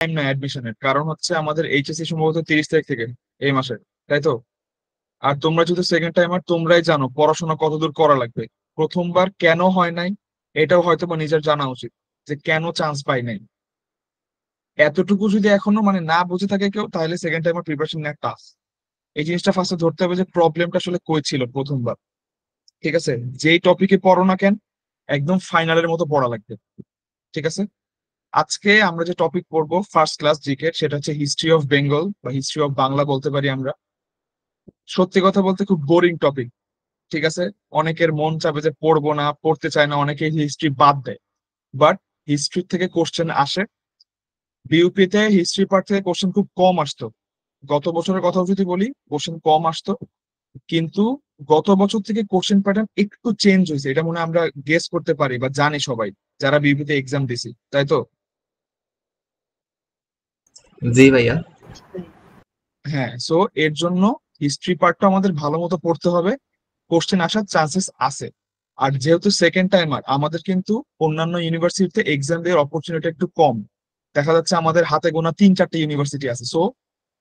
Time না অ্যাডমিশনের, কারণ হচ্ছে আমাদের এইচএসসি সম্ভবত 30 তারিখ থেকে, এই মাসে, তাই তো? আর তোমরা যদি সেকেন্ড টাইমার, তোমরাই জানো পড়াশোনা কতদূর করা লাগবে। প্রথমবার কেন হয় নাই এটাও হয়তো বা নিজের জানা উচিত, যে কেন চান্স পাই নাই। এতটুকু যদি এখনো মানে না বুঝে থাকে কেউ, তাহলে সেকেন্ড টাইমার প্রিপারেশন নেওয়া টাফ। এই জিনিসটা ফার্স্টে ধরতে হবে যে প্রবলেমটা আসলে কই ছিল প্রথমবার। ঠিক আছে, যেই টপিকে পড়ো না কেন, একদম ফাইনালের মতো পড়া লাগবে। ঠিক আছে, আজকে আমরা যে টপিক পড়বো ফার্স্ট ক্লাস জিকে, সেটা হচ্ছে হিস্ট্রি অফ বেঙ্গল বা হিস্ট্রি অফ বাংলা বলতে পারি আমরা। সত্যি কথা বলতে খুব বোরিং টপিক। ঠিক আছে, অনেকের মন চাবে যে পড়বো না, পড়তে চায় না, অনেকে হিস্ট্রি বাদ দেয়। বাট হিস্ট্রি থেকে কোশ্চেন আসে। বিউপি তে হিস্ট্রি পার্ট থেকে কোশ্চেন খুব কম আসতো। গত বছরের কথা যদি বলি, কোশ্চেন কম আসতো। কিন্তু গত বছর থেকে কোশ্চেন প্যাটার্ন একটু চেঞ্জ হয়েছে, এটা মনে হয় আমরা গেস করতে পারি বা জানি সবাই, যারা বিউপি তে এক্সাম দিছি, তাই তো? জি ভাইয়া। হ্যাঁ, সো এর জন্য হিস্ট্রি পার্টটা আমাদের ভালো মতো পড়তে হবে। কোশ্চেন আসার চান্সেস আছে। আর যেহেতু সেকেন্ড টাইমার, আমাদের কিন্তু অন্যান্য ইউনিভার্সিটিতে এক্সাম দেওয়ার অপরচুনিটি একটু কম। দেখা যাচ্ছে আমাদের হাতে গোনা 3-4টে ইউনিভার্সিটি আছে। সো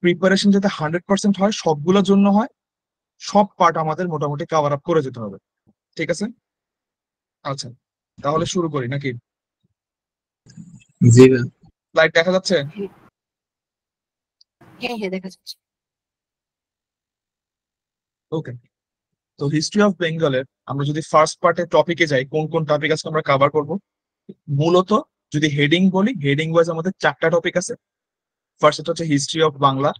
প্রিপারেশন যাতে 100% হয়, সবগুলোর জন্য হয়, সব পার্ট আমাদের মোটামুটি কভার আপ করে যেতে হবে। ঠিক আছে, আচ্ছা, তাহলে শুরু করি নাকি? জি ভাইয়া। স্লাইড দেখা যাচ্ছে? হ্যাঁ, হ্যাঁ, দেখা যাচ্ছে। ওকে। তো হিস্ট্রি অফ বেঙ্গলের আমরা যদি ফার্স্ট পার্টের টপিকে যাই, কোন কোন টপিক আজকে আমরা কভার করব? মূলত যদি হেডিং বলি, হেডিং ওয়াইজ আমাদের 4টা টপিক আছে। ফার্স্ট হচ্ছে হিস্ট্রি অফ বাংলা,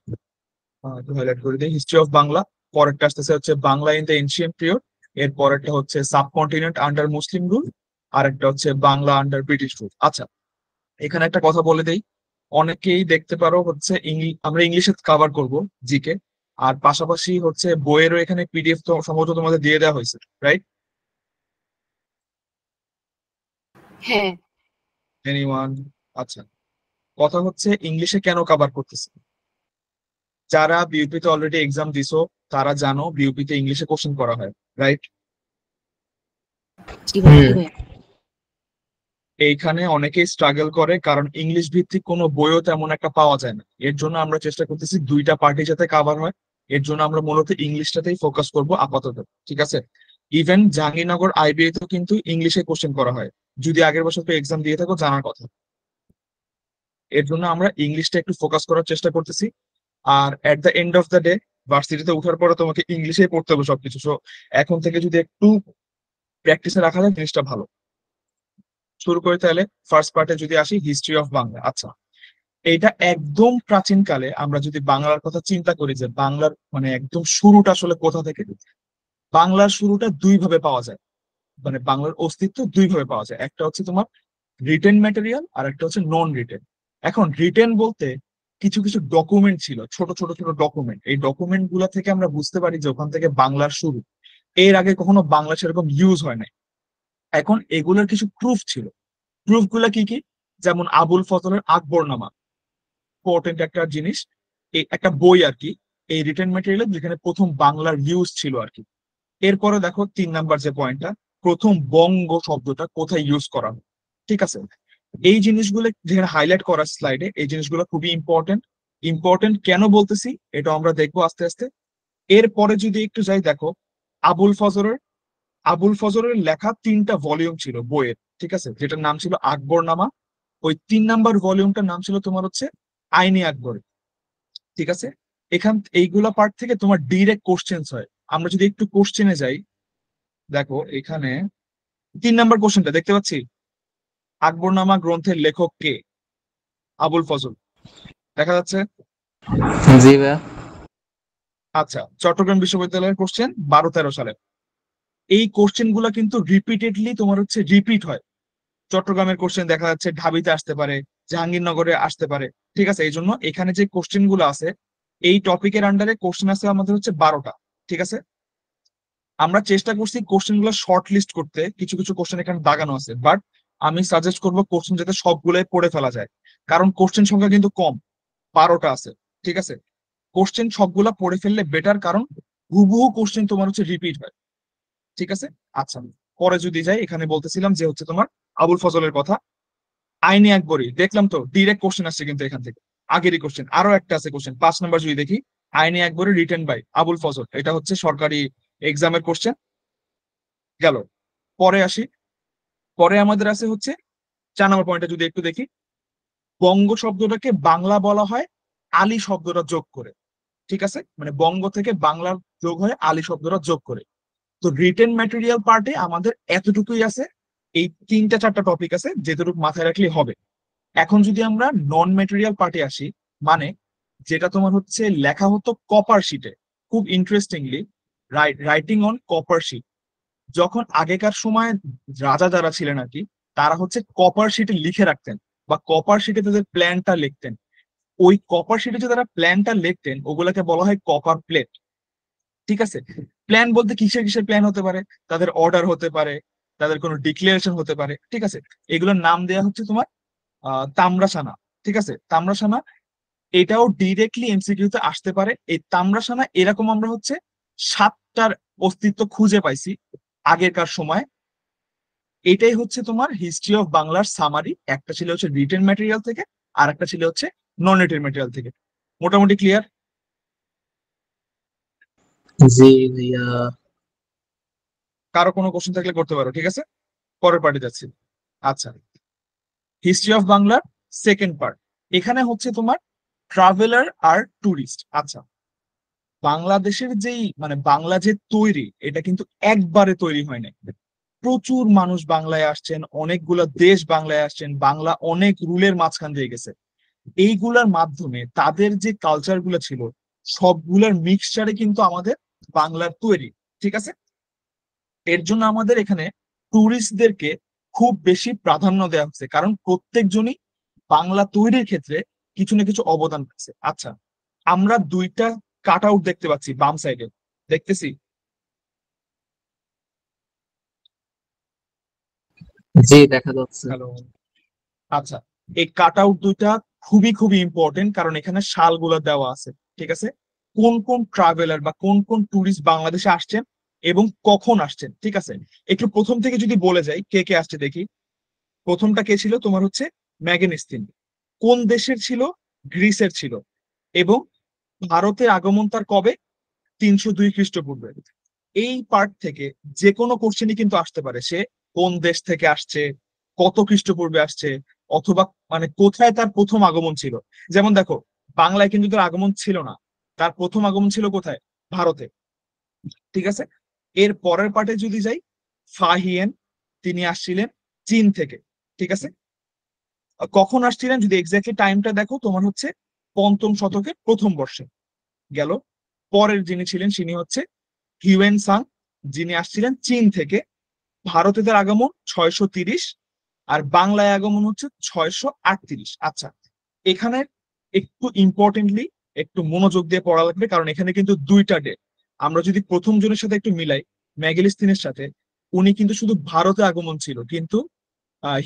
হাইলাইট করে দিই, হিস্ট্রি অফ বাংলা। পরেরটা আসতেছে হচ্ছে Bangla in the ancient period. এর পরেরটা হচ্ছে সাবকন্টিনেন্ট আন্ডার মুসলিম রুল। আর একটা হচ্ছে বাংলা আন্ডার ব্রিটিশ রুল। আচ্ছা, এখানে একটা কথা বলে দেই, অনেকেই দেখতে পারো হচ্ছে আমরা ইংলিশে কভার করব জিকে, আর পাশাপাশি হচ্ছে বইয়েরও এখানে পিডিএফ তো সম্ভবত তোমাদের দিয়ে দেওয়া হয়েছে, রাইট? হ্যাঁ, এনিওয়ান? আচ্ছা, কথা হচ্ছে ইংলিশে কেন কভার করতেছে। যারা বিউপি তে অলরেডি এক্সাম দিছো, তারা জানো বিউপি তে ইংলিশে কোশ্চেন করা হয়, রাইট? জি ভাইয়া, জি ভাইয়া। এইখানে অনেকেই স্ট্রাগল করে, কারণ ইংলিশ ভিত্তিক কোনো বইও তেমন একটা পাওয়া যায় না। এর জন্য আমরা চেষ্টা করতেছি দুইটা পার্টি যাতে কাভার হয়। এর জন্য আমরা মূলত ইংলিশটাতেই ফোকাস করব আপাতত। ঠিক আছে, ইভেন জাহাঙ্গীরনগর আইবিএ তেও কিন্তু ইংলিশে কোশ্চেন করা হয়। যদি আগের বছর তো এক্সাম দিয়ে থাকো, জানার কথা। এর জন্য আমরা ইংলিশটা একটু ফোকাস করার চেষ্টা করতেছি। আর at the end of the day, ভার্সিটিতে ওঠার পরে তোমাকে ইংলিশেই পড়তে হবে সবকিছু। সো এখন থেকে যদি একটু প্র্যাকটিসে রাখা যায়, জিনিসটা ভালো। শুরু করি তাহলে। ফার্স্ট পার্টে যদি আসি, হিস্ট্রি অফ বাংলা। আচ্ছা, এইটা একদম প্রাচীন কালে আমরা যদি বাংলার কথা চিন্তা করি, যে বাংলার মানে একদম শুরুটা আসলে কোথা থেকে, বাংলার শুরুটা দুই ভাবে পাওয়া যায়। মানে বাংলার অস্তিত্ব দুই ভাবে পাওয়া যায়, একটা হচ্ছে তোমার রিটেন ম্যাটেরিয়াল, আর একটা হচ্ছে নন রিটেন। এখন রিটেন বলতে কিছু কিছু ডকুমেন্ট ছিল, ছোট ছোট ছোট ডকুমেন্ট। এই ডকুমেন্ট গুলা থেকে আমরা বুঝতে পারি যে ওখান থেকে বাংলার শুরু। এর আগে কখনো বাংলা সেরকম ইউজ হয় নাই। এখন এগুলোর কিছু প্রুফ ছিল। প্রুফ গুলা কি কি? যেমন আবুল ফজলের আকবরনামা, ইম্পর্টেন্ট একটা জিনিস। এই একটা বই আর কি, এই রিটেন ম্যাটেরিয়াল যেখানে প্রথম বাংলার ইউজ ছিল আর কি। এরপরে দেখো 3 নাম্বার যে পয়েন্টটা, প্রথম বঙ্গ শব্দটা কোথায় ইউজ করা হয়। ঠিক আছে, এই জিনিসগুলো যেখানে হাইলাইট করা স্লাইডে, এই জিনিসগুলো খুবই ইম্পর্টেন্ট। ইম্পর্টেন্ট কেন বলতেছি এটা আমরা দেখবো আস্তে আস্তে। এরপরে যদি একটু যাই, দেখো আবুল ফজলের আবুল ফজলের লেখা 3টা ভলিউম ছিল বইয়ের। ঠিক আছে, যেটার নাম ছিল আকবরনামা। ওই 3 নাম্বার ভলিউমটার নাম ছিল তোমার হচ্ছে আইনি আকবর। ঠিক আছে, এইগুলা পার্ট থেকে তোমার ডিরেক্ট কোশ্চেন হয়। আমরা যদি একটু কোশ্চেনে যাই, দেখো এখানে 3 নাম্বার কোশ্চেনটা দেখতে পাচ্ছি, আকবরনামা গ্রন্থের লেখক কে? আবুল ফজল। দেখা যাচ্ছে? জি ভাইয়া। আচ্ছা, চট্টগ্রাম বিশ্ববিদ্যালয়ের কোশ্চেন 12-13 সালে। এই কোশ্চেন গুলা কিন্তু রিপিটেডলি তোমার হচ্ছে রিপিট হয়। চট্টগ্রামের কোশ্চেন দেখা যাচ্ছে ঢাবিতে আসতে পারে, জাহাঙ্গীরনগরে আসতে পারে। ঠিক আছে, এই জন্য এখানে যে কোশ্চেন গুলো আছে, এই টপিকের আন্ডারে কোশ্চেন আছে আমাদের হচ্ছে 12টা। ঠিক আছে, আমরা চেষ্টা করছি কোশ্চেন গুলো শর্ট লিস্ট করতে, কিছু কিছু কোশ্চেন এখানে দাগানো আছে, বাট আমি সাজেস্ট করবো কোশ্চেন যাতে সবগুলোই পড়ে ফেলা যায়। কারণ কোশ্চেন সংখ্যা কিন্তু কম, 12টা আছে। ঠিক আছে, কোশ্চেন সবগুলা পড়ে ফেললে বেটার, কারণ হুবহু কোশ্চেন তোমার হচ্ছে রিপিট হয়। ঠিক আছে, আচ্ছা, পরে যদি যাই, এখানে বলতেছিলাম যে হচ্ছে তোমার আবুল ফজলের কথা। আইনি আকবরী, দেখলাম তো ডিরেক্ট কোশ্চেন আসছে কিন্তু এখান থেকে, আগেরই কোশ্চেন। আরো একটা আছে কোশ্চেন 5 নম্বর যদি দেখি, আইনি আকবরী রিটেন বাই আবুল ফজল, এটা হচ্ছে সরকারি এক্সামের কোশ্চেন। গেল, পরে আসি। পরে আমাদের আছে হচ্ছে 4 নম্বর পয়েন্টে যদি একটু দেখি, বঙ্গ শব্দটাকে বাংলা বলা হয় আলী শব্দটা যোগ করে। ঠিক আছে, মানে বঙ্গ থেকে বাংলার যোগ হয় আলী শব্দটা যোগ করে। তো রিটেন ম্যাটেরিয়াল পার্টে আমাদের এতটুকুই আছে, এই 3টা 4টা টপিক আছে যেটুকু মাথায় রাখলে হবে। এখন যদি আমরা নন ম্যাটেরিয়াল পার্টে আসি, মানে যেটা তোমার হচ্ছে লেখা হতো কপার শিটে, খুব interestingly, writing on copper sheet. যখন আগেকার সময় রাজা যারা ছিলেন আর কি, তারা হচ্ছে কপার শিটে লিখে রাখতেন, বা কপার শিটে তাদের প্ল্যানটা লিখতেন। ওই কপার শিটে যে তারা প্ল্যানটা লিখতেন ওগুলাকে বলা হয় কপার প্লেট। ঠিক আছে, প্ল্যান বলতে কিসের কিসের প্ল্যান হতে পারে, তাদের অর্ডার হতে পারে, তাদের কোনো ডিক্লারেশন হতে পারে। ঠিক আছে, এগুলোর নাম দেওয়া হচ্ছে তোমার তাম্রসানা। ঠিক আছে, তাম্রসানা, এটাও ডিরেক্টলি এমসিকিউ তে আসতে পারে। এই তাম্রসানা এরকম আমরা হচ্ছে 7টার অস্তিত্ব খুঁজে পাইছি আগেরকার সময়। এটাই হচ্ছে তোমার হিস্ট্রি অফ বাংলার সামারি। একটা ছিল হচ্ছে রিটেন ম্যাটেরিয়াল থেকে, আর একটা ছিল হচ্ছে নন রিটেন ম্যাটেরিয়াল থেকে। মোটামুটি ক্লিয়ার? জি ভাইয়া। কারো কোনো কোশ্চেন থাকলে করতে পারো, ঠিক আছে? পরের পার্টি যাচ্ছি। আচ্ছা, হিস্ট্রি অফ বাংলার সেকেন্ড পার্ট। এখানে হচ্ছে তোমার ট্রাভেলার আর ট্যুরিস্ট। আচ্ছা, বাংলাদেশের যেই মানে বাংলা যে তৈরি, এটা কিন্তু একবারে তৈরি হয় নাই। প্রচুর মানুষ বাংলায় আসছেন, অনেকগুলা দেশ বাংলায় আসছেন, বাংলা অনেক রুলের মাঝখান দিয়ে গেছে। এইগুলার মাধ্যমে তাদের যে কালচার গুলো ছিল, সবগুলার মিক্সচারে কিন্তু আমাদের বাংলার তৈরি। ঠিক আছে, এর জন্য আমাদের এখানে ট্যুরিস্টদেরকে খুব বেশি প্রাধান্য দেওয়া হচ্ছে, কারণ প্রত্যেকজনই বাংলা তৈরির ক্ষেত্রে কিছু না কিছু অবদান রাখছে। আচ্ছা, আমরা 2টা কাট আউট দেখতে পাচ্ছি বাম সাইডে, দেখতেছি। জি দেখা যাচ্ছে। হ্যালো। আচ্ছা, এই কাট আউট 2টা খুবই খুবই ইম্পর্টেন্ট, কারণ এখানে সালগুলো দেওয়া আছে। ঠিক আছে, কোন কোন ট্রাভেলার বা কোন কোন ট্যুরিস্ট বাংলাদেশে আসছেন এবং কখন আসছেন। ঠিক আছে, একটু প্রথম থেকে যদি বলে যাই কে কে আসছে দেখি। প্রথমটা কে ছিল তোমার হচ্ছে ম্যাগেনিস্তিন। কোন দেশের ছিল? গ্রিসের ছিল। এবং ভারতে আগমন তার কবে? 302 খ্রিস্টপূর্বে। এই পার্ট থেকে যে কোনো কোশ্চেনই কিন্তু আসতে পারে, সে কোন দেশ থেকে আসছে, কত খ্রিস্টপূর্বে আসছে, অথবা মানে কোথায় তার প্রথম আগমন ছিল। যেমন দেখো, বাংলায় কিন্তু তার আগমন ছিল না, তার প্রথম আগমন ছিল কোথায়? ভারতে। ঠিক আছে, এর পরের পার্টে যদি যাই, ফাহিয়েন, তিনি আসছিলেন চীন থেকে। ঠিক আছে, কখন আসছিলেন যদি এক্স্যাক্টলি টাইমটা দেখো, তোমার হচ্ছে 5ম শতকের প্রথম বর্ষে। গেল, পরের যিনি ছিলেন তিনি হচ্ছে হিউয়েন সাং, যিনি আসছিলেন চীন থেকে। ভারতে তার আগমন 630, আর বাংলায় আগমন হচ্ছে 638। আচ্ছা, এখানে একটু ইম্পর্টেন্টলি একটু মনোযোগ দিয়ে পড়া লাগবে, কারণ এখানে কিন্তু 2টা ডেট। আমরা যদি প্রথম জনের সাথে একটু মিলাই, ম্যাগেলিস্তিনের সাথে, উনি কিন্তু শুধু ভারতে আগমন ছিল, কিন্তু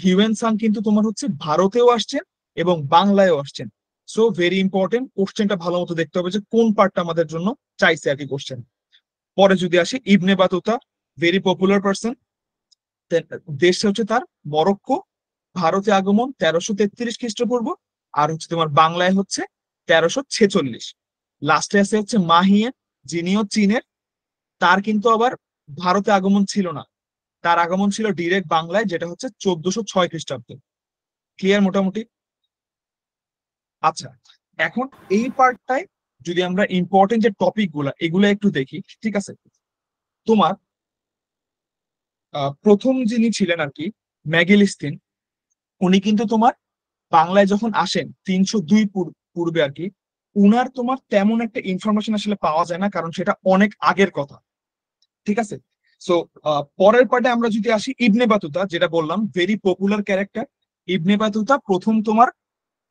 হিউয়েন সাং কিন্তু তোমার হচ্ছে ভারতেও আসছেন এবং বাংলায়ও আসছেন। সো ভেরি ইম্পর্টেন্ট, কোশ্চেনটা ভালো মতো দেখতে হবে যে কোন পার্টটা আমাদের জন্য চাইছে আর কি কোশ্চেন। পরে যদি আসি, ইবনে বাতুতা, ভেরি পপুলার পার্সন। দেশটা হচ্ছে তার মরক্কো। ভারতে আগমন 1333 খ্রিস্টপূর্ব, আর হচ্ছে তোমার বাংলায় হচ্ছে 1346। লাস্টে আছে হচ্ছে মাহিয়েন, যিনিও চীনের। তার কিন্তু আবার ভারতে আগমন ছিল না, তার আগমন ছিল ডিরেক্ট বাংলায়, যেটা হচ্ছে 1406 খ্রিস্টাব্দে। ক্লিয়ার মোটামুটি? আচ্ছা, এখন এই পার্টটায় যদি আমরা ইম্পর্টেন্ট যে টপিক গুলা এগুলো একটু দেখি। ঠিক আছে, তোমার প্রথম যিনি ছিলেন আর কি, ম্যাগেলিস্তিন, উনি কিন্তু তোমার বাংলায় যখন আসেন 302 পূর্বে আর কি, উনার তোমার তেমন একটা ইনফরমেশন আসলে পাওয়া যায় না, কারণ সেটা অনেক আগের কথা। ঠিক আছে, সো পরের পার্টে আমরা যদি আসি, ইবনে বাতুতা, যেটা বললাম ভেরি পপুলার ক্যারেক্টার। ইবনে বাতুতা প্রথম তোমার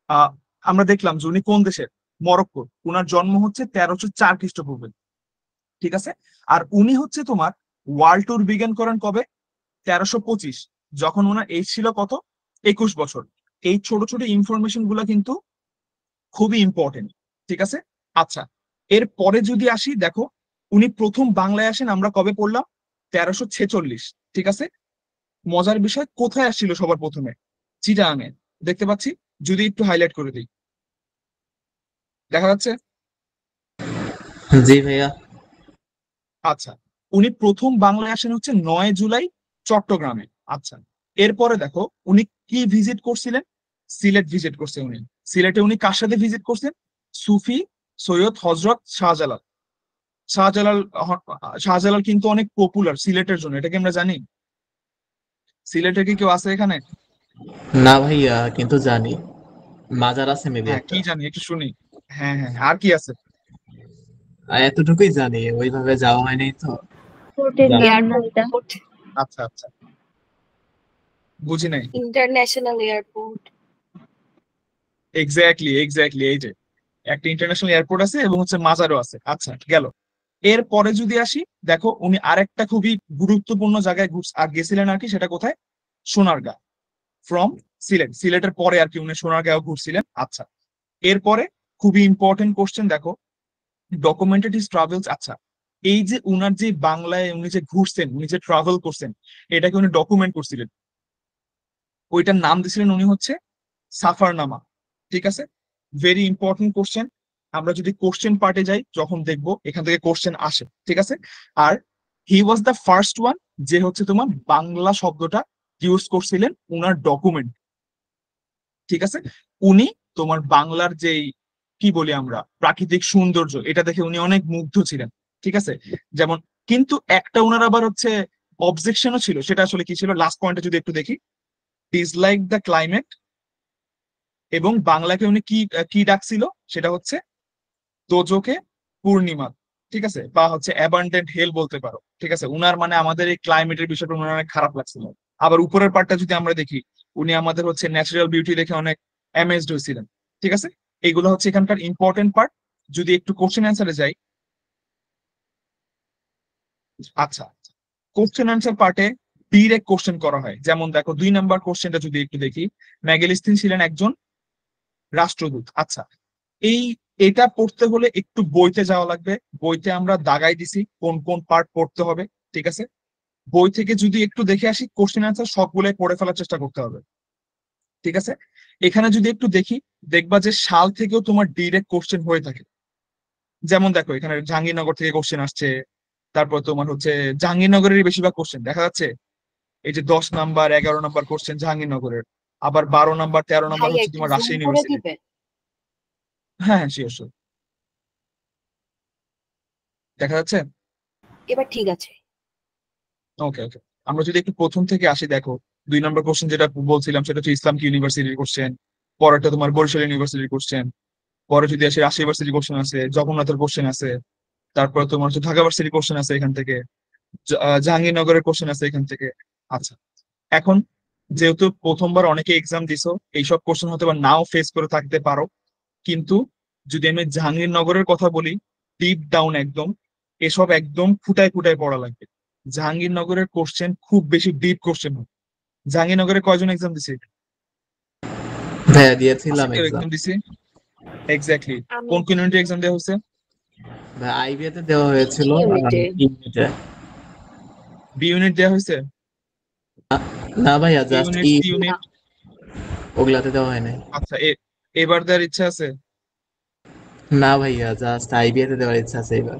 আহ আমরা দেখলাম যে উনি কোন দেশের? মরক্কো। উনার জন্ম হচ্ছে 1304 খ্রিস্টপূর্বে। ঠিক আছে, আর উনি হচ্ছে তোমার ওয়ার্ল্ড ট্যুর বিজ্ঞান করেন কবে? 1325, যখন ওনার এজ ছিল কত? 21 বছর। এই ছোট ছোট ইনফরমেশন গুলা কিন্তু খুবই ইম্পর্টেন্ট। ঠিক আছে, আচ্ছা, এর পরে যদি আসি, দেখো উনি প্রথম বাংলায় আসেন আমরা কবে পড়লাম? 1346। ঠিক আছে, মজার বিষয় কোথায় আসছিল সবার প্রথমে? চিটাগাঙে। দেখতে পাচ্ছি, যদি একটু হাইলাইট করে দিই, দেখা যাচ্ছে? জি ভাইয়া। আচ্ছা, উনি প্রথম বাংলায় আসেন হচ্ছে 9 জুলাই চট্টগ্রামে। আচ্ছা, এরপরে দেখো উনি কি ভিজিট করছিলেন, সিলেট ভিজিট করছে উনি। সিলেটে উনি কার সাথে ভিজিট করছেন? সুফি সৈয়দ হজরত শাহজালাল। শাহজালাল শাহজালাল কিন্তু অনেক পপুলার সিলেটের জন্য, এটা কি আমরা জানি? সিলেটের কি কেউ আছে এখানে? না ভাইয়া, কিন্তু জানি মাজার আছে মেবি হ্যাঁ, একটা। কি জানি একটু শুনি। হ্যাঁ হ্যাঁ, আর কি আছে? আর এতটুকুই জানি, ওইভাবে যাওয়া হয়নি তো। কোর্টের জানি। নাম না এটা? এয়ারপোর্ট, আচ্ছা আচ্ছা, বুঝি নাই। International airport. এক্স্যাক্টলি এক্স্যাক্টলি, এই যে একটা ইন্টারন্যাশনাল এয়ারপোর্ট আছে এবং হচ্ছে মাজারও আছে। আচ্ছা, গেল। এরপরে যদি আসি, দেখো উনি আরেকটা খুবই গুরুত্বপূর্ণ জায়গায় গেছিলেন আর কি, সেটা কোথায়? সোনারগাঁ। ফ্রম সিলেট, সিলেটের পরে আর কি উনি সোনারগাঁও ঘুরছিলেন। আচ্ছা, এরপরে খুবই ইম্পর্টেন্ট কোশ্চেন দেখো, ডকুমেন্টেড হিজ ট্রাভেলস। আচ্ছা, এই যে উনার যে বাংলায় উনি যে ঘুরছেন, উনি যে ট্রাভেল করছেন, এটাকে উনি ডকুমেন্ট করছিলেন, ওইটার নাম দিছিলেন উনি হচ্ছে সাফারনামা। ঠিক আছে, ভেরি ইম্পর্টেন্ট কোশ্চেন। আমরা যদি কোশ্চেন পার্টে যাই, যখন দেখবো এখান থেকে কোশ্চেন আসে। ঠিক আছে, আর হি ওয়াজ দ্য ফার্স্ট ওয়ান যে হচ্ছে তোমার বাংলা শব্দটা ইউজ করছিলেন উনার ডকুমেন্ট। ঠিক আছে, উনি তোমার বাংলার যেই কি বলি আমরা প্রাকৃতিক সৌন্দর্য, এটা দেখে উনি অনেক মুগ্ধ ছিলেন। ঠিক আছে, যেমন, কিন্তু একটা উনার আবার হচ্ছে অবজেকশনও ছিল, সেটা আসলে কি ছিল লাস্ট পয়েন্টে যদি একটু দেখি, ডিসলাইক দ্য ক্লাইমেট, এবং বাংলাকে উনি কি কি ডাকছিল, সেটা হচ্ছে দোজখে পূর্ণিমা। ঠিক আছে, বা হচ্ছে অ্যাবান্ডেন্ট হেল বলতে পারো। ঠিক আছে, উনার মানে আমাদের এই ক্লাইমেটের বিষয়টা উনার অনেক খারাপ লাগছিল। আবার উপরের পার্টটা যদি আমরা দেখি, উনি আমাদের হচ্ছে ন্যাচারাল বিউটি দেখে অনেক অ্যামেজড হয়েছিলেন। ঠিক আছে, এইগুলো হচ্ছে এখানকার ইম্পর্টেন্ট পার্ট। যদি একটু কোশ্চেন অ্যান্সারে যাই, আচ্ছা, কোশ্চেন অ্যান্সার পার্টে ডিরেক্ট কোশ্চেন করা হয়। যেমন দেখো 2 নাম্বার কোশ্চেনটা যদি একটু দেখি, ম্যাগেলিস্তিন ছিলেন একজন রাষ্ট্রদূত। আচ্ছা, এই এটা পড়তে হলে একটু বইতে যাওয়া লাগবে। বইতে আমরা দাগাই দিছি কোন কোন পার্ট পড়তে হবে। ঠিক আছে, বই থেকে যদি একটু দেখে আসি, কোশ্চেন আনসার সবগুলোই পড়ে ফেলার চেষ্টা করতে হবে। ঠিক আছে, এখানে যদি একটু দেখি, দেখবা যে সাল থেকেও তোমার ডিরেক্ট কোশ্চেন হয়ে থাকে। যেমন দেখো এখানে জাহাঙ্গীরনগর থেকে কোশ্চেন আসছে, তারপর তোমার হচ্ছে জাহাঙ্গীরনগরের বেশিরভাগ কোশ্চেন দেখা যাচ্ছে। এই যে 10 নাম্বার 11 নাম্বার কোশ্চেন জাহাঙ্গীরনগরের, আবার 12 নাম্বার 13 নাম্বার ভাইয়া হচ্ছে একটু তোমার জুম রাজশাহী করে ইউনিভার্সিটি। দিবে? হ্যাঁ হ্যাঁ, শিওর শিওর, দেখা যাচ্ছে। এবার ঠিক আছে। ওকে ওকে, আমরা যদি একটু প্রথম থেকে আসি, দেখো 2 নাম্বার কোশ্চেন যেটা বলছিলাম সেটা হচ্ছে ইসলাম কি ইউনিভার্সিটির কোশ্চেন। পরেরটা তোমার বরিশাল ইউনিভার্সিটির কোশ্চেন। পরে যদি আসি রাজশাহী ইউনিভার্সিটির কোশ্চেন আছে, জগন্নাথের কোশ্চেন আছে। তারপরে তোমার হচ্ছে ঢাকা ভার্সিটির কোশ্চেন আছে এখান থেকে, জাহাঙ্গীরনগরের কোশ্চেন আছে এখান থেকে। আচ্ছা, এখন যেহেতু প্রথমবার অনেকে এক্সাম দিছো, এইসব কোশ্চেন হয়তো বা নাও ফেস করে থাকতে পারো, কিন্তু যদি আমি জাহাঙ্গীরনগরের কথা বলি, ডিপ ডাউন একদম, এসব একদম ফুটায় ফুটায় পড়া লাগবে। জাহাঙ্গীরনগরের কোশ্চেন খুব বেশি ডিপ কোশ্চেন হয়। জাহাঙ্গীরনগরে কয়জন এক্সাম দিছে? ভাইয়া আছে দিয়েছিলাম কেউ এক্সাম। এক্সাম দিছে? এক্স্যাক্টলি, আমি কোন কোন ইউনিটে এক্সাম দেওয়া হয়েছে? ভাই আইবিএ তে দেওয়া হয়েছিল, ইঞ্জিনিয়ার আর ইউনিটে। ইউনিটে। বি ইউনিট দেওয়া হয়েছে? না ভাইয়া, এ জাস্ট ইউনিট, ই, সি না, ইউনিট? ওগুলাতে দেওয়া হয় নাই। আচ্ছা, এবার দেওয়ার ইচ্ছা আছে? না ভাইয়া, জাস্ট আইবিএ তে দেওয়ার ইচ্ছা আছে এবার।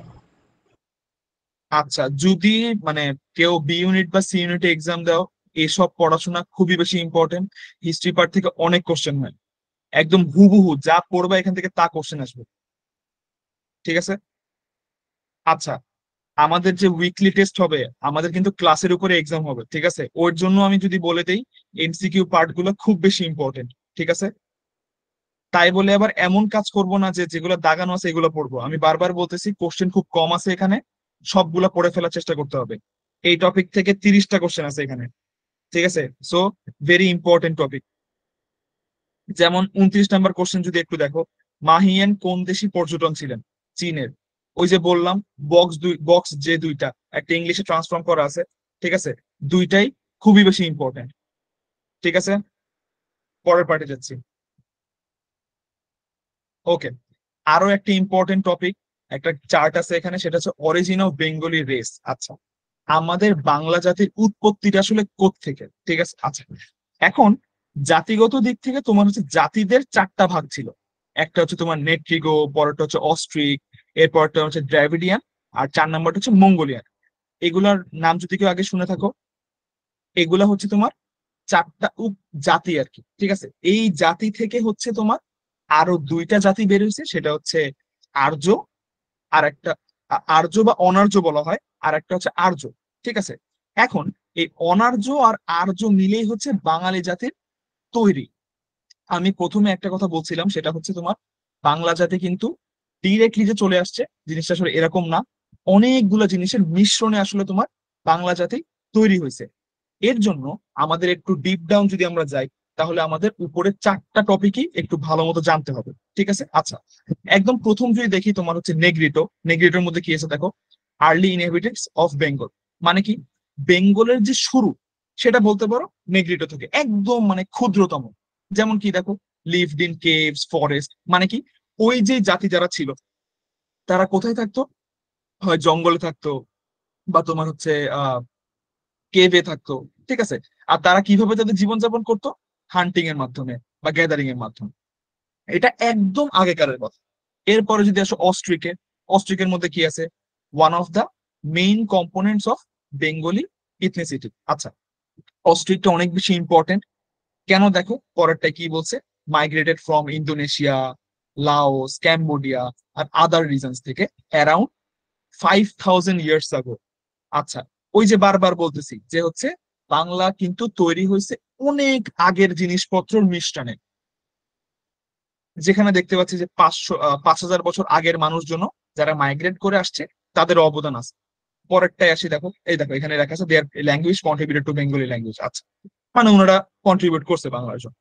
আচ্ছা, যদি মানে কেউ বি ইউনিট বা সি ইউনিটে এক্সাম দাও, এসব পড়াশোনা খুবই বেশি ইম্পর্টেন্ট। হিস্ট্রি পার্ট থেকে অনেক কোশ্চেন হয়, একদম হুবহু যা পড়বা এখান থেকে তা কোশ্চেন আসবে। ঠিক আছে, আচ্ছা, আমাদের যে উইকলি টেস্ট হবে, আমাদের কিন্তু ক্লাসের উপরে এক্সাম হবে। ঠিক আছে, ওর জন্য আমি যদি বলে দেই, এমসিকিউ পার্ট গুলো খুব বেশি ইম্পর্টেন্ট। ঠিক আছে, তাই বলে আবার এমন কাজ করব না যে যেগুলো দাগানো আছে এগুলো পড়বো। আমি বারবার বলতেছি কোশ্চেন খুব কম আছে এখানে, সবগুলা পড়ে ফেলার চেষ্টা করতে হবে। এই টপিক থেকে 30টা কোশ্চেন আছে এখানে। ঠিক আছে, সো ভেরি ইম্পর্টেন্ট টপিক। যেমন 29 নাম্বার কোশ্চেন যদি একটু দেখো, মাহিয়েন কোন দেশি পর্যটন ছিলেন? চীনের। ওই যে বললাম, বক্স যে দুইটা, একটা ইংলিশে ট্রান্সফর্ম করা আছে। ঠিক আছে, দুইটাই খুবই বেশি ইম্পর্টেন্ট। ঠিক আছে, পরের পার্টে যাচ্ছি। ওকে, আরো একটা ইম্পর্টেন্ট টপিক, একটা চার্ট আছে এখানে, সেটা হচ্ছে অরিজিন অফ বেঙ্গলি রেস। আচ্ছা, আমাদের বাংলা জাতির উৎপত্তিটা আসলে কোত্থেকে? ঠিক আছে, আচ্ছা, এখন জাতিগত দিক থেকে তোমার হচ্ছে জাতিদের 4টা ভাগ ছিল। একটা হচ্ছে তোমার নেট্রিগো, পরেরটা হচ্ছে অস্ট্রিক, এরপরটা হচ্ছে দ্রাভিডিয়ান, আর 4 নাম্বারটা হচ্ছে মঙ্গোলিয়ান। এগুলার নাম যদি কেউ আগে শুনে থাকো, এগুলা হচ্ছে তোমার 4টা জাতি আর কি। ঠিক আছে, এই জাতি থেকে হচ্ছে তোমার আরো 2টা জাতি বের হয়েছে, সেটা হচ্ছে আর্য, আর একটা আর্য বা অনার্য বলা হয়, আর একটা হচ্ছে আর্য। ঠিক আছে, এখন এই অনার্য আর আর্য মিলেই হচ্ছে বাঙালি জাতির তৈরি। আমি প্রথমে একটা কথা বলছিলাম, সেটা হচ্ছে তোমার বাংলা জাতি কিন্তু ডিরেক্টলি যে চলে আসছে, জিনিসটা আসলে এরকম না। অনেকগুলো জিনিসের মিশ্রণে আসলে তোমার বাংলা জাতি তৈরি হয়েছে। এর জন্য আমাদের একটু ডিপ ডাউন যদি আমরা যাই, তাহলে আমাদের উপরে 4টা টপিকই একটু ভালো মতো জানতে হবে। ঠিক আছে, আচ্ছা, একদম প্রথম যদি দেখি তোমার হচ্ছে নেগ্রিটো। নেগ্রিটোর মধ্যে কি আছে দেখো, আর্লি ইনহেবিটেন্টস অফ বেঙ্গল। মানে কি, বেঙ্গলের যে শুরু সেটা বলতে পারো নেগ্রিটো থেকে, একদম মানে ক্ষুদ্রতম। যেমন কি দেখো, লিভড ইন কেভস, ফরেস্ট, মানে কি ওই যে জাতি যারা ছিল তারা কোথায় থাকতো, হয় জঙ্গলে থাকতো, বা তোমার হচ্ছে কেভে থাকতো। ঠিক আছে, আর তারা কিভাবে তাদের জীবনযাপন করতো, হান্টিং এর মাধ্যমে বা গ্যাদারিং এর মাধ্যমে। এটা একদম আগেকারের কথা। এরপরে যদি আসো অস্ট্রিকে, অস্ট্রিকের মধ্যে কি আছে, one of the main components of Bengali ethnicity. আচ্ছা, অস্ট্রিকটা অনেক বেশি ইম্পর্টেন্ট কেন, দেখো পরেরটা কি বলছে, migrated from Indonesia, Laos, Cambodia আর আদার রিজনস থেকে অ্যারাউন্ড 5000 ইয়ার্স আগো। আচ্ছা, ওই যে বারবার বলতেছি যে হচ্ছে বাংলা কিন্তু তৈরি হয়েছে অনেক আগের জিনিসপত্রের মিশ্রণে। যেখানে দেখতে পাচ্ছি যে 5000 বছর আগের মানুষজন যারা মাইগ্রেট করে আসছে, তাদের অবদান আছে। পরেরটাই আসি, দেখো এই দেখো এখানে লেখা আছে their language contributed to Bengali language. আচ্ছা, মানে ওনারা কন্ট্রিবিউট করছে বাংলার জন্য।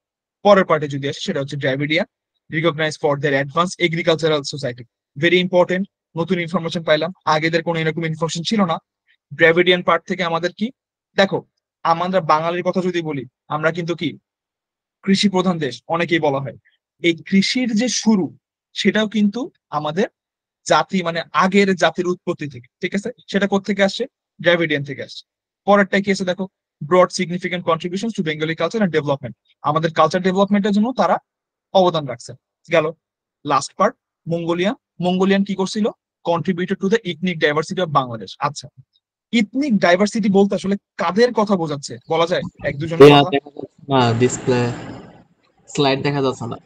পরের পার্টে যদি আসি, সেটা হচ্ছে Dravidian, recognise for their advance agricultural society. Very important, নতুন ইনফরমেশন পাইলাম, আগেদের কোনো এরকম ইনফরমেশন ছিল না। ড্রাভিডিয়ান পার্ট থেকে আমাদের কি, দেখো আমরা বাঙালির কথা যদি বলি, আমরা কিন্তু কি কৃষি প্রধান দেশ অনেকেই বলা হয়। এই কৃষির যে শুরু, সেটাও কিন্তু আমাদের জাতি মানে আগের জাতির উৎপত্তি থেকে। ঠিক আছে, সেটা কোত্থেকে আসছে, দ্রাভিডিয়ান থেকে আসছে। পরেরটা কি আছে দেখো, broad significant contribution to Bengali culture and development. আমাদের কালচার ডেভেলপমেন্টের জন্য তারা অবদান রাখছে। গেল লাস্ট পার্ট, মঙ্গোলিয়ান। মঙ্গোলিয়ান কি করছিল, contributed to the ethnic diversity of Bangladesh. আচ্ছা, ইথনিক ডাইভার্সিটি বলতে আসলে কাদের কথা বোঝাচ্ছে বলা যায়, এক দুজনের ভাইয়া কথা। দেখা যাচ্ছে না, ডিসপ্লে স্লাইড দেখা যাচ্ছে না।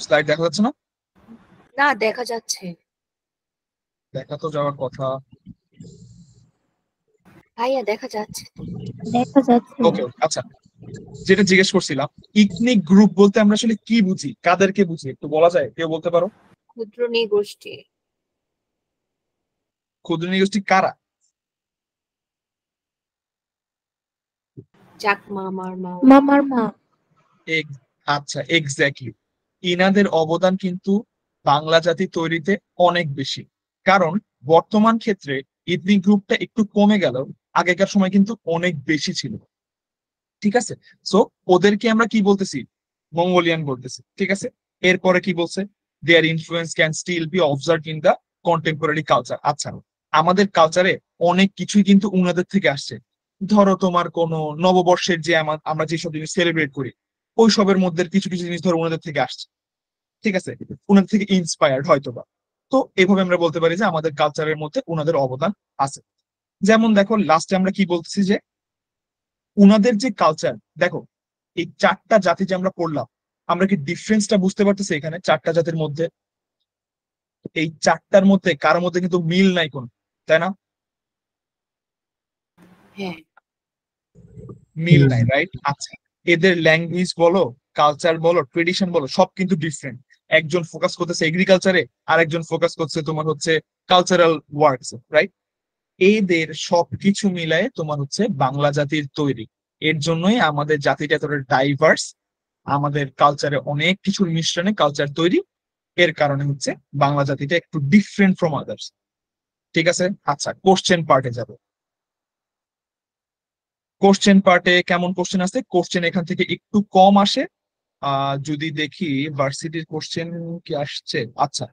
স্লাইড দেখা যাচ্ছে না? না, দেখা যাচ্ছে। দেখা তো যাওয়ার কথা। ভাইয়া দেখা যাচ্ছে। দেখা যাচ্ছে না। ওকে, আচ্ছা, যেটা জিজ্ঞেস করছিলাম, ইথনিক গ্রুপ বলতে আমরা আসলে কি বুঝি, কাদেরকে বুঝি একটু বলা যায়, কেউ বলতে পারো? ক্ষুদ্র নৃগোষ্ঠী। ক্ষুদ্র নৃগোষ্ঠী কারা? চাকমা, মারমা। মামার মা। আচ্ছা, এক্স্যাক্টলি। ইনাদের অবদান কিন্তু বাংলা জাতি তৈরিতে অনেক বেশি। কারণ বর্তমান ক্ষেত্রে ইথনিক গ্রুপটা একটু কমে গেল, আগেকার সময় কিন্তু অনেক বেশি ছিল। ঠিক আছে, সো ওদেরকে আমরা কি বলতেছি, মঙ্গোলিয়ান বলতেছি। ঠিক আছে, এরপরে কি বলছে, their influence can still be observe in the contemporary culture. আচ্ছা, আমাদের কালচারে অনেক কিছুই কিন্তু উনাদের থেকে আসছে। ধরো তোমার কোন নববর্ষের যে আমরা যেসব জিনিস সেলিব্রেট করি, ওই সবের মধ্যে কিছু কিছু জিনিস ধরো উনাদের থেকে আসছে। ঠিক আছে, উনাদের থেকে ইন্সপায়ার্ড হয়তোবা। তো এভাবে আমরা বলতে পারি যে আমাদের কালচারের মধ্যে উনাদের অবদান আছে। যেমন দেখো লাস্টে আমরা কি বলতেছি যে উনাদের যে কালচার, দেখো এই 4টা জাতি যে আমরা পড়লাম, আমরা কি ডিফারেন্সটা বুঝতে পারতেছি এখানে 4টা জাতির মধ্যে? এই 4টার মধ্যে কারোর মধ্যে কিন্তু মিল নাই কোন, তাই না? হ্যাঁ। মিল নাই, রাইট? আচ্ছা, এদের ল্যাঙ্গুয়েজ বলো, কালচার বলো, ট্রেডিশন বলো, সব কিন্তু ডিফারেন্ট। একজন ফোকাস করতেছে এগ্রিকালচারে, আর একজন ফোকাস করছে তোমার হচ্ছে কালচারাল ওয়ার্কস, রাইট? এদের সবকিছু মিলায়ে তোমার হচ্ছে বাংলা জাতির তৈরি। এর জন্যই আমাদের জাতিটা এতটা ডাইভার্স, আমাদের কালচারে অনেক কিছুর মিশ্রণে কালচার তৈরি। এর কারণে হচ্ছে বাংলা জাতিটা একটু ডিফারেন্ট ফ্রম আদার্স। ঠিক আছে, আচ্ছা, কোশ্চেন পার্টে যাব। কোশ্চেন পার্টে কেমন কোশ্চেন আছে, কোশ্চেন এখান থেকে একটু কম আসে। যদি দেখি ভার্সিটির কোশ্চেন কি আসছে, আচ্ছা,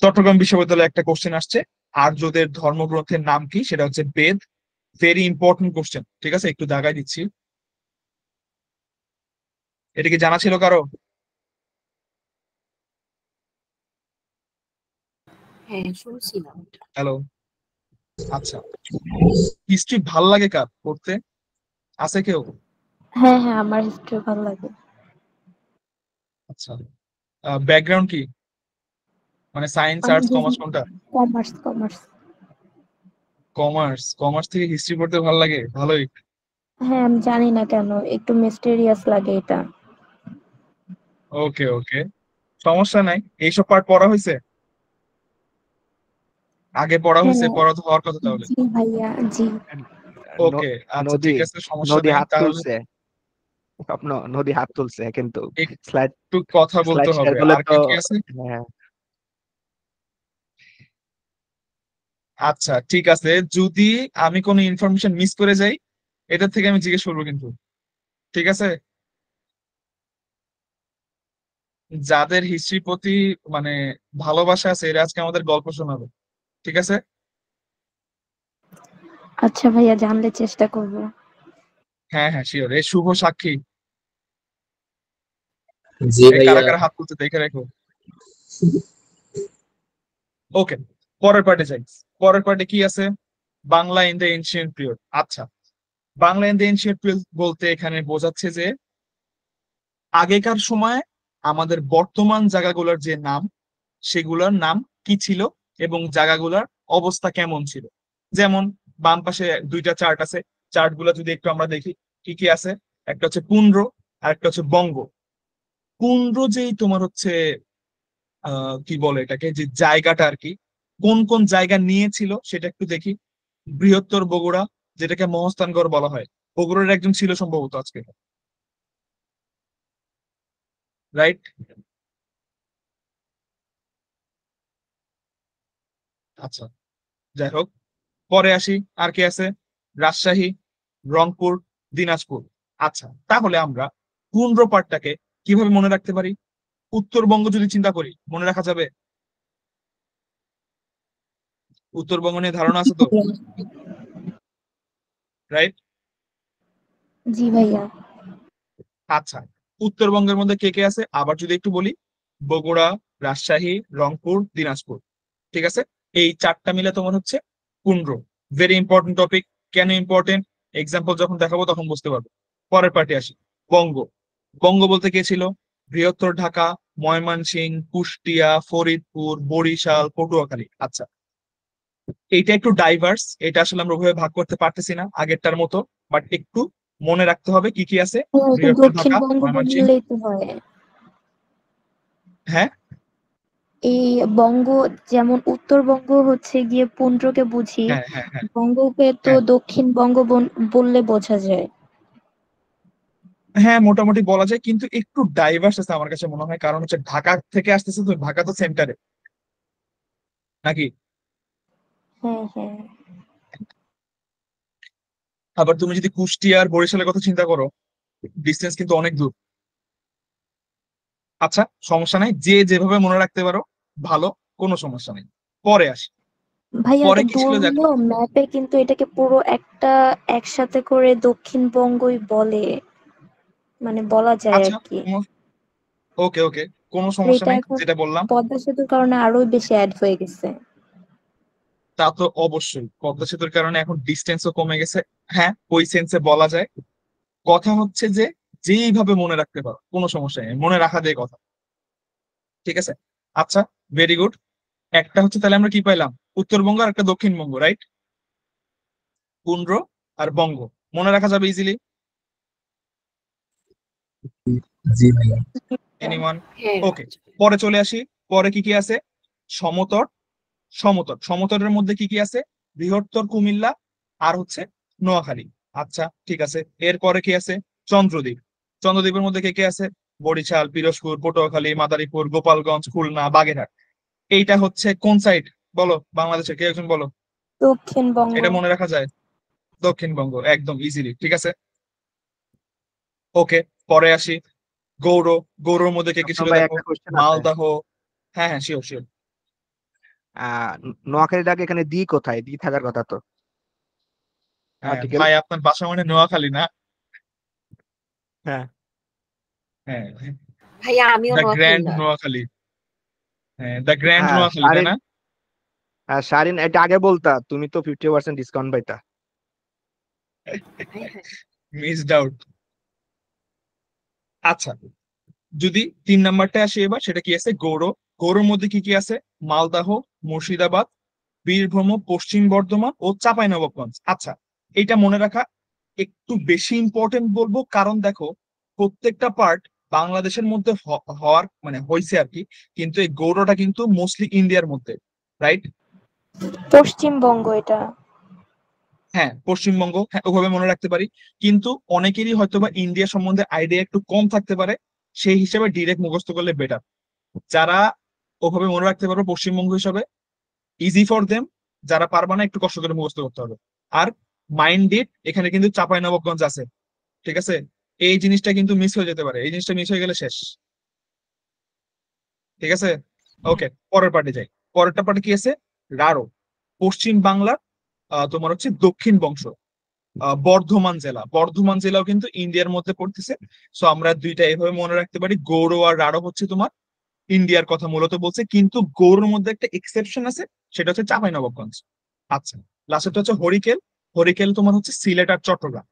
চট্টগ্রাম বিশ্ববিদ্যালয়ে একটা কোশ্চেন আসছে, আর্যদের ধর্মগ্রন্থের নাম কি, সেটা হচ্ছে বেদ। Very important question. ঠিক আছে, একটু দাগাই দিচ্ছি। এটা কি জানা ছিল কারো? হ্যাঁ, শুনছিলাম এটা। হ্যালো, আচ্ছা। হিস্ট্রি ভাল লাগে কার পড়তে? আছে কেউ? হ্যাঁ হ্যাঁ, আমার হিস্ট্রি ভালো লাগে। আচ্ছা, ব্যাকগ্রাউন্ড কি, মানে সায়েন্স আমি আর্টস কমার্স কোনটা? Commerce commerce. কমার্স। কমার্স থেকে হিস্ট্রি পড়তে ভালো লাগে, ভালোই। হ্যাঁ, আমি জানি না কেন একটু মিস্টেরিয়াস লাগে এটা। ওকে ওকে, সমস্যা নাই। এইসব পার্ট পড়া হয়েছে, আগে পড়া হয়েছে, হ্যাঁ পড়া তো হওয়ার কথা তাহলে। জি ভাইয়া, জি। ওকে, আচ্ছা নদী ঠিক আছে, সমস্যা নদী নাই হাত তাহলে। তুলছে, স্বপ্ন নদী হাত তুলছে, কিন্তু স্লাইড একটু কথা বলতে স্লাইড শেয়ার হবে, করলে আর তো। কি কি আছে? হ্যাঁ, আচ্ছা ঠিক আছে, যদি আমি কোনো ইনফরমেশন মিস করে যাই এটা থেকে আমি জিজ্ঞেস করবো কিন্তু, ঠিক আছে? যাদের হিস্ট্রির প্রতি মানে ভালোবাসা আছে এরা আজকে আমাদের গল্প শোনাবে, ঠিক আছে? আচ্ছা ভাইয়া, জানলে চেষ্টা করব। হ্যাঁ হ্যাঁ শিওর, এই শুভ সাক্ষী। জি এই কারা ভাইয়া। কারা হাত তুলতে দেখে রেখো। ওকে, পরের পার্টে যাই। পরের পার্টে কি আছে? Bangla in the ancient period. আচ্ছা, Bangla in the ancient period বলতে এখানে বোঝাচ্ছে যে আগেকার সময়ে আমাদের বর্তমান জায়গাগুলোর যে নাম, সেগুলোর নাম কি ছিল এবং জায়গাগুলোর অবস্থা কেমন ছিল। যেমন বাম পাশে দুইটা চার্ট আছে, চার্ট গুলো যদি একটু আমরা দেখি কি কি আছে। একটা হচ্ছে পুন্ড্র আর একটা হচ্ছে বঙ্গ। পুন্ড্র যেই তোমার হচ্ছে কি বলে এটাকে, যে জায়গাটা আর কি, কোন কোন জায়গা নিয়েছিল সেটা একটু দেখি। বৃহত্তর বগুড়া, যেটাকে মহস্থানগড় বলা হয়, বগুড়ার একজন ছিল সম্ভবত আজকে, রাইট? আচ্ছা, যাই হোক, পরে আসি। আর কি আছে? রাজশাহী, রংপুর, দিনাজপুর। আচ্ছা, তাহলে আমরা পুন্ড্র পার্টটাকে কিভাবে মনে রাখতে পারি? উত্তরবঙ্গ যদি চিন্তা করি মনে রাখা যাবে? উত্তরবঙ্গ নিয়ে ধারণা আছে তো, রাইট? জি ভাইয়া। আচ্ছা, উত্তরবঙ্গের মধ্যে কে কে আছে আবার যদি একটু বলি। বগুড়া, রাজশাহী, রংপুর, দিনাজপুর, ঠিক আছে? এই চারটা মিলে তোমার হচ্ছে পুন্ড্র। Very important topic. কেন ইম্পর্টেন্ট? এক্সাম্পল যখন দেখাবো তখন বুঝতে পারবো। পরের পার্টি আসি। বঙ্গ। বঙ্গ বলতে কে ছিল? বৃহত্তর ঢাকা, ময়মনসিংহ, কুষ্টিয়া, ফরিদপুর, বরিশাল, পটুয়াখালী। আচ্ছা, এইটা একটু ডাইভার্স, এটা আসলে আমরা ওইভাবে ভাগ করতে পারতেছি না আগেরটার মতো, বাট একটু মনে রাখতে হবে কি কি আছে। হ্যাঁ, এটা বৃহত্তর ঢাকা, দক্ষিণবঙ্গ ময়মনসিংহ। বললেই তো হয়। হ্যাঁ এই বঙ্গ, যেমন উত্তরবঙ্গ হচ্ছে গিয়ে পুন্ড্রকে বুঝি, হ্যাঁ হ্যাঁ হ্যাঁ বঙ্গকে তো হ্যাঁ দক্ষিণবঙ্গ বললে বোঝা যায়। হ্যাঁ, মোটামুটি বলা যায়, কিন্তু একটু ডাইভার্স আছে আমার কাছে মনে হয়, কারণ হচ্ছে ঢাকা থেকে আসতেছে তো, ঢাকা তো সেন্টারে নাকি? হ্যাঁ হ্যাঁ। আবার তুমি যদি কুষ্টিয়া আর বরিশালের কথা চিন্তা করো, ডিস্টেন্স কিন্তু অনেক দূর। আচ্ছা, সমস্যা নাই, যে যেভাবে মনে রাখতে পারো ভালো, কোনো সমস্যা নেই। পরে আসি। ভাইয়া এত পরে কি দূর ছিল দেখো। হলেও ম্যাপে কিন্তু এটাকে পুরো একটা একসাথে করে দক্ষিণবঙ্গই বলে, মানে বলা যায় আর আচ্ছা, কি। ওকে ওকে, কোনো আর সমস্যা এটা নাই, এখন যেটা বললাম। পদ্মা সেতুর কারণে আরো বেশি অ্যাড হয়ে গেছে। তা তো অবশ্যই, পদ্মা সেতুর কারণে এখন ডিস্টেন্সও কমে গেছে। হ্যাঁ, ওই সেন্সে বলা যায়। কথা হচ্ছে যে যেইভাবে মনে রাখতে পারো কোনো সমস্যা নেই, মনে রাখা দিয়ে কথা, ঠিক আছে? আচ্ছা, ভেরি গুড। একটা হচ্ছে তাহলে আমরা কি পাইলাম? উত্তরবঙ্গ আর একটা দক্ষিণবঙ্গ, রাইট? পুন্ড্র আর বঙ্গ মনে রাখা যাবে ইজিলি। জি ভাইয়া। এনিওয়ান? হ্যাঁ, ওকে, পরে চলে আসি। পরে কি কি আছে? সমতট। সমতটের মধ্যে কি কি আছে? বৃহত্তর কুমিল্লা আর হচ্ছে নোয়াখালী। আচ্ছা ঠিক আছে, এরপরে কি আছে? চন্দ্রদ্বীপ। চন্দ্রদ্বীপের মধ্যে কে কে আছে? বরিশাল, পিরোজপুর, পটুয়াখালী, মাদারীপুর, গোপালগঞ্জ, খুলনা, বাগেরহাট। এইটা হচ্ছে কোন সাইড বলো, বাংলাদেশের কে একজন বলো। দক্ষিণবঙ্গ। এটা মনে রাখা যায়? দক্ষিণবঙ্গ, একদম ইজিলি, ঠিক আছে। ওকে, পরে আসি। গৌড়। গৌড়ের মধ্যে কে কে স্বপ্ন ছিল ভাই, দেখো। একটা কোশ্চেন আছে। মালদাহ। হ্যাঁ হ্যাঁ শিওর শিওর। নোয়াখালীর আগে এখানে দি কোথায়? দি থাকার কথা তো, হ্যাঁ আর্টিকেল। ভাই, আপনার বাসা মানে নোয়াখালী না? হ্যাঁ। হ্যাঁ, ভাইয়া আমিও দ্য গ্র্যান্ড নোয়াখালীর। নোয়াখালী। হ্যাঁ, দ্য গ্র্যান্ড হ্যাঁ নোয়াখালী, তাই শারিন, না? শারিন এটা আগে বলতা, তুমি তো 50% ডিসকাউন্ট পাইতা। হ্যাঁ হ্যাঁ। Missed out. আচ্ছা, যদি 3 নাম্বারটা আসি এবার, সেটা কি আছে? গৌড়। গৌড়ের মধ্যে কি কি আছে? মালদাহ, মুর্শিদাবাদ, বীরভূম, পশ্চিম বর্ধমান ও চাঁপাইনবাবগঞ্জ। আচ্ছা, এটা মনে রাখা একটু বেশি ইম্পর্টেন্ট বলবো, কারণ দেখো প্রত্যেকটা পার্ট বাংলাদেশের মধ্যে হওয়ার মানে হয়েছে আর কি, কিন্তু এই গৌড়টা কিন্তু মোস্টলি ইন্ডিয়ার মধ্যে, রাইট? পশ্চিমবঙ্গ এটা। হ্যাঁ, পশ্চিমবঙ্গ, হ্যাঁ ওভাবে মনে রাখতে পারি। কিন্তু অনেকেরই হয়তো বা ইন্ডিয়া সম্বন্ধে আইডিয়া একটু কম থাকতে পারে, সেই হিসেবে ডিরেক্ট মুখস্থ করলে বেটার। যারা ওভাবে মনে রাখতে পারবে পশ্চিমবঙ্গ হিসাবে, ইজি ফর দেম। যারা পারবে না, একটু কষ্ট করে মুখস্থ করতে হবে। আর মাইন্ডেড, এখানে কিন্তু চাঁপাইনবাবগঞ্জ আছে, ঠিক আছে? এই জিনিসটা কিন্তু মিস হয়ে যেতে পারে, এই জিনিসটা মিস হয়ে গেলে শেষ, ঠিক আছে? ওকে, পরের পার্টে যাই। পরেরটা পার্টে কি আছে? রাঢ়। পশ্চিম বাংলার তোমার হচ্ছে দক্ষিণ বংশ। বর্ধমান জেলা, বর্ধমান জেলাও কিন্তু ইন্ডিয়ার মধ্যে পড়তেছে। সো আমরা দুইটা এভাবে মনে রাখতে পারি, গৌড় আর রাঢ় হচ্ছে তোমার ইন্ডিয়ার কথা মূলত বলছে, কিন্তু গৌড়ের মধ্যে একটা এক্সেপশন আছে, সেটা হচ্ছে চাঁপাইনবাবগঞ্জ। আচ্ছা, লাস্টটা হচ্ছে হরিকেল। হরিকেল তোমার হচ্ছে সিলেট আর চট্টগ্রাম।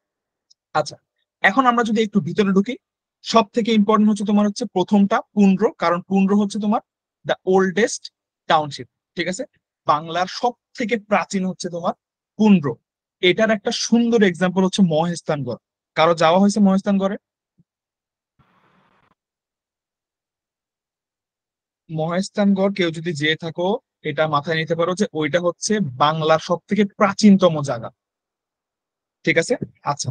আচ্ছা, এখন আমরা যদি একটু ভিতরে ঢুকি, সব থেকে ইম্পর্টেন্ট হচ্ছে তোমার হচ্ছে প্রথমটা পুন্ড্র, কারণ পুন্ড্র হচ্ছে তোমার দ্য ওল্ডেস্ট টাউনশিপ, ঠিক আছে? বাংলার সব থেকে প্রাচীন হচ্ছে তোমার পুন্ড্র। এটার একটা সুন্দর এক্সাম্পল হচ্ছে মহেস্থানগড়। কারো যাওয়া হয়েছে মহেস্থানগড়ে? মহেস্থানগড় কেউ যদি যেয়ে থাকো, এটা মাথায় নিতে পারো যে ওইটা হচ্ছে বাংলার সব থেকে প্রাচীনতম জায়গা, ঠিক আছে? আচ্ছা,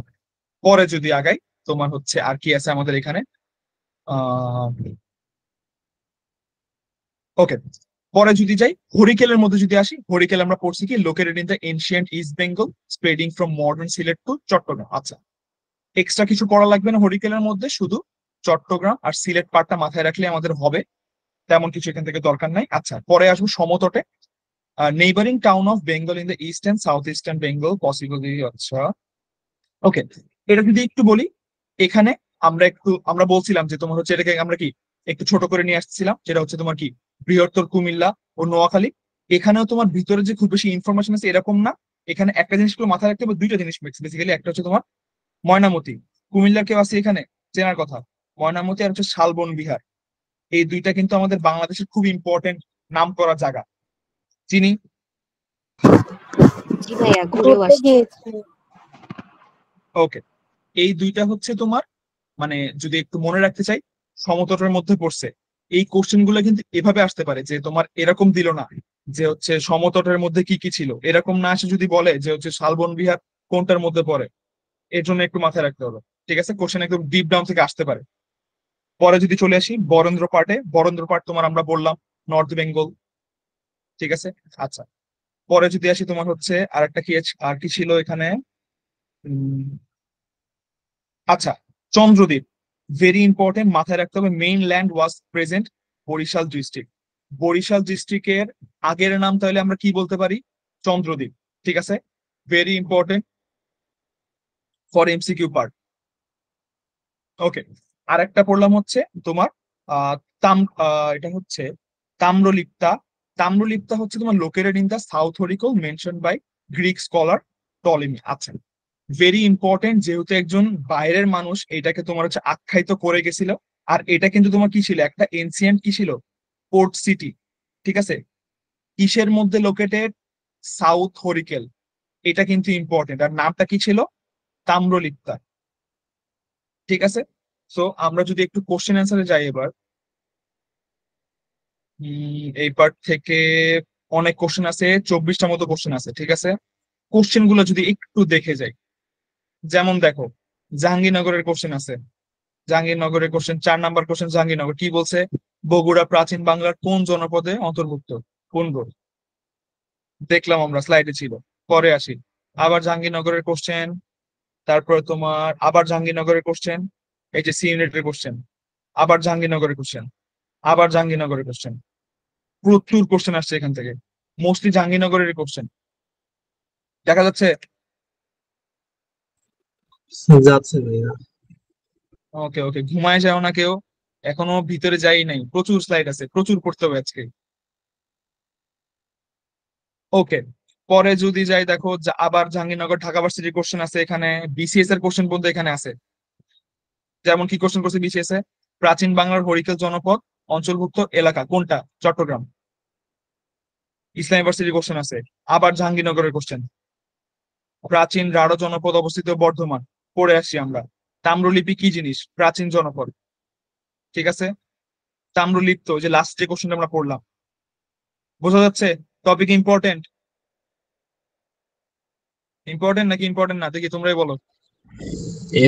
পরে যদি আগাই, তোমার হচ্ছে আর কি আছে আমাদের এখানে? আহ ওকে, পরে যদি যাই, হরিকেলের মধ্যে যদি আসি, হরিকেল আমরা পড়ছি কি located in the ancient East Bengal, spreading from modern Sylhet to Chattogram. আচ্ছা, এক্সট্রা কিছু পড়া লাগবে না হরিকেলের মধ্যে, শুধু চট্টগ্রাম আর সিলেট পার্টটা মাথায় রাখলে আমাদের হবে, তেমন কিছু এখান থেকে দরকার নাই। আচ্ছা, পরে আসবো সমতটে। Neighbouring town of Bengal in the east and south eastern Bengal possibly. আচ্ছা, ওকে, এটা যদি একটু বলি, এখানে আমরা বলছিলাম যে তোমার হচ্ছে এটাকে আমরা কি একটু ছোট করে নিয়ে আসছিলাম, যেটা হচ্ছে তোমার কি বৃহত্তর কুমিল্লা ও নোয়াখালী। এখানেও তোমার ভিতরে যে খুব বেশি ইনফরমেশন আছে এরকম না। এখানে একটা জিনিসগুলো মাথায় রাখতে হবে, দুইটা জিনিস বেসিক্যালি। একটা হচ্ছে তোমার ময়নামতি, কুমিল্লার কেউ আছে এখানে চেনার কথা? ময়নামতি আর হচ্ছে শালবন বিহার, এই দুইটা কিন্তু আমাদের বাংলাদেশের খুব ইম্পর্টেন্ট নাম করা জায়গা, চিনি। জি ভাইয়া, ঘুরেও ঘুরতে আসছি। গিয়েছি। ওকে, এই দুইটা হচ্ছে তোমার মানে যদি একটু মনে রাখতে চাই, সমতটের মধ্যে পড়ছে। এই কোশ্চেন গুলো কিন্তু এভাবে আসতে পারে যে তোমার এরকম দিল না যে হচ্ছে সমতটের মধ্যে কি কি ছিল, এরকম না আসে যদি বলে যে হচ্ছে শালবন বিহার কোনটার মধ্যে পড়ে। এর জন্য একটু মাথায় রাখতে হবে, ঠিক আছে? কোশ্চেন একদম ডিপ ডাউন থেকে আসতে পারে। পরে যদি চলে আসি বরেন্দ্র পার্টে, বরেন্দ্র পার্ট তোমার আমরা বললাম নর্থ বেঙ্গল, ঠিক আছে? আচ্ছা, পরে যদি আসি তোমার হচ্ছে আরেকটা কি আর কি ছিল এখানে? উম, আচ্ছা, চন্দ্রদ্বীপ, ভেরি ইম্পর্টেন্ট, মাথায় রাখতে হবে main land was present Barishal district. Barishal ডিস্ট্রিক্টের আগের নাম তাহলে আমরা কি বলতে পারি? চন্দ্রদ্বীপ, ঠিক আছে? Very important for MCQ part. Okay, আর একটা পড়লাম হচ্ছে তোমার আহ তাম এটা হচ্ছে তাম্রলিপ্তা। তাম্রলিপ্তা হচ্ছে তোমার located in the south Harikela mention by Greek scholar Ptolemy. আচ্ছা, ভেরি ইম্পর্টেন্ট, যেহেতু একজন বাইরের মানুষ এটাকে তোমার হচ্ছে আখ্যায়িত করে গেছিল। আর এটা কিন্তু তোমার কি ছিল? একটা এনসিয়েন্ট কি ছিল? পোর্ট সিটি, ঠিক আছে? কিসের মধ্যে লোকেটেড? সাউথ হরিকেল, এটা কিন্তু ইম্পর্টেন্ট। আর নামটা কি ছিল? তাম্রলিপ্তা, ঠিক আছে? সো আমরা যদি একটু কোশ্চেন অ্যান্সারে যাই এবার, এই পার্ট থেকে অনেক কোশ্চেন আছে, 24টা মতো কোশ্চেন আছে, ঠিক আছে? কোশ্চেন গুলো যদি একটু দেখে যাই, যেমন দেখো জাহাঙ্গীরনগরের কোশ্চেন আছে। জাহাঙ্গীরনগরের কোশ্চেন, 4 নাম্বার কোশ্চেন, জাহাঙ্গীরনগর কি বলছে? বগুড়া প্রাচীন বাংলার কোন জনপদে অন্তর্ভুক্ত? কোন রোড? দেখলাম আমরা, স্লাইডে ছিল। পরে আসি, আবার জাহাঙ্গীরনগরের কোশ্চেন, তারপরে তোমার আবার জাহাঙ্গীরনগরের কোশ্চেন, এই যে সি ইউনিটের কোশ্চেন, আবার জাহাঙ্গীরনগরের কোশ্চেন, আবার জাহাঙ্গীরনগরের কোশ্চেন। প্রচুর কোশ্চেন আসছে এখান থেকে, মোস্টলি জাহাঙ্গীরনগরের কোশ্চেন। দেখা যাচ্ছে? যাচ্ছে ভাইয়া। ওকে ওকে, ঘুমায় যাও না কেউ, এখনো ভিতরে যাই নাই, প্রচুর স্লাইড আছে, প্রচুর পড়তে হবে আজকে। ওকে, পরে যদি যাই দেখো আবার জাহাঙ্গীরনগর ঢাকা ভার্সিটির কোশ্চেন আছে এখানে, বিসিএস এর কোশ্চেন বলতে এখানে আছে। যেমন কি কোশ্চেন করছে বিসিএস এ, প্রাচীন বাংলার হরিকেল জনপদ অঞ্চলভুক্ত এলাকা কোনটা? চট্টগ্রাম। ইসলামী ভার্সিটির কোশ্চেন আছে, আবার জাহাঙ্গীরনগরের কোশ্চেন। প্রাচীন রাঢ় জনপদ অবস্থিত বর্ধমান, পড়ে আসছি আমরা। তাম্রলিপি কি জিনিস? প্রাচীন জনপদ। ঠিক আছে, তাম্রলিপ্ত, যে লাস্ট যে কোশ্চেনটা আমরা পড়লাম। বোঝা যাচ্ছে? Topic important? ইম্পর্টেন্ট নাকি ইম্পর্টেন্ট না, দেখি তোমরাই বলো।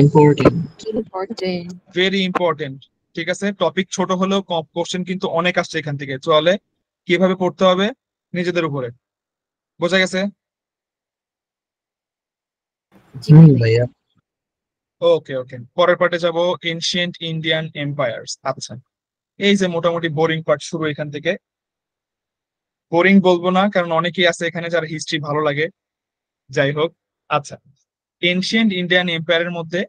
ইম্পর্টেন্ট। ইম্পর্টেন্ট। Very important. ঠিক আছে, টপিক ছোট হলেও কোশ্চেন কিন্তু অনেক আসছে এখান থেকে, চলে কিভাবে পড়তে হবে নিজেদের উপরে। বোঝা গেছে? জি ভাইয়া। ভাইয়া। ওকে ওকে, পরের পার্টে যাব, এনশিয়েন্ট ইন্ডিয়ান এম্পায়ার্স। আচ্ছা, এই যে মোটামুটি বোরিং পার্ট শুরু এখান থেকে। বোরিং বলবো না, কারণ অনেকেই আছে এখানে যারা হিস্ট্রি ভালো লাগে। যাই হোক, আচ্ছা, এনশিয়েন্ট ইন্ডিয়ান এম্পায়ারের মধ্যে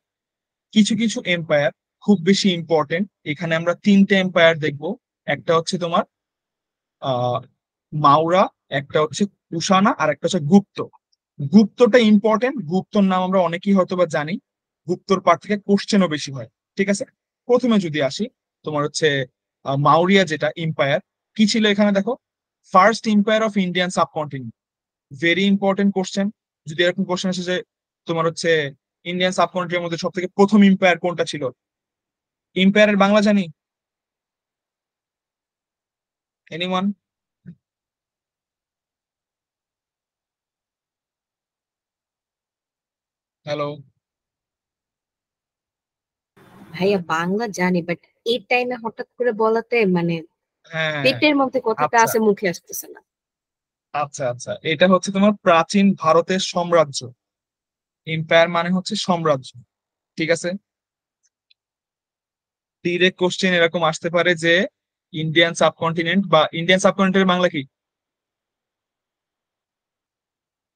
কিছু কিছু এম্পায়ার খুব বেশি ইম্পর্টেন্ট। এখানে আমরা তিনটে এম্পায়ার দেখব। একটা হচ্ছে তোমার আহ মাউরা, একটা হচ্ছে কুষাণা, আর একটা হচ্ছে গুপ্ত। গুপ্তটা ইম্পর্টেন্ট, গুপ্তর নাম আমরা অনেকেই হয়তো বা জানি, গুপ্তর পার্ট থেকে কোশ্চেনও বেশি হয়। ঠিক আছে, প্রথমে যদি আসি, তোমার হচ্ছে মাউরিয়া যেটা এম্পায়ার, কি ছিল এখানে দেখো, first empire of Indian subcontinent. Very important question. যদি এরকম কোশ্চেন আসে যে তোমার হচ্ছে ইন্ডিয়ান সাবকন্টিনেন্টের মধ্যে সব থেকে প্রথম এম্পায়ার কোনটা ছিল, এম্পায়ারের বাংলা জানি? এনিওয়ান? হ্যালো? ভাইয়া বাংলা জানি, বাট এই টাইমে হঠাৎ করে বলাতে মানে হ্যাঁ, পেটের মধ্যে কথাটা আচ্ছা আছে, মুখে আসতেছে না। আচ্ছা আচ্ছা, এটা হচ্ছে তোমার প্রাচীন ভারতের সাম্রাজ্য। এম্পায়ার মানে হচ্ছে সাম্রাজ্য। ঠিক আছে, ডিরেক্ট কোশ্চেন এরকম আসতে পারে যে ইন্ডিয়ান সাবকন্টিনেন্ট বা ইন্ডিয়ান সাবকন্টিনেন্টের বাংলা কি,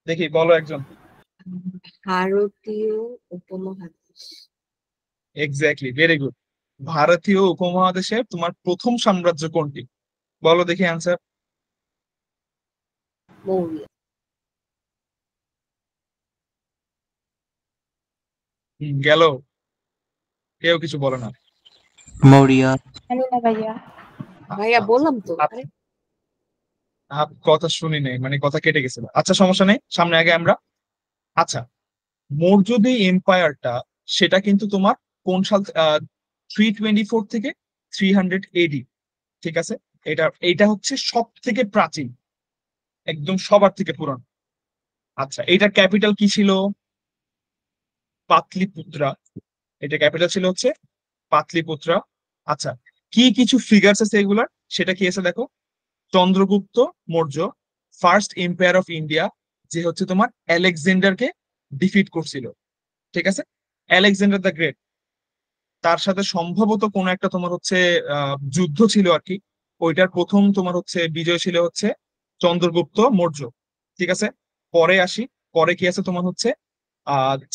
দেখি বলো একজন। ভারতীয় উপমহাদেশ। Exactly, very good. ভারতীয় উপমহাদেশে তোমার প্রথম সাম্রাজ্য কোনটি? বলো দেখি অ্যান্সার। মৌর্য। গেল, কেউ কিছু বলে না। মৌরিয়া। জানি না ভাইয়া। ভাইয়া বললাম তো। আচ্ছা, কথা শুনি নাই, মানে কথা কেটে গেছিল। আচ্ছা, সমস্যা নেই, সামনে আগে আমরা। আচ্ছা, মৌর্যদের এম্পায়ারটা, সেটা কিন্তু তোমার কোন সাল, 324 থেকে 300 AD। ঠিক আছে, এটা হচ্ছে সব থেকে প্রাচীন, একদম সবার থেকে পুরানো। আচ্ছা, এটার ক্যাপিটাল কি ছিল? পাটলিপুত্রা। এটা ক্যাপিটাল ছিল হচ্ছে পাটলিপুত্রা। আচ্ছা, কি কিছু ফিগার্স আছে এগুলার, সেটা কি আছে দেখো। Chandragupta Maurya, first empire of India, যে হচ্ছে তোমার আলেকজান্ডারকে ডিফিট করছিল। ঠিক আছে, আলেকজান্ডার দ্য গ্রেট, তার সাথে সম্ভবত কোন একটা তোমার হচ্ছে যুদ্ধ ছিল আর কি। ওইটার প্রথম তোমার হচ্ছে বিজয় ছিল হচ্ছে চন্দ্রগুপ্ত মৌর্য। ঠিক আছে, পরে আসি। পরে কি আছে তোমার হচ্ছে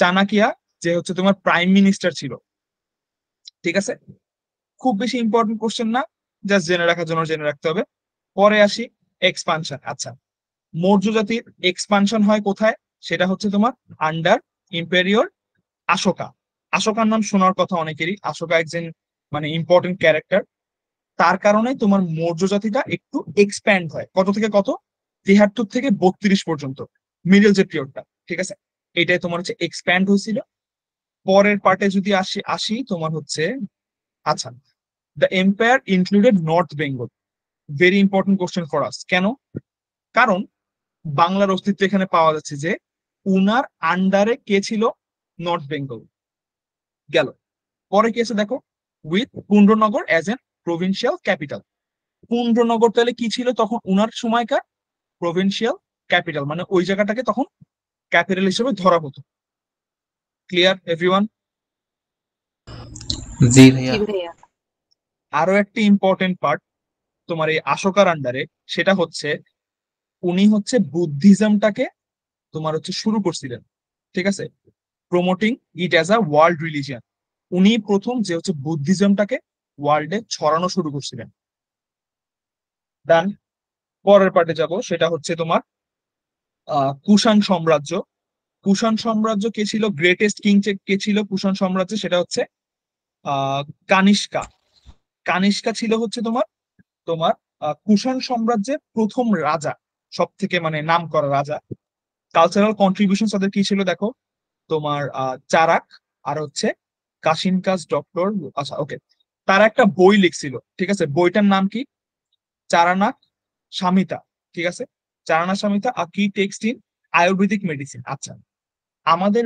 চাণক্য, যে হচ্ছে তোমার প্রাইম মিনিস্টার ছিল। ঠিক আছে, খুব বেশি ইম্পর্টেন্ট কোশ্চেন না, জাস্ট জেনে রাখার জন্য জেনে রাখতে হবে। পরে আসি এক্সপানশন। আচ্ছা, মৌর্য জাতির এক্সপানশন হয় কোথায়? সেটা হচ্ছে তোমার আন্ডার ইম্পেরিয়র অশোকা। অশোকার নাম শোনার কথা অনেকেরই, অশোকা একজন মানে ইম্পর্টেন্ট ক্যারেক্টার। তার কারণে তোমার মৌর্য জাতিটা একটু এক্সপ্যান্ড হয়, কত থেকে কত, 73 থেকে 32 পর্যন্ত, মিডল যে পিরিয়ডটা। ঠিক আছে, এটাই তোমার হচ্ছে এক্সপ্যান্ড হয়েছিল। পরের পার্টে যদি আসি আসি তোমার হচ্ছে, আচ্ছা, the empire included north Bengal. Very important question for us. কেন? কারণ বাংলার অস্তিত্ব এখানে পাওয়া যাচ্ছে যে উনার আন্ডারে কে ছিল, নর্থ বেঙ্গল। গেল, পরে কি আছে দেখো, with Pundranagar as an provincial capital. Pundranagar তাহলে কি ছিল তখন উনার সময়কার? প্রভিন্সিয়াল ক্যাপিটাল, মানে ওই জায়গাটাকে তখন ক্যাপিটাল হিসেবে ধরা হতো। Clear everyone? জি জি ভাইয়া। ভাইয়া। আরো একটা ইম্পর্টেন্ট পার্ট তোমার এই অশোকার আন্ডারে, সেটা হচ্ছে উনি হচ্ছে বুদ্ধিজমটাকে তোমার হচ্ছে শুরু করছিলেন। ঠিক আছে, promoting it as a world religion. উনি প্রথম যে হচ্ছে বুদ্ধিজমটাকে ওয়ার্ল্ডে ছড়ানো শুরু করছিলেন। দেন পরের পার্টে যাব, সেটা হচ্ছে তোমার কুষাণ সাম্রাজ্য। কুষাণ সাম্রাজ্য কে ছিল, গ্রেটেস্ট কিং কে ছিল কুষাণ সাম্রাজ্যে, সেটা হচ্ছে আহ কানিষ্কা। কানিষ্কা ছিল হচ্ছে তোমার তোমার কুষাণ সাম্রাজ্যের প্রথম রাজা, সব থেকে মানে নাম করা রাজা। কালচারাল কন্ট্রিবিউশন তাদের কি ছিল দেখো, তোমার চারাক আর হচ্ছে কাশিনকাস ডক্টর। আচ্ছা ওকে, তারা একটা বই লিখছিল, ঠিক আছে, বইটার নাম কি, চারানাক সামিতা, ঠিক আছে, চারানা সামিতা আ কি টেক্সট ইন আয়ুর্বেদিক মেডিসিন। আচ্ছা, আমাদের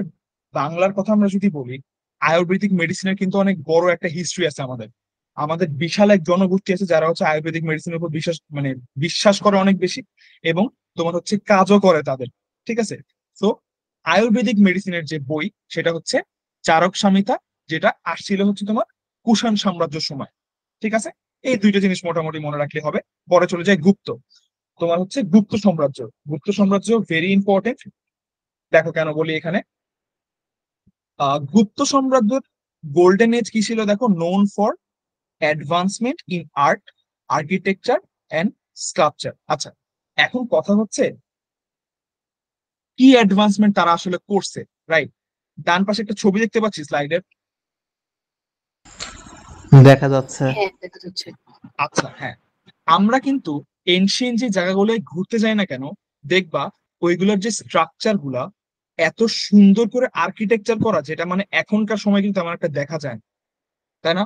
বাংলার কথা আমরা যদি বলি, আয়ুর্বেদিক মেডিসিনের কিন্তু অনেক বড় একটা হিস্ট্রি আছে। আমাদের আমাদের বিশাল এক জনগোষ্ঠী আছে যারা হচ্ছে আয়ুর্বেদিক মেডিসিনের উপর বিশ্বাস করে অনেক বেশি, এবং তোমার হচ্ছে কাজও করে তাদের, ঠিক আছে। তো আয়ুর্বেদিক মেডিসিনের যে বই, সেটা হচ্ছে চারক সামিতা, যেটা আসছিল হচ্ছে তোমার কুষাণ সাম্রাজ্যের সময়, ঠিক আছে। এই দুইটা জিনিস মোটামুটি মনে রাখলে হবে। পরে চলে যায় গুপ্ত, তোমার হচ্ছে গুপ্ত সাম্রাজ্য। গুপ্ত সাম্রাজ্য ভেরি ইম্পর্টেন্ট, দেখো কেন বলি এখানে। গুপ্ত সাম্রাজ্যের গোল্ডেন এজ কি ছিল দেখো, known for advancement in art, architecture and sculpture. আচ্ছা, এখন কথা হচ্ছে কি অ্যাডভান্সমেন্ট তারা আসলে করছে, রাইট? ডান পাশে একটা ছবি দেখতে পাচ্ছি স্লাইডের। দেখা যাচ্ছে। হ্যাঁ দেখা যাচ্ছে। আচ্ছা হ্যাঁ, আমরা কিন্তু এনশিয়েন্ট যে জায়গাগুলোয় ঘুরতে যাই না কেন, দেখবা ওইগুলোর যে স্ট্রাকচার গুলা এত সুন্দর করে আর্কিটেকচার করা, যেটা মানে এখনকার সময় কিন্তু তেমন একটা দেখা যায় না, তাই না?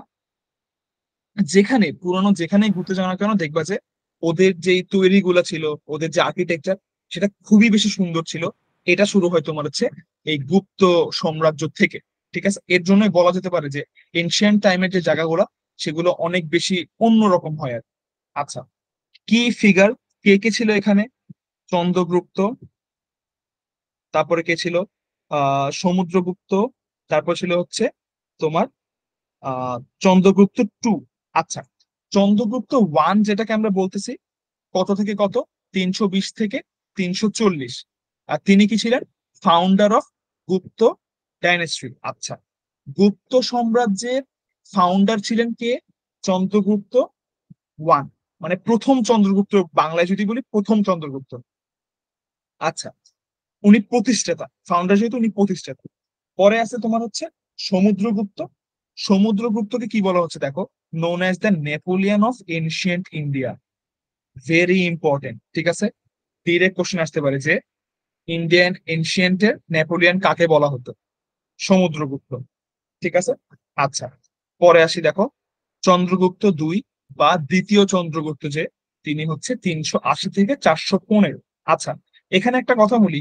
যেখানে পুরনো যেখানেই ঘুরতে যাও না কেন, দেখবা যে ওদের যে তৈরি গুলা ছিল, ওদের যে আর্কিটেকচার, সেটা খুবই বেশি সুন্দর ছিল। এটা শুরু হয় তোমার হচ্ছে এই গুপ্ত সাম্রাজ্য থেকে, ঠিক আছে। এর জন্যই বলা যেতে পারে যে এনশিয়েন্ট টাইমের যে জায়গাগুলো, সেগুলো অনেক বেশি অন্যরকম হয় আর। আচ্ছা, কি ফিগার, কে কে ছিল এখানে? চন্দ্রগুপ্ত, তারপরে কে ছিল সমুদ্রগুপ্ত, তারপর ছিল হচ্ছে তোমার চন্দ্রগুপ্ত টু। আচ্ছা, চন্দ্রগুপ্ত ওয়ান যেটাকে আমরা বলতেছি, কত থেকে কত, 320 থেকে 340। আর তিনি কি ছিলেন, ফাউন্ডার অফ গুপ্ত ডাইনেস্টি। আচ্ছা, গুপ্ত সাম্রাজ্যের ফাউন্ডার ছিলেন কে? চন্দ্রগুপ্ত ওয়ান, মানে প্রথম চন্দ্রগুপ্ত, বাংলায় যদি বলি প্রথম চন্দ্রগুপ্ত। আচ্ছা, উনি প্রতিষ্ঠাতা, ফাউন্ডার যেহেতু উনি প্রতিষ্ঠাতা। পরে আছে তোমার হচ্ছে সমুদ্রগুপ্ত। সমুদ্রগুপ্তকে কি বলা হচ্ছে দেখো, known as the Napoleon of ancient India. Very important, ঠিক আছে। ডিরেক্ট কোশ্চেন আসতে পারে যে ইন্ডিয়ান এনশিয়েন্টের নেপোলিয়ন কাকে বলা হতো? সমুদ্রগুপ্ত, ঠিক আছে। আচ্ছা, পরে আসি দেখো, চন্দ্রগুপ্ত দুই বা দ্বিতীয় চন্দ্রগুপ্ত, যে তিনি হচ্ছে 380 থেকে 415। আচ্ছা, এখানে একটা কথা বলি,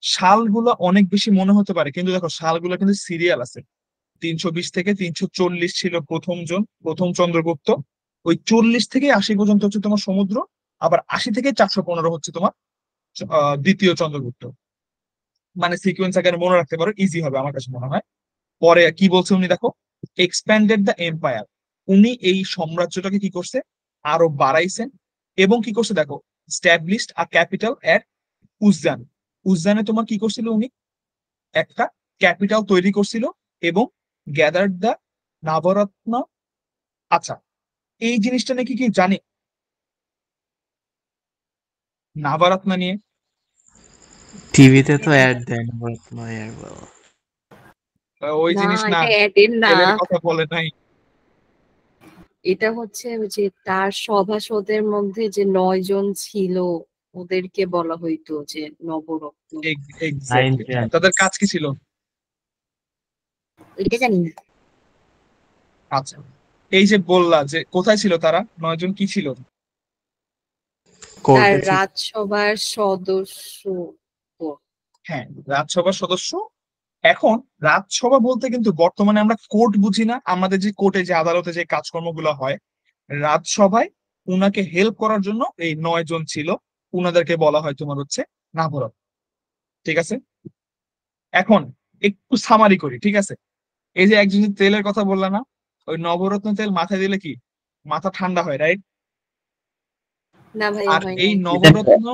সালগুলো অনেক বেশি মনে হতে পারে, কিন্তু দেখো সালগুলো কিন্তু সিরিয়াল আছে। 320 থেকে 340 ছিল প্রথম চন্দ্রগুপ্ত, ওই 40 থেকে 80 পর্যন্ত হচ্ছে তোমার সমুদ্র, আবার 80 থেকে 415 হচ্ছে তোমার দ্বিতীয় চন্দ্রগুপ্ত। মানে সিকুয়েন্স আকারে মনে রাখতে পারো, ইজি হবে আমার কাছে মনে হয়। পরে কি বলছে উনি দেখো, এক্সপ্যান্ডেড দ্য এম্পায়ার। উনি এই সাম্রাজ্যটাকে কি করছে, আরো বাড়াইছেন। এবং কি করছে দেখো, স্ট্যাবলিশড আ ক্যাপিটাল এট উজ্জান। উজ্জানে তোমার কি করছিল উনি, একটা ক্যাপিটাল তৈরি করছিল, এবং গ্যাদার্ড দ্য নাবরত্ন। আচ্ছা, এই জিনিসটা নাকি কি জানি, নাবারত্ন নিয়ে? টিভিতে তো অ্যাড দেয় না বর্তমানে বলো। ওই না জিনিস না, এটা এডেন না, ছেলের কথা বলে নাই। এটা হচ্ছে ওই যে তার সভাসদের মধ্যে যে 9 জন ছিল, ওদেরকে বলা হইতো যে নবরত্ন। এক্স্যাক্টলি, তাদের কাজ কি ছিল? এটা জানি না। আচ্ছা, এই যে বললা যে কোথায় ছিল তারা 9 জন, কি ছিল? তার কোর্টে ছিল। রাজসভার সদস্য। হ্যাঁ, রাজসভার সদস্য। এখন রাজসভা বলতে কিন্তু বর্তমানে আমরা কোর্ট বুঝি না, আমাদের যে কোর্টে যে আদালতে যে কাজকর্মগুলো হয়, রাজসভায় উনাকে হেল্প করার জন্য এই 9 জন ছিল, উনাদেরকে বলা হয় তোমার হচ্ছে নাভরত, ঠিক আছে। এখন একটু সামারি করি, ঠিক আছে। এই যে একজন যে তেলের কথা বললা না, ওই নবরত্ন তেল মাথায় দিলে কি মাথা ঠান্ডা হয়, রাইট? না ভাইয়া আর হয় এই নাই। নবরত্ন,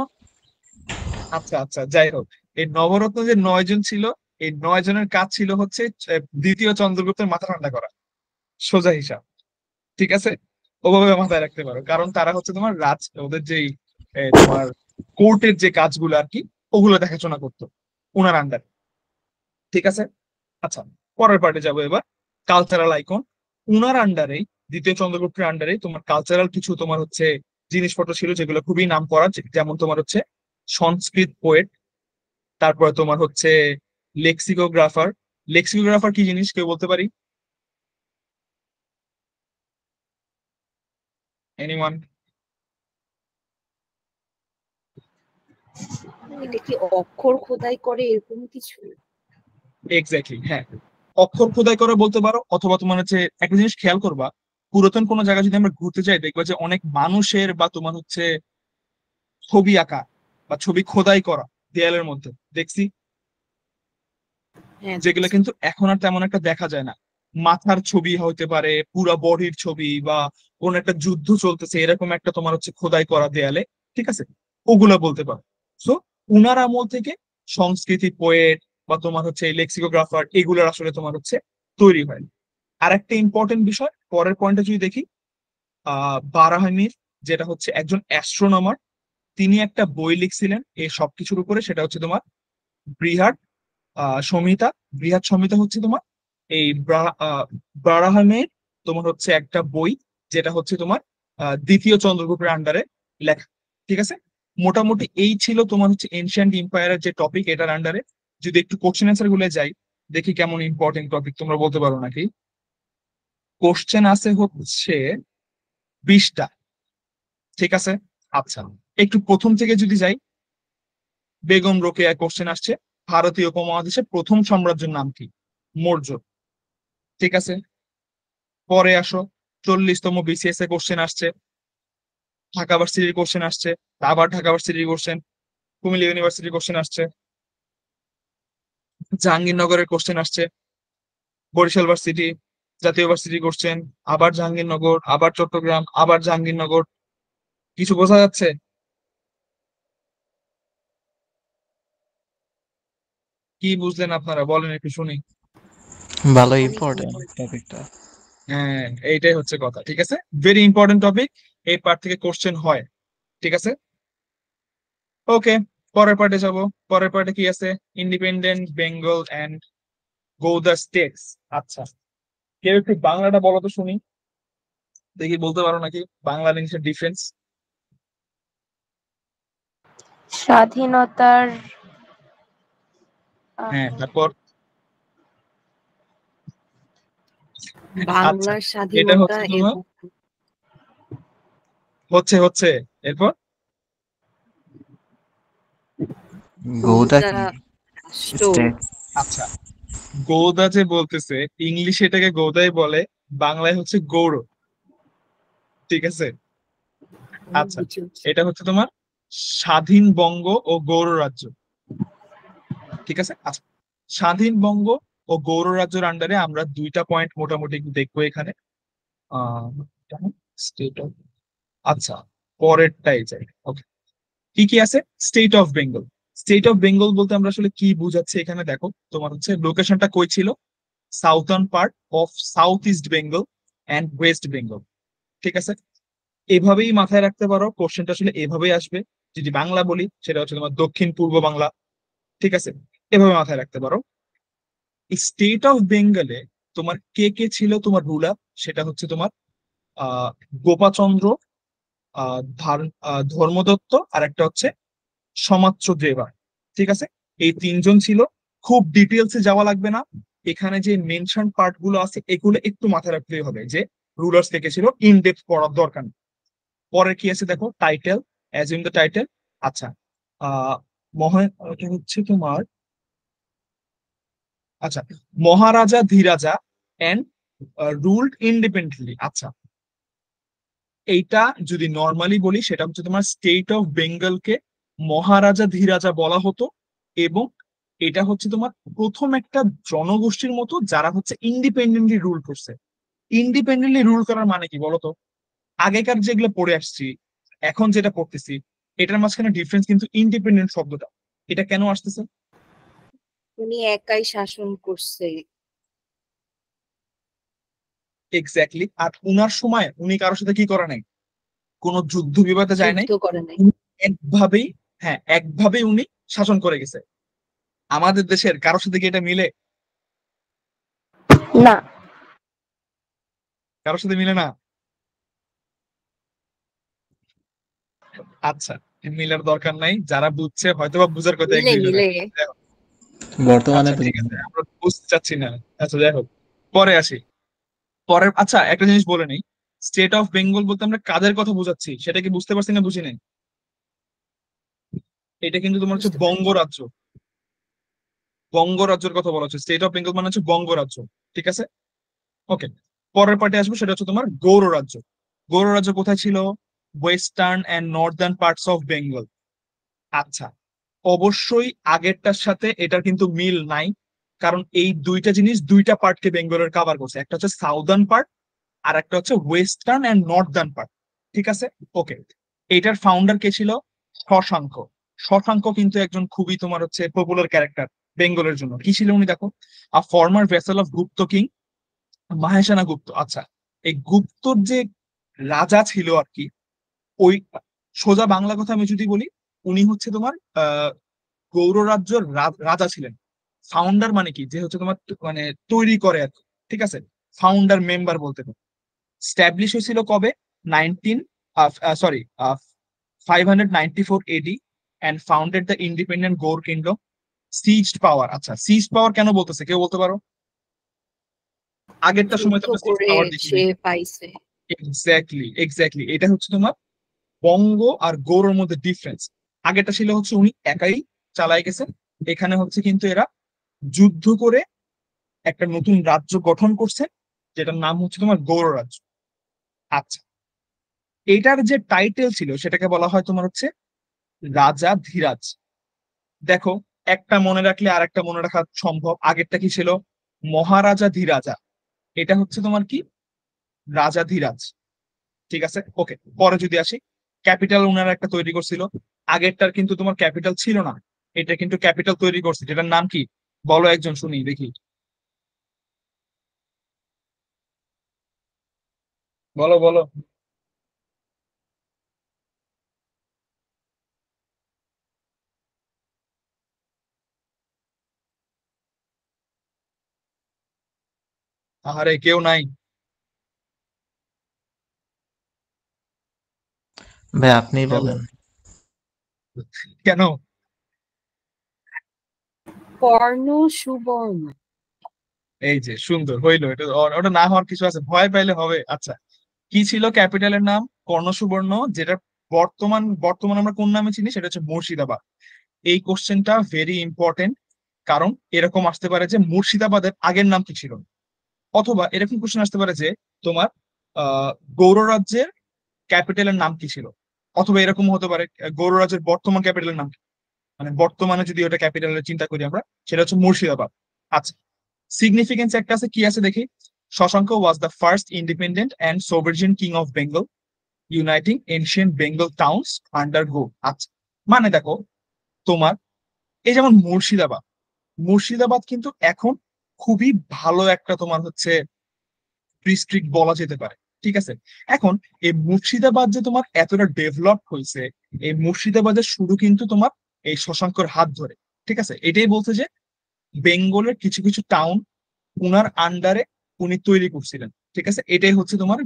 আচ্ছা আচ্ছা যাই হোক, এই নবরত্ন যে 9 জন ছিল, এই 9 জনের কাজ ছিল হচ্ছে দ্বিতীয় চন্দ্রগুপ্তের মাথা ঠান্ডা করা, সোজা হিসাব। ঠিক আছে, ওভাবে মাথায় রাখতে পারো, কারণ তারা হচ্ছে তোমার ওদের যেই তোমার কোর্টের যে কাজগুলো আর কি, ওগুলো দেখাশোনা করতো উনার আন্ডারে। ঠিক আছে, আচ্ছা পরের পার্টে যাবো এবার। কালচারাল আইকন, উনার আন্ডারেই, দ্বিতীয় চন্দ্রগুপ্তের আন্ডারে তোমার কালচারাল কিছু তোমার হচ্ছে জিনিসপত্র ছিল যেগুলো খুবই নাম করা, যেমন তোমার হচ্ছে সংস্কৃত পোয়েট, তারপরে তোমার হচ্ছে লেক্সিকোগ্রাফার। লেক্সিকোগ্রাফার কি জিনিস কেউ বলতে পারি? এনিওয়ান? এটা কি অক্ষর খোদাই করে এরকম কিছু? এক্স্যাক্টলি, হ্যাঁ, অক্ষর খোদাই করে বলতে পারো, অথবা তোমার হচ্ছে একটা জিনিস খেয়াল করবা, পুরাতন কোনো জায়গায় যদি আমরা ঘুরতে যাই দেখবা যে অনেক মানুষের বা তোমার হচ্ছে ছবি আঁকা বা ছবি খোদাই করা দেয়ালের মধ্যে দেখছি, হ্যাঁ যেগুলো দেখছি। কিন্তু এখন আর তেমন একটা দেখা যায় না। মাথার ছবি হতে পারে, পুরা বডির ছবি, বা কোন একটা যুদ্ধ চলতেছে এরকম একটা তোমার হচ্ছে খোদাই করা দেয়ালে। ঠিক আছে, ওগুলা বলতে পারো। সো উনার আমল থেকে সংস্কৃতি পোয়েট বা তোমার হচ্ছে লেক্সিকোগ্রাফার এগুলোর আসলে তোমার হচ্ছে তৈরি হয়। আর একটা ইম্পর্টেন্ট বিষয় পরের পয়েন্টে যদি দেখি, বারাহামির, যেটা হচ্ছে একজন অ্যাস্ট্রোনমার, তিনি একটা বই লিখছিলেন এই সবকিছুর উপরে, সেটা হচ্ছে তোমার বৃহাট সংহিতা। বৃহাত সংহিতা হচ্ছে তোমার এই বারাহামের তোমার হচ্ছে একটা বই, যেটা হচ্ছে তোমার দ্বিতীয় চন্দ্রগুপ্তের আন্ডারে লেখা। ঠিক আছে, মোটামুটি এই ছিল তোমার হচ্ছে এনশিয়েন্ট এম্পায়ারের যে টপিক এটার আন্ডারে। যদি একটু কোশ্চেন অ্যান্সার গুলো যাই, দেখি কেমন ইম্পর্টেন্ট টপিক তোমরা বলতে পারো নাকি। কোশ্চেন আছে হচ্ছে 20টা। ঠিক আছে, আচ্ছা একটু প্রথম থেকে যদি যাই, বেগম রোকেয়া কোশ্চেন আসছে, ভারতীয় উপমহাদেশের প্রথম সাম্রাজ্যের নাম কি? মৌর্য। ঠিক আছে, পরে আসো, 40তম বিসিএস এ কোশ্চেন আসছে, ঢাকা ভার্সিটির কোশ্চেন আসছে, আবার ঢাকা ভার্সিটির কোশ্চেন, কুমিল্লা ইউনিভার্সিটির কোশ্চেন আসছে, জাহাঙ্গীরনগরের কোশ্চেন আসছে, বরিশাল ভার্সিটি, জাতীয় ভার্সিটি কোশ্চেন, আবার জাহাঙ্গীরনগর, আবার চট্টগ্রাম, আবার জাহাঙ্গীরনগর। কিছু বোঝা যাচ্ছে? কি বুঝলেন আপনারা বলেন একটু শুনি। ভালো অনেক ইম্পর্টেন্ট important। টপিকটা। হ্যাঁ, এইটাই হচ্ছে কথা। ঠিক আছে, ভেরি ইম্পর্টেন্ট টপিক, এই পার্ট থেকে কোশ্চেন হয়। ঠিক আছে, ওকে, পরের পার্টে যাব। পরের পার্টে কি আছে? Independent Bengal and Gauda states. আচ্ছা, কেউ একটু বাংলাটা বলো তো শুনি, দেখি বলতে পারো নাকি বাংলা আর ইংলিশের ডিফারেন্স। স্বাধীনতার হ্যাঁ, তারপর? আচ্ছা, বাংলার এটা স্বাধীনতা হচ্ছে তোমার এবং হচ্ছে এরপর গৌদা গৌড়া কি? রাষ্ট্র। স্টেট? আচ্ছা, গৌদা যে বলতেছে, ইংলিশে এটাকে গৌদাই বলে, বাংলায় হচ্ছে গৌড়। ঠিক আছে, আচ্ছা বুঝছি, বুঝছি। এটা হচ্ছে তোমার স্বাধীন বঙ্গ ও গৌড় রাজ্য। ঠিক আছে, আচ্ছা স্বাধীন বঙ্গ ও গৌড় রাজ্যের আন্ডারে আমরা দুইটা পয়েন্ট মোটামুটি একটু দেখবো এখানে। স্টেট অফ, আচ্ছা পরেরটাই যাই। ওকে, কি কি আছে? State of Bengal. State of Bengal বলতে আমরা আসলে কি বুঝাচ্ছি এখানে দেখো, তোমার হচ্ছে লোকেশনটা কই ছিল? Southern part of south east Bengal and West Bengal. ঠিক আছে, এভাবেই মাথায় রাখতে পারো, কোশ্চেনটা আসলে এভাবেই আসবে। যদি বাংলা বলি সেটা হচ্ছে তোমার দক্ষিণ পূর্ব বাংলা। ঠিক আছে, এভাবে মাথায় রাখতে পারো। স্টেট অফ বেঙ্গলে তোমার কে কে ছিল তোমার রুলার? সেটা হচ্ছে তোমার আহ গোপাচন্দ্র, ধর্মদত্ত, আর একটা হচ্ছে সমাচ্য দেবা। ঠিক আছে, এই তিনজন ছিল। খুব ডিটেলসে যাওয়া লাগবে না, এখানে যে মেনশন পার্ট গুলো আছে এগুলো একটু মাথায় রাখলেই হবে, যে রুলার্স কে কে ছিল, ইন ডেপথ পড়ার দরকার নেই। পরে কি আছে দেখো, টাইটেল, অ্যাজিউম দ্য টাইটেল। আচ্ছা, আহ এটা হচ্ছে তোমার, আচ্ছা, মহারাজা ধীরাজা এন্ড রুলড ইন্ডিপেন্ডেন্টলি। আচ্ছা, এইটা যদি নর্মালি বলি সেটা হচ্ছে তোমার স্টেট অফ বেঙ্গলকে মহারাজা ধীরাজা বলা হতো, এবং এটা হচ্ছে তোমার প্রথম একটা জনগোষ্ঠীর মতো যারা হচ্ছে ইন্ডিপেন্ডেন্টলি রুল করছে। ইন্ডিপেন্ডেন্টলি রুল করার মানে কি বলতো? আগেকার যেগুলো পড়ে আসছি, এখন যেটা পড়তেছি, এটার মাঝখানে ডিফারেন্স কিন্তু ইন্ডিপেন্ডেন্ট শব্দটা, এটা কেন আসতেছে? উনি একাই শাসন করছে, এক্স্যাক্টলি। আর উনার সময় উনি কারোর সাথে কি করে নাই, কোনো যুদ্ধ বিবাদে যায় নাই। যুদ্ধ করে নাই। উনি একভাবেই, হ্যাঁ একভাবেই উনি শাসন করে গেছে। আমাদের দেশের কারোর সাথে কি এটা মিলে? না। কারোর সাথে মিলে না। আচ্ছা, মিলার দরকার নাই, যারা বুঝছে হয়তোবা বুঝার কথা এক মিলে দুইজনের। মিলে যাই হোক, বর্তমানে আচ্ছা তো ঠিক আছে, আমরা বুঝতে চাচ্ছি না। আচ্ছা যাই হোক, পরে আসি। পরের, আচ্ছা একটা জিনিস বলে নেই, স্টেট অফ বেঙ্গল বলতে আমরা কাদের কথা বোঝাচ্ছি সেটা কি বুঝতে পারছি না বুঝি নাই? এটা কিন্তু তোমার হচ্ছে বুঝতে পারছি। বঙ্গরাজ্য, বঙ্গরাজ্যের কথা বলা হচ্ছে। স্টেট অফ বেঙ্গল মানে হচ্ছে বঙ্গরাজ্য, ঠিক আছে? ওকে, পরের পার্টে আসবো, সেটা হচ্ছে তোমার গৌর রাজ্য। গৌর রাজ্য কোথায় ছিল? Western and northern parts of Bengal. আচ্ছা, অবশ্যই আগেরটার সাথে এটার কিন্তু মিল নাই, কারণ এই দুইটা জিনিস দুইটা পার্টকে বেঙ্গলের কভার করছে, একটা হচ্ছে সাউদার্ন পার্ট আর একটা হচ্ছে ওয়েস্টার্ন এন্ড নর্দার্ন পার্ট, ঠিক আছে? ওকে, এটার ফাউন্ডার কে ছিল? শশাঙ্ক। শশাঙ্ক কিন্তু একজন খুবই তোমার হচ্ছে পপুলার ক্যারেক্টার বেঙ্গলের জন্য। কি ছিল উনি দেখো, a former vessel of Gupta king Mahasena Gupta. আচ্ছা, এই গুপ্তর যে রাজা ছিল আর কি, ওই সোজা বাংলা কথা আমি যদি বলি, উনি হচ্ছে তোমার গৌর রাজ্যের রাজা ছিলেন। ফাউন্ডার মানে কি, যে হচ্ছে তোমার মানে তৈরি করে আর কি, ঠিক আছে? ফাউন্ডার মেম্বার বলতে পারো। স্ট্যাবলিশ হয়েছিল কবে? 19 sorry 594 AD, and founded the independent Gaur kingdom. Seized power, আচ্ছা সিজড পাওয়ার কেন বলতেছে কেউ বলতে পারো? আগেরটার সময় যুদ্ধ তো আমরা সিজ করে পাওয়ার দেখি সে নাই। পাইছে। এক্স্যাক্টলি এক্স্যাক্টলি, এটা হচ্ছে তোমার বঙ্গ আর গৌড়ের মধ্যে ডিফারেন্স। আগেরটা ছিল হচ্ছে উনি একাই চালাই গেছেন, এখানে হচ্ছে কিন্তু এরা যুদ্ধ করে একটা নতুন রাজ্য গঠন করছে, যেটার নাম হচ্ছে তোমার গৌড় রাজ্য। আচ্ছা, এটার যে টাইটেল ছিল সেটাকে বলা হয় তোমার হচ্ছে রাজা ধীরাজ। দেখো, একটা মনে রাখলে আর একটা মনে রাখা সম্ভব। আগেরটা কি ছিল? মহারাজা ধীরাজা। এটা হচ্ছে তোমার কি, রাজা ধীরাজ, ঠিক আছে? ওকে, পরে যদি আসি, ক্যাপিটাল ওনারা একটা তৈরি করছিল। আগেরটার কিন্তু তোমার ক্যাপিটাল ছিল না, এটা কিন্তু ক্যাপিটাল তৈরি করছে, যেটার নাম কি বলো একজন শুনি দেখি, বলো বলো। আহারে কেউ নাই? ভাই আপনিই বলো, বলেন। কেন? কর্ণ সুবর্ণ। এই যে সুন্দর হইলো, এটা ওটা না হওয়ার কিছু আছে, ভয় পাইলে হবে? আচ্ছা, কি ছিল ক্যাপিটালের নাম? কর্ণসুবর্ণ, যেটা বর্তমান আমরা কোন নামে চিনি, সেটা হচ্ছে মুর্শিদাবাদ। এই কোশ্চেনটা ভেরি ইম্পর্টেন্ট, কারণ এরকম আসতে পারে যে মুর্শিদাবাদের আগের নাম কি ছিল, অথবা এরকম কোশ্চেন আসতে পারে যে তোমার আহ গৌড় রাজ্যের ক্যাপিটালের নাম কি ছিল, অথবা এরকম হতে পারে গৌড় রাজ্যের বর্তমান ক্যাপিটালের নাম কি। মানে বর্তমানে যদি ওটা ক্যাপিটালের চিন্তা করি আমরা, সেটা হচ্ছে মুর্শিদাবাদ। আচ্ছা, সিগনিফিকেন্স একটা আছে, কি আছে দেখি। Shashanka was the first independent and sovereign king of Bengal, uniting ancient Bengal towns under Gaur. আচ্ছা, মানে দেখো তোমার, এই যেমন মুর্শিদাবাদ, মুর্শিদাবাদ কিন্তু এখন খুবই ভালো একটা তোমার হচ্ছে ডিস্ট্রিক্ট বলা যেতে পারে, ঠিক আছে? এখন এই মুর্শিদাবাদ যে তোমার এতটা ডেভেলপ হয়েছে, এই মুর্শিদাবাদের শুরু কিন্তু তোমার এই শশাঙ্কর হাত ধরে, ঠিক আছে? এটাই বলছে যে বেঙ্গলের কিছু কিছু টাউন উনার আন্ডারে উনি তৈরি করছিলেন, ঠিক আছে? এটাই হচ্ছে তোমার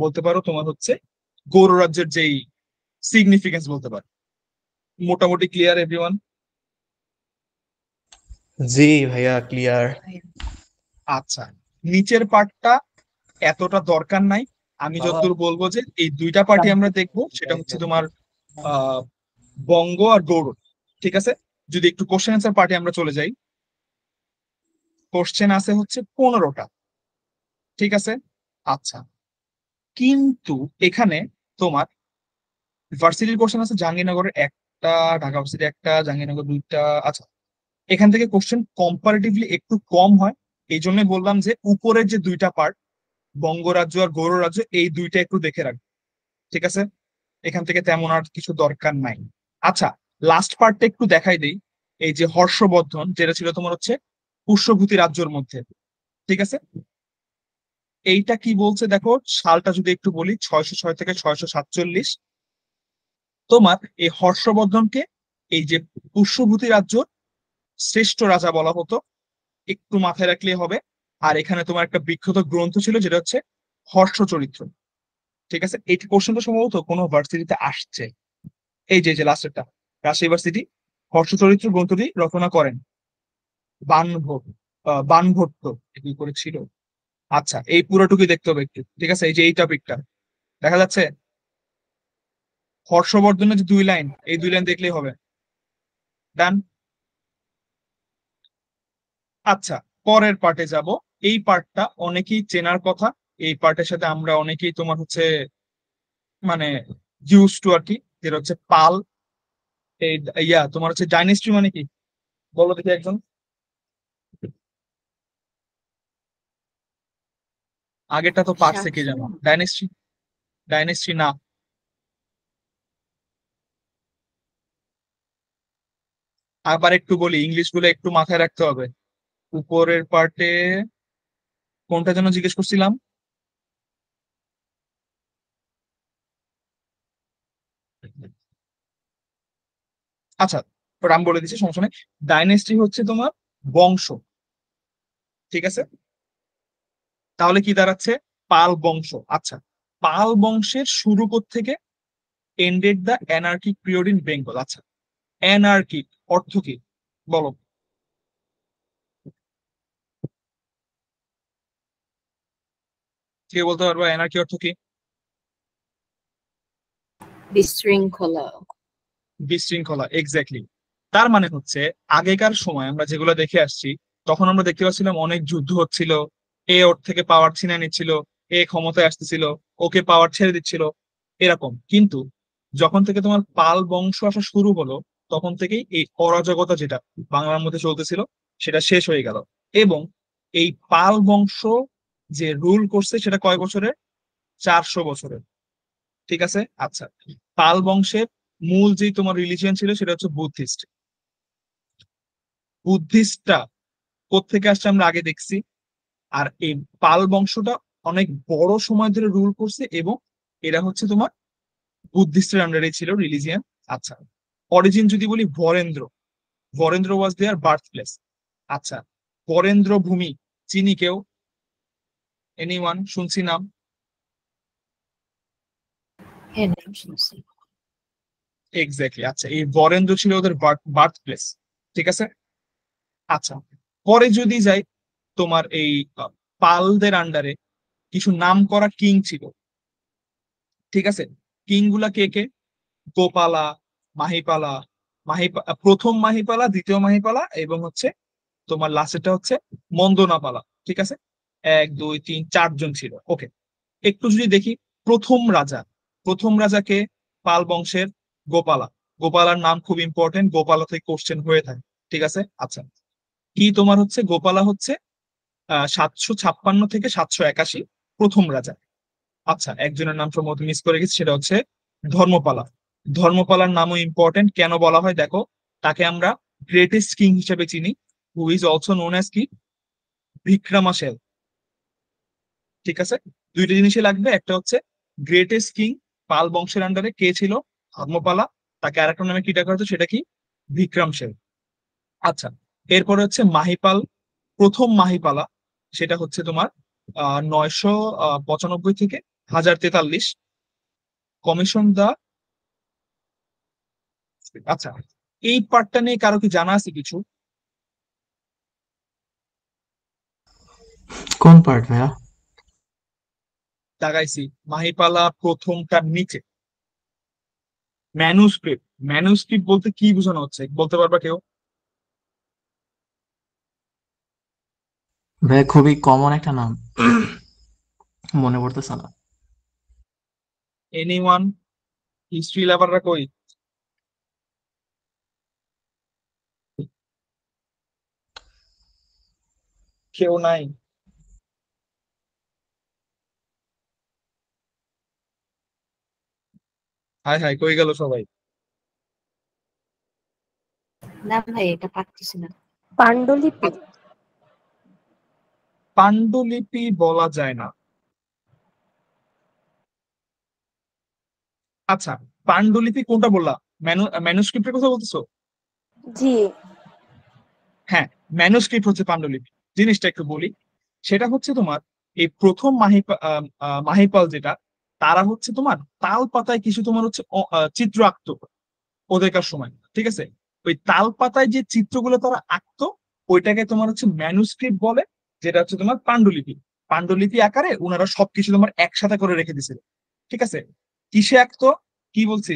বলতে পারো তোমার হচ্ছে গৌড় রাজ্যের যেই সিগনিফিকেন্স বলতে পারো। মোটামুটি ক্লিয়ার এভরিওয়ান? জি ভাইয়া ক্লিয়ার। আচ্ছা, নিচের পার্টটা এতটা দরকার নাই। আমি যতদূর বলবো যে এই দুইটা পার্টি আমরা দেখবো, সেটা হচ্ছে তোমার আহ বঙ্গ আর গৌড়, ঠিক আছে? যদি একটু কোশ্চেন অ্যান্সার পার্টি আমরা চলে যাই, কোশ্চেন আছে হচ্ছে 15টা, ঠিক আছে? আচ্ছা, কিন্তু এখানে তোমার ভার্সিটির কোশ্চেন আছে জাহাঙ্গীরনগরের একটা, ঢাকা ভার্সিটি একটা, জাহাঙ্গীরনগর দুইটা। আচ্ছা, এখান থেকে কোশ্চেন কম্পারেটিভলি একটু কম হয়, এই জন্য বললাম যে উপরের যে দুইটা পার্ট, বঙ্গরাজ্য আর গৌড় রাজ্য, এই দুইটা একটু দেখে রাখবে, ঠিক আছে? এখান থেকে তেমন আর কিছু দরকার নাই। আচ্ছা, লাস্ট পার্টটা একটু দেখাই দেই। এই যে হর্ষবর্ধন, যেটা ছিল তোমার হচ্ছে পুষ্যভূতি রাজ্যের মধ্যে, ঠিক আছে। এইটা কি বলছে দেখো, সালটা যদি একটু বলি, 606 থেকে 647। তোমার এই হর্ষবর্ধনকে এই যে পুষ্যভূতি রাজ্য শ্রেষ্ঠ রাজা বলা হতো, একটু মাথায় রাখলে হবে। আর এখানে তোমার একটা বিখ্যাত গ্রন্থ ছিল যেটা হচ্ছে হর্ষ চরিত্র, ঠিক আছে। এই কোশ্চেনটা সম্ভবত কোনো ভার্সিটিতে আসছে। এই যে লাস্টেরটা, রাজশাহী ইউনিভার্সিটি হর্ষ চরিত্র গ্রন্থটি রচনা করেন বানভট্ট, কি করে ছিল। আচ্ছা, এই পুরোটুকুই দেখতে হবে একটু, ঠিক আছে। এই যে এই টপিকটা দেখা যাচ্ছে, হর্ষবর্ধনের যে 2 লাইন, এই 2 লাইন দেখলেই হবে। ডান। আচ্ছা, পরের পার্টে যাব। এই পার্টটা অনেকেই চেনার কথা। এই পার্টের সাথে আমরা অনেকেই তোমার হচ্ছে মানে ইউজ টু আর কি, যেটা হচ্ছে পাল। এই তোমার হচ্ছে ডাইনেস্টি মানে কি, বলো দেখি একজন। আগেরটা তো পারছে, কে জানো? শাসন। ডাইনেস্টি, ডাইনেস্টি না। আবার একটু বলি, ইংলিশ গুলো একটু মাথায় রাখতে হবে। উপরের পার্টে কোনটা যেন জিজ্ঞেস করছিলাম? আচ্ছা, ওটা আমি বলে দিচ্ছি, সমস্যা নেই। ডাইনেস্টি হচ্ছে তোমার বংশ, ঠিক আছে। তাহলে কি দাঁড়াচ্ছে? পাল বংশ। আচ্ছা, পাল বংশের শুরু থেকে ended the anarchic period in Bengal. আচ্ছা, অ্যানার্কিক অর্থ কি বলো? কে বলতে পারবো অ্যানার্কি অর্থ কি? বিশৃঙ্খলা। বিশৃঙ্খলা, এক্স্যাক্টলি। তার মানে হচ্ছে আগেকার সময় আমরা যেগুলো দেখে আসছি, তখন আমরা দেখতে পাচ্ছিলাম অনেক যুদ্ধ হচ্ছিল, এ ওর থেকে পাওয়ার ছিনে নিচ্ছিল, এ ক্ষমতায় আসতেছিল, ওকে পাওয়ার ছেড়ে দিচ্ছিল, এরকম। কিন্তু যখন থেকে তোমার পাল বংশ আসা শুরু হলো, তখন থেকেই এই অরাজকতা যেটা বাংলার মধ্যে চলতেছিল, সেটা শেষ হয়ে গেল। এবং এই পাল বংশ যে রুল করছে, সেটা কয় বছরের? 400 বছরের, ঠিক আছে। আচ্ছা, পাল বংশের মূল যে তোমার রিলিজিয়ন ছিল সেটা হচ্ছে বুদ্ধিস্ট। বুদ্ধিস্টটা কোত্থেকে আসছে আমরা আগে দেখছি। আর এই পাল বংশটা অনেক বড় সময় ধরে রুল করছে, এবং এরা হচ্ছে তোমার বুদ্ধিস্টের আন্ডারে ছিল রিলিজিয়ান। আচ্ছা, অরিজিন যদি বলি, বরেন্দ্র, বরেন্দ্র ওয়াজ দেয়ার বার্থ প্লেস। আচ্ছা, বরেন্দ্র ভূমি চিনি কেউ? এনিওয়ান শুনছি নাম? হ্যাঁ, নাম শুনছি। এক্স্যাক্টলি। আচ্ছা, এই বরেন্দ্র ছিল ওদের বার্থ প্লেস, ঠিক আছে। আচ্ছা, পরে যদি যাই, তোমার এই পালদের আন্ডারে কিছু নাম করা কিং ছিল, ঠিক আছে। কিং গুলা কে কে? গোপালা, মাহিপালা, প্রথম মাহিপালা, দ্বিতীয় মাহিপালা, এবং হচ্ছে তোমার লাস্টেরটা হচ্ছে মন্দনাপালা, ঠিক আছে। 1 2 3 4 জন ছিল, ওকে। একটু যদি দেখি, প্রথম রাজা, প্রথম রাজাকে পাল বংশের গোপালা। গোপালার নাম খুব ইম্পর্টেন্ট, গোপালা থেকে কোশ্চেন হয়ে থাকে, ঠিক আছে। আচ্ছা, কি তোমার হচ্ছে গোপালা হচ্ছে 756 থেকে 781 প্রথম রাজা। আচ্ছা, একজনের নাম সম্ভবত মিস করে গেছি, সেটা হচ্ছে ধর্মপালা। ধর্মপালার নামও ইম্পর্টেন্ট, কেন বলা হয় দেখো, তাকে আমরা গ্রেটেস্ট কিং হিসেবে চিনি, who is also known as কি, বিক্রমাশাল, ঠিক আছে। দুইটা জিনিসই লাগবে, একটা হচ্ছে গ্রেটেস্ট কিং, পাল বংশের আন্ডারে কে ছিল? ধর্মপালা। তাকে আরেকটা নামে কি ডাকা হতো, সেটা কি? বিক্রমশেল। আচ্ছা, এরপরে হচ্ছে মাহিপাল, প্রথম মাহিপালা, সেটা হচ্ছে তোমার 995 থেকে 1043 কমিশন দা। আচ্ছা, এই পার্টটা নিয়ে কারো কি জানা আছে কিছু? কোন পার্ট ভাইয়া? দাগাইছি, মাহিপালা প্রথমটার নিচে ম্যানুস্ক্রিপ্ট। ম্যানুস্ক্রিপ্ট বলতে কি বোঝানো হচ্ছে, বলতে পারবা কেউ? ভাইয়া খুবই কমন একটা নাম, মনে পড়তেছে না। এনিওয়ান? হিস্ট্রি লাভাররা কই? কেউ নাই? হায় হায়, কই গেল সবাই? না ভাই এটা পারতেছি না। পাণ্ডুলিপি। পাণ্ডুলিপি বলা যায় না। আচ্ছা, পাণ্ডুলিপি কোনটা বললা? ম্যানুস্ক্রিপ্টের কথা বলতেছো? জি। হ্যাঁ, ম্যানুস্ক্রিপ্ট হচ্ছে পাণ্ডুলিপি। জিনিসটা একটু বলি, সেটা হচ্ছে তোমার এই প্রথম মাহিপাল যেটা, তারা হচ্ছে তোমার তাল পাতায় কিছু তোমার হচ্ছে চিত্র আঁকতো ওদেরকার সময়, ঠিক আছে? ওই তাল পাতায় যে চিত্রগুলো তারা আঁকতো ওইটাকে তোমার হচ্ছে ম্যানুস্ক্রিপ্ট বলে, যেটা হচ্ছে তোমার পাণ্ডুলিপি। পাণ্ডুলিপি আকারে ওনারা সবকিছু তোমার একসাথে করে রেখে দিছিল, ঠিক আছে? কিসে আঁকতো, কি বলছি?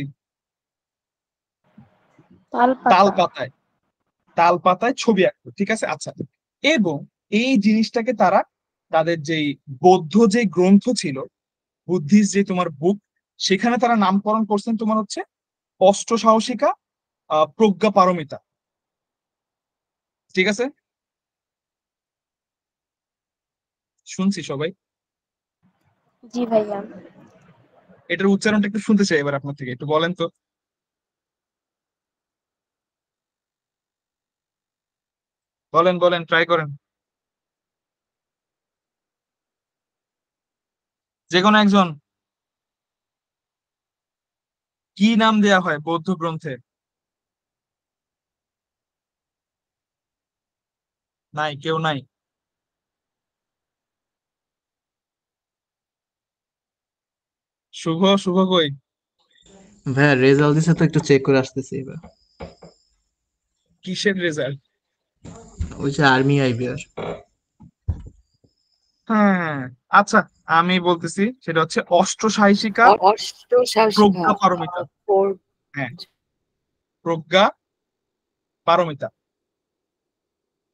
তাল তালপাতা। পাতায়, তাল পাতায় ছবি আঁকতো, ঠিক আছে? আচ্ছা, এবং এই জিনিসটাকে তারা তাদের যেই বৌদ্ধ যে গ্রন্থ ছিল, বুদ্ধিস্ট যে তোমার বুক, সেখানে তারা নামকরণ করছেন তোমার হচ্ছে অষ্ট সাহসিকা প্রজ্ঞা পারমিতা, ঠিক আছে? শুনছি সবাই। জি ভাইয়া। এটার উচ্চারণটা একটু শুনতে চাই এবার আপনার থেকে, একটু বলেন তো। বলেন বলেন, ট্রাই করেন, যে কোনো একজন। কি নাম দেয়া হয় বৌদ্ধ গ্রন্থে? নাই, কেউ নাই? শুভ, শুভ কই? ভাইয়া রেজাল্ট দিছে তো, একটু চেক করে আসতেছি এবার। কিসের রেজাল্ট? ওই যে আর্মি আইবিআর। হ্যাঁ, আচ্ছা, আমি বলতেছি সেটা হচ্ছে অষ্ট সাহসিকা অষ্টসাহসিকা প্রজ্ঞা পারমিতা। হ্যাঁ, প্রজ্ঞা পারমিতা,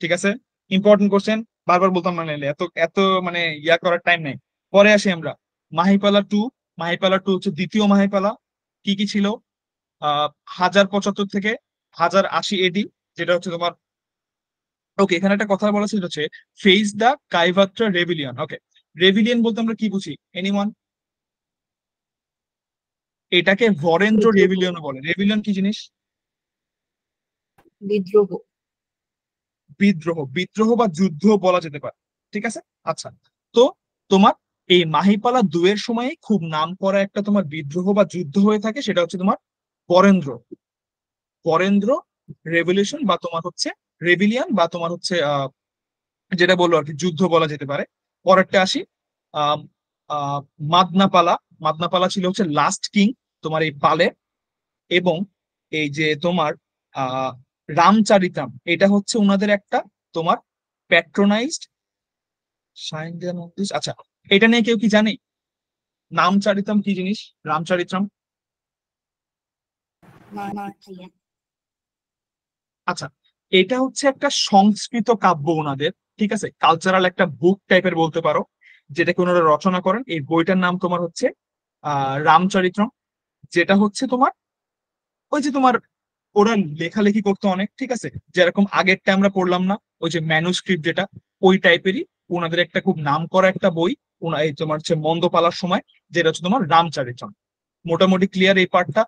ঠিক আছে? ইম্পর্টেন্ট কোশ্চেন, বারবার বলতাম না, নাইলে এত এত মানে ইয়া করার টাইম নেই। পরে আসি আমরা মাহিপালা টু। মাহিপালা টু হচ্ছে দ্বিতীয় মাহিপালা। কি কি ছিল? 1075 থেকে 1080 এডি, যেটা হচ্ছে তোমার, ওকে, এখানে একটা কথা বলা ছিল হচ্ছে ফেস দ্য কাইভাত্রা রেভিলিয়ন। ওকে, রেভিলিয়ন বলতে আমরা কি বুঝি? এনিওয়ান? এটাকে বরেন্দ্র বিদ্রোহ। রেভিলিয়ন বলে। রেভিলিয়ন কি জিনিস? বিদ্রোহ। বিদ্রোহ, বিদ্রোহ বা যুদ্ধ বলা যেতে পারে, ঠিক আছে? আচ্ছা, তো তোমার এই মাহিপালা দুয়ের সময় খুব নাম করা একটা তোমার বিদ্রোহ বা যুদ্ধ হয়ে থাকে, সেটা হচ্ছে তোমার বরেন্দ্র, বরেন্দ্র রেভলিউশন, বা তোমার হচ্ছে রেভিলিয়ন, বা তোমার হচ্ছে যেটা বললো আর কি, যুদ্ধ বলা যেতে পারে। পরেরটা আসি, আহ আহ মাদনাপালা। মাদনাপালা ছিল হচ্ছে লাস্ট কিং তোমার এই পালে। এবং এই যে তোমার আহ রামচারিতাম, এটা হচ্ছে ওনাদের একটা তোমার প্যাট্রোনাইজড সাইন্ডিয়া মন্দির। আচ্ছা, এটা নিয়ে কেউ কি জানে নামচারিতাম কি জিনিস? রামচারিত্রাম। আচ্ছা, এটা হচ্ছে একটা সংস্কৃত কাব্য ওনাদের, ঠিক আছে? কালচারাল একটা বুক টাইপের বলতে পারো, যেটাকে ওনারা রচনা করেন। এই বইটার নাম তোমার হচ্ছে রামচরিত্রম, যেটা হচ্ছে তোমার ওই যে তোমার ওরা লেখালেখি করতো অনেক, ঠিক আছে? যেরকম আগেরটা আমরা পড়লাম না, ওই যে ম্যানুস্ক্রিপ্ট যেটা, ওই টাইপেরই ওনাদের একটা খুব নাম করা একটা বই, এই তোমার হচ্ছে মন্দপালার সময়, যেটা হচ্ছে তোমার রামচরিত্রম। মোটামুটি ক্লিয়ার এই পার্টটা।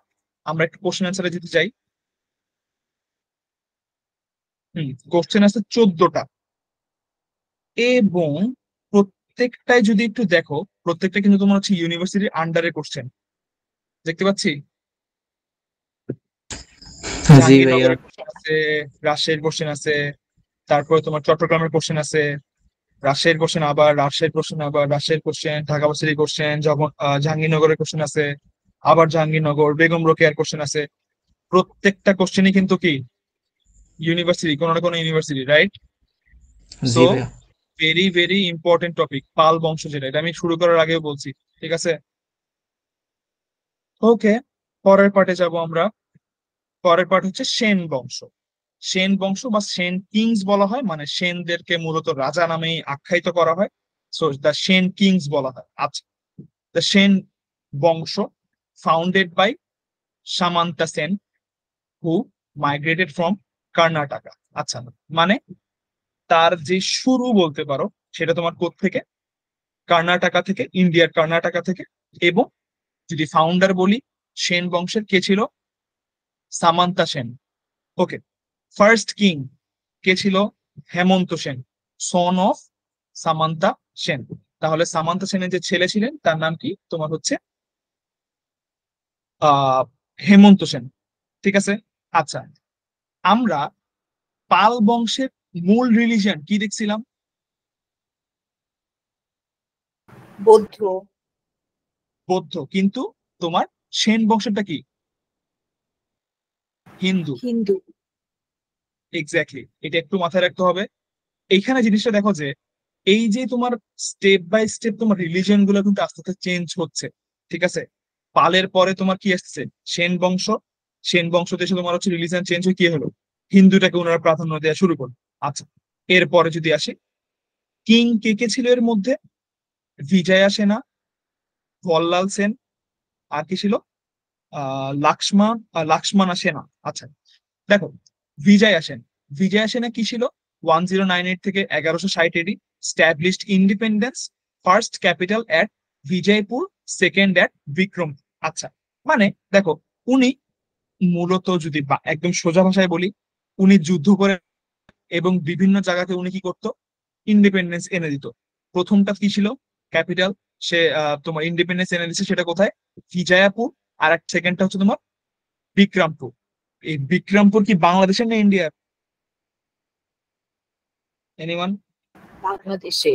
আমরা একটু কোশ্চেন অ্যান্সারে যেতে চাই। কোশ্চেন আছে 14টা, এবং প্রত্যেকটাই যদি একটু দেখো, প্রত্যেকটা কিন্তু তোমার হচ্ছে ইউনিভার্সিটির আন্ডারে কোশ্চেন, দেখতে পাচ্ছি। জি ভাইয়া। জাহাঙ্গীরনগরের কোশ্চেন আছে, রাজশাহীর কোশ্চেন আছে, তারপরে তোমার চট্টগ্রামের কোশ্চেন আছে, রাজশাহীর কোশ্চেন আবার রাজশাহীর কোশ্চেন, আবার রাজশাহীর কোশ্চেন, ঢাকা ভার্সিটির কোশ্চেন, যখন জাহাঙ্গীরনগরের কোশ্চেন আছে, আবার জাহাঙ্গীরনগর বেগম রোকেয়ার কোশ্চেন আছে। প্রত্যেকটা কোশ্চেনই কিন্তু কি ইউনিভার্সিটি, কোনো না কোনো ইউনিভার্সিটি, রাইট? জি সো ভাইয়া। ভেরি ভেরি ইম্পর্টেন্ট টপিক পাল বংশ, যেটা এটা আমি শুরু করার আগেও বলছি, ঠিক আছে? ওকে, পরের পার্টে যাব আমরা। পরের পার্ট হচ্ছে সেন বংশ। সেন বংশ বা সেন কিংস বলা হয়, মানে সেনদেরকে মূলত রাজা নামেই আখ্যায়িত করা হয়, সো দ্য সেন কিংস বলা হয়। আচ্ছা, দ্য সেন বংশ founded by Samanta Sen, who migrated from Karnataka. আচ্ছা, মানে তার যে শুরু বলতে পারো, সেটা তোমার কোত্থেকে? কর্ণাটকা থেকে, ইন্ডিয়ার কর্ণাটকা থেকে। এবং যদি ফাউন্ডার বলি সেন বংশের, কে ছিল? সামান্তা সেন। ওকে, ফার্স্ট কিং কে ছিল? হেমন্ত সেন, সন অফ সামান্তা সেন। তাহলে সামান্তা সেনের যে ছেলে ছিলেন তার নাম কি? তোমার হচ্ছে হেমন্ত সেন। ঠিক আছে। আচ্ছা, আমরা পাল বংশের মূল রিলিজিয়ন কি দেখছিলাম? বৌদ্ধ। বৌদ্ধ। কিন্তু তোমার সেন বংশটা কি? হিন্দু। হিন্দু। এক্স্যাক্টলি, এটা একটু মাথায় রাখতে হবে। এইখানে জিনিসটা দেখো যে এই যে তোমার স্টেপ বাই স্টেপ তোমার রিলিজিয়ন গুলো কিন্তু আস্তে আস্তে চেঞ্জ হচ্ছে। ঠিক আছে। পালের পরে তোমার কি আসছে? সেন বংশ। সেন বংশ দেশে তোমার হচ্ছে রিলিজিয়ন চেঞ্জ হয়ে কি হলো? হিন্দুটাকে ওনারা প্রাধান্য দেওয়া শুরু করলো। আচ্ছা, এরপরে যদি আসি, কিং কে কে ছিল এর মধ্যে? বিজয়া সেনা, ভল্লাল সেন, আর কি ছিল? লাক্সমানা সেনা। আচ্ছা, দেখো, বিজয়া সেন। বিজয়া সেনা কি ছিল? 1098 থেকে 1160 এডি, স্ট্যাবলিশড ইন্ডিপেন্ডেন্স, ফার্স্ট ক্যাপিটাল এট বিজয়পুর, সেকেন্ড এট বিক্রম। আচ্ছা, মানে দেখো, উনি মূলত যদি একদম সোজা ভাষায় বলি, উনি যুদ্ধ করে এবং বিভিন্ন জায়গাতে উনি কি করতো? ইন্ডিপেন্ডেন্স এনে দিত। প্রথমটা কি ছিল? ক্যাপিটাল। সে তোমার ইন্ডিপেন্ডেন্স এনে দিচ্ছে, সেটা কোথায়? বিজয়াপুর। আর এক সেকেন্ডটা হচ্ছে তোমার বিক্রমপুর। এই বিক্রমপুর কি বাংলাদেশের না ইন্ডিয়ার? এনিওয়ান? বাংলাদেশে।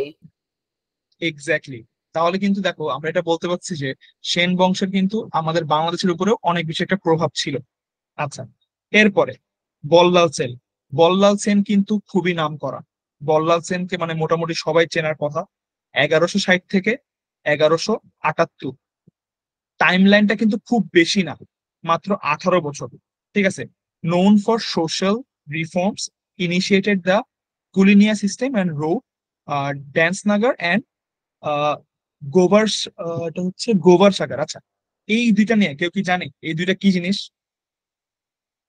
এক্স্যাক্টলি। তাহলে কিন্তু দেখো, আমরা এটা বলতে পারছি যে সেন বংশের কিন্তু আমাদের বাংলাদেশের উপরেও অনেক বেশি একটা প্রভাব ছিল। আচ্ছা, এরপরে বল্লাল সেন। বল্লাল সেন কিন্তু খুবই নাম করা। বল্লাল সেনকে মানে মোটামুটি সবাই চেনার কথা। 1160 থেকে 1178। টাইম লাইনটা কিন্তু খুব বেশি না, মাত্র 18 বছর। ঠিক আছে। Known for social reforms, initiated the Kulinia system and road dance Nagar and Govar, এটা হচ্ছে গোভার সাগর। আচ্ছা, এই দুইটা নিয়ে কেউ কি জানে এই দুইটা কি জিনিস?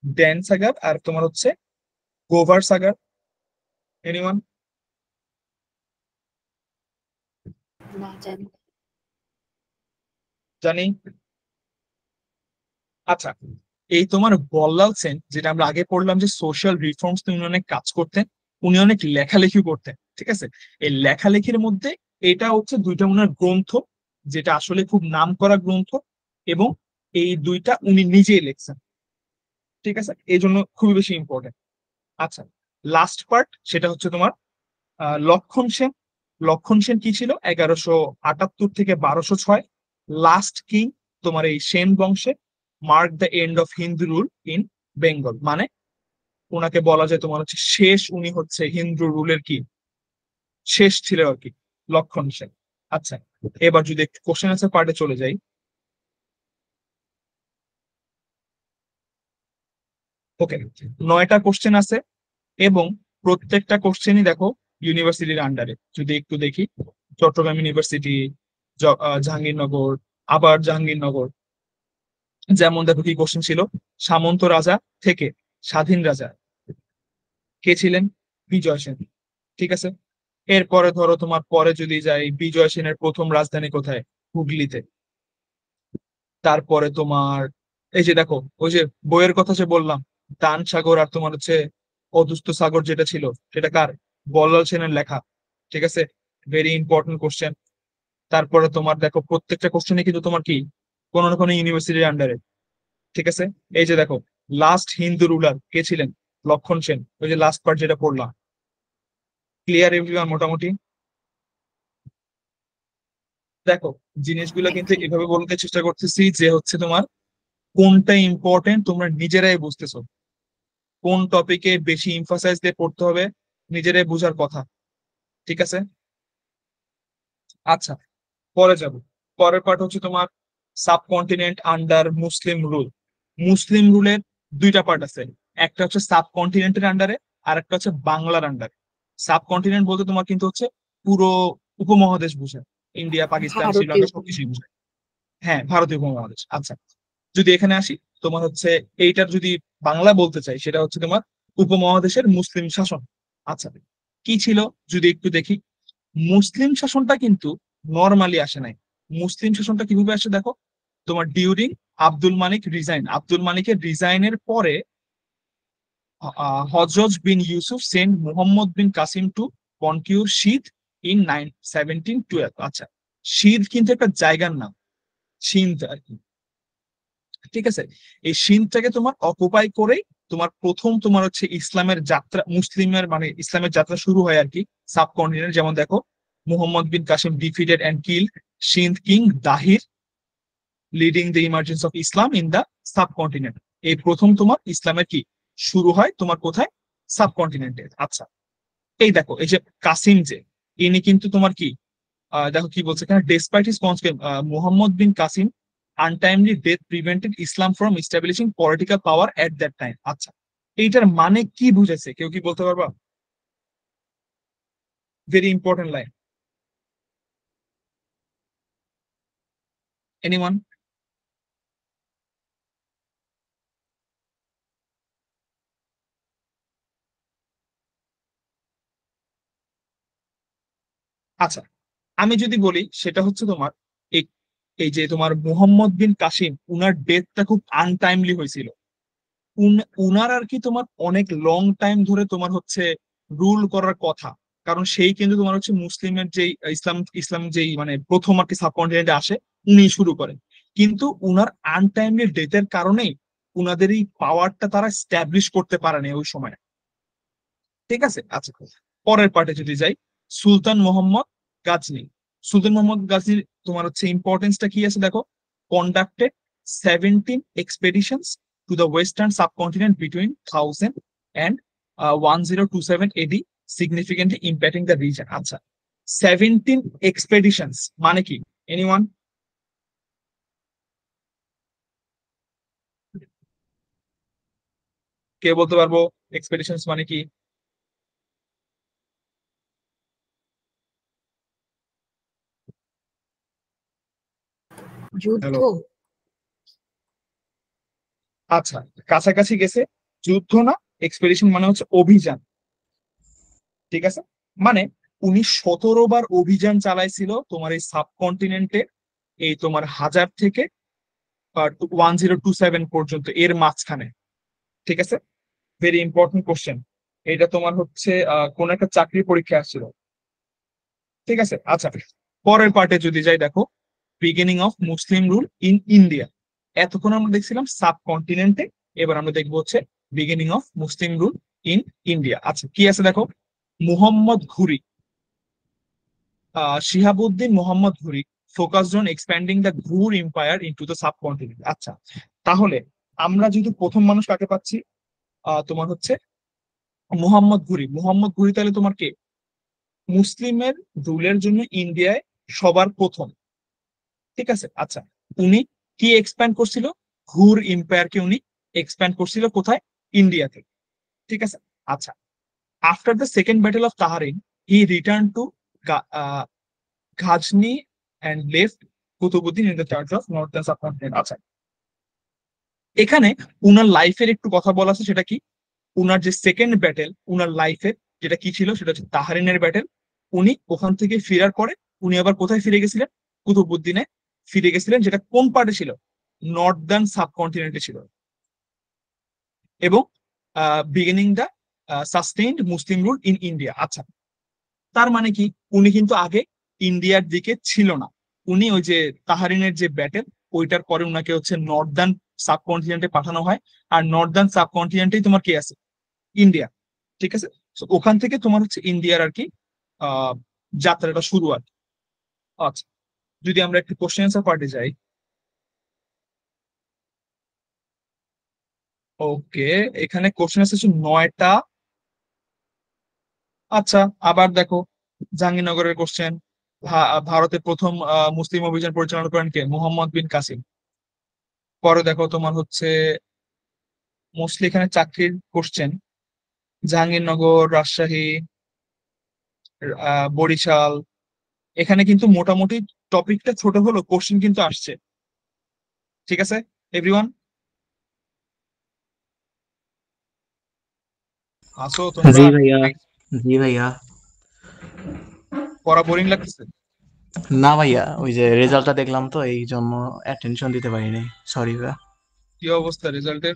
ড্যান সাগার আর তোমার হচ্ছে গোভার সাগর। এনিওয়ান? না জানি। জানি। আচ্ছা, এই তোমার বল্লাল সেন, যেটা আমরা আগে পড়লাম যে সোশ্যাল রিফর্মস উনি অনেক কাজ করতেন, উনি অনেক লেখালেখি করতেন। ঠিক আছে। এই লেখালেখির মধ্যে এটা হচ্ছে দুইটা ওনার গ্রন্থ, যেটা আসলে খুব নাম করা গ্রন্থ, এবং এই দুইটা উনি নিজেই লিখছেন। ঠিক আছে, এই জন্য খুবই বেশি ইম্পর্টেন্ট। আচ্ছা, লাস্ট পার্ট সেটা হচ্ছে তোমার লক্ষণ সেন। লক্ষণ সেন কি ছিল? 1178 থেকে 1206। লাস্ট কিং তোমার এই সেন বংশে। Mark the end of Hindu rule in Bengal, মানে ওনাকে বলা যায় তোমার হচ্ছে শেষ, উনি হচ্ছে হিন্দু রুলের কি শেষ ছিল আর কি, লক্ষণ সেন। আচ্ছা, এবার যদি একটু কোশ্চেন আনসার পার্টে চলে যাই। ওকে, 9টা কোশ্চেন আছে, এবং প্রত্যেকটা কোশ্চেনই দেখো ইউনিভার্সিটির আন্ডারে। যদি একটু দেখি, চট্টগ্রাম ইউনিভার্সিটি, জাহাঙ্গীরনগর, আবার জাহাঙ্গীরনগর। যেমন দেখো কি কোশ্চেন ছিল, সামন্ত রাজা থেকে স্বাধীন রাজা কে ছিলেন? বিজয় সেন। ঠিক আছে। এরপরে ধরো তোমার পরে যদি যাই, বিজয় সেনের প্রথম রাজধানী কোথায়? হুগলিতে। তারপরে তোমার এই যে দেখো, ওই যে বইয়ের কথা যে বললাম, দান সাগর আর তোমার হচ্ছে অদুস্ত সাগর যেটা ছিল, সেটা কার? বল্লাল সেনের লেখা। ঠিক আছে, ভেরি ইম্পর্টেন্ট কোশ্চেন। তারপরে তোমার দেখো প্রত্যেকটা কোশ্চেনে কিন্তু তোমার কি কোনো না কোনো ইউনিভার্সিটির আন্ডারে। ঠিক আছে। এই যে দেখো, লাস্ট হিন্দু রুলার কে ছিলেন? লক্ষণ সেন। ওই যে লাস্ট পার্ট যেটা পড়লাম। ক্লিয়ার এভরিওয়ান মোটামুটি? দেখো, জিনিসগুলো কিন্তু ঠিক। এভাবে বলতে চেষ্টা করতেছি যে হচ্ছে তোমার কোনটা ইম্পর্টেন্ট তোমরা নিজেরাই বুঝতেছো, কোন টপিকে বেশি ইমফাসাইজ দিয়ে পড়তে হবে নিজেরাই বুঝার কথা। ঠিক আছে। আচ্ছা, পরে যাব। পরের পার্ট হচ্ছে তোমার সাবকন্টিনেন্ট আন্ডার মুসলিম রুল। মুসলিম রুলের দুইটা পার্ট আছে, একটা হচ্ছে সাবকন্টিনেন্টের আন্ডারে, আর একটা হচ্ছে বাংলার আন্ডারে। সাবকন্টিনেন্ট বলতে তোমার কিন্তু হচ্ছে পুরো উপমহাদেশ বোঝায়, ইন্ডিয়া, পাকিস্তান, ভারতীয়। শ্রীলঙ্কা সবকিছুই বোঝায়। হ্যাঁ, ভারতীয় উপমহাদেশ। আচ্ছা, যদি এখানে আসি, তোমার হচ্ছে এইটার যদি বাংলা বলতে চাই, সেটা হচ্ছে তোমার উপমহাদেশের মুসলিম শাসন। আচ্ছা, কি ছিল যদি একটু দেখি। মুসলিম শাসনটা কিন্তু নর্মালি আসে নাই। মুসলিম শাসনটা কিভাবে আসে দেখো, তোমার ডিউরিং আব্দুল মালিক রিজাইন। আব্দুল মালিকের রিজাইনের পরে হজরত bin Yusuf send Muhammad bin Qasim to conquer Sindh in 1712। আচ্ছা, সিধ কিন্তু একটা জায়গার নাম, সিন্ধ আর কি, ঠিক আছে। এই সিন্ধটাকে তোমার অকুপাই করে তোমার প্রথম তোমার হচ্ছে ইসলামের যাত্রা, মুসলিমের মানে ইসলামের যাত্রা শুরু হয় আর কি সাবকন্টিনেন্ট। যেমন দেখো, মুহাম্মদ বিন Qasim defeated and kill Sindh king Dahir, leading the emergence of Islam in the subcontinent. এই প্রথম তোমার ইসলামের কি শুরু হয় তোমার কোথায়, সাবকন্টিনেন্টে। আচ্ছা, এই দেখো, এই যে কাসিম যে, ইনি কিন্তু তোমার কি দেখো কি বলছে এখানে, despite his Muhammad bin Qasim untimely death prevented Islam from establishing political power at that time. আচ্ছা, এইটার মানে কি বুঝেছে, কেউ কি বলতে পারবা? Very important line, anyone? আচ্ছা, আমি যদি বলি সেটা হচ্ছে তোমার এই এই যে তোমার মুহাম্মদ বিন কাসিম, উনার ডেথটা খুব আনটাইমলি হয়েছিল। উনার আর কি তোমার অনেক লং টাইম ধরে তোমার হচ্ছে রুল করার কথা, কারণ সেই কিন্তু তোমার হচ্ছে মুসলিমের যেই ইসলাম যেই মানে প্রথম আর কি সাবকন্টিনেন্টে আসে, উনি শুরু করেন। কিন্তু উনার আনটাইমলি ডেথের কারণেই উনাদের এই পাওয়ারটা তারা স্ট্যাবলিশ করতে পারেনি ওই সময়, ঠিক আছে। আচ্ছা, পরের পার্টে যদি যাই, সুলতান মোহাম্মদ গাজনি। সুলতান মোহাম্মদ গাজনির তোমার হচ্ছে ইম্পর্টেন্সটা কি আছে দেখো, conducted 17 expeditions to the western subcontinent between 1000 and 1027 AD, significantly impacting the region। আচ্ছা, 17 expeditions মানে কি, এনিওয়ান? কে বলতে পারবো এক্সপেডিশনস মানে কি? যুদ্ধ। হ্যালো, আচ্ছা, কাছাকাছি গেছে। যুদ্ধ না, এক্সপেডিশন মানে হচ্ছে অভিযান, ঠিক আছে। মানে উনি 17 বার অভিযান চালাইছিল তোমার এই সাবকন্টিনেন্টে, এই তোমার 1000 থেকে 1027 পর্যন্ত, এর মাঝখানে, ঠিক আছে। ভেরি ইম্পর্টেন্ট কোশ্চেন, এটা তোমার হচ্ছে কোন একটা চাকরি পরীক্ষা আসছিল, ঠিক আছে। আচ্ছা, পরের পার্টে যদি যাই, দেখো beginning of Muslim rule in India. এতক্ষণ আমরা দেখছিলাম সাবকন্টিনেন্টে, এবার আমরা দেখবো হচ্ছে beginning of Muslim rule in India. আচ্ছা, কি আছে দেখো, মুহাম্মদ ঘুরি, শিহাবুদ্দিন মোহাম্মদ ঘুরি ফোকাসড অন এক্সপ্যান্ডিং দ্য ঘুর এম্পায়ার ইনটু দ্য সাবকন্টিনেন্ট। আচ্ছা, তাহলে আমরা যদি প্রথম মানুষ কাকে পাচ্ছি, তোমার হচ্ছে মুহাম্মদ ঘুরি। মুহাম্মদ ঘুরি তাহলে তোমার কে, মুসলিমের রুলের জন্য ইন্ডিয়ায় সবার প্রথম, ঠিক আছে। আচ্ছা, উনি কি এক্সপ্যান্ড করছিল, ঘুর এম্পায়ারকে উনি এক্সপ্যান্ড করছিল কোথায়, ইন্ডিয়াতে, ঠিক আছে। আচ্ছা, after the second battle of Tarain he return to Ghazni and left Qutbuddin in the charge of northern subcontinent। আচ্ছা, এখানে উনার লাইফের একটু কথা বলা আছে, সেটা কি, উনার যে সেকেন্ড ব্যাটেল উনার লাইফের যেটা কি ছিল, সেটা হচ্ছে তাহারিনের ব্যাটেল। উনি ওখান থেকে ফেরার পরে উনি আবার কোথায় ফিরে গেছিলেন, কুতুবুদ্দিনে ফিরে গেছিলেন, যেটা কোন পার্টে ছিল, নর্দার্ন সাবকন্টিনেন্টে ছিল, এবং beginning the sustained Muslim rule in India. আচ্ছা, তার মানে কি, উনি কিন্তু আগে ইন্ডিয়ার দিকে ছিল না, উনি ওই যে তাহারিনের যে ব্যাটেল ওইটার পরে উনাকে হচ্ছে নর্দার্ন সাবকন্টিনেন্টে পাঠানো হয়। আর নর্দার্ন সাবকন্টিনেন্টেই তোমার কি আছে, ইন্ডিয়া, ঠিক আছে। তো ওখান থেকে তোমার হচ্ছে ইন্ডিয়ার আর কি আহ যাত্রাটা শুরু আর কি। আচ্ছা, যদি আমরা একটু কোশ্চেন অ্যান্সার পার্টে যাই, ওকে, এখানে কোশ্চেন আছে 9টা। আচ্ছা, আবার দেখো, জাহাঙ্গীরনগরের কোশ্চেন, ভারতের প্রথম মুসলিম অভিযান পরিচালনা করেন কে, মুহাম্মদ বিন কাসিম। পরে দেখো তোমার হচ্ছে মোস্টলি এখানে চাকরির কোশ্চেন, জাহাঙ্গীরনগর, রাজশাহী, বরিশাল, এখানে কিন্তু মোটামুটি টপিকটা ছোট হলো, কোশ্চেন কিন্তু আসছে, ঠিক আছে এভরিওয়ান? আসো তোমরা? জি ভাইয়া, জি ভাইয়া। পড়া বোরিং লাগতেছে? না ভাইয়া, ওই যে রেজাল্টটা দেখলাম তো এই জন্য অ্যাটেনশন দিতে পারিনি, সরি ভাইয়া। কি অবস্থা রেজাল্টের,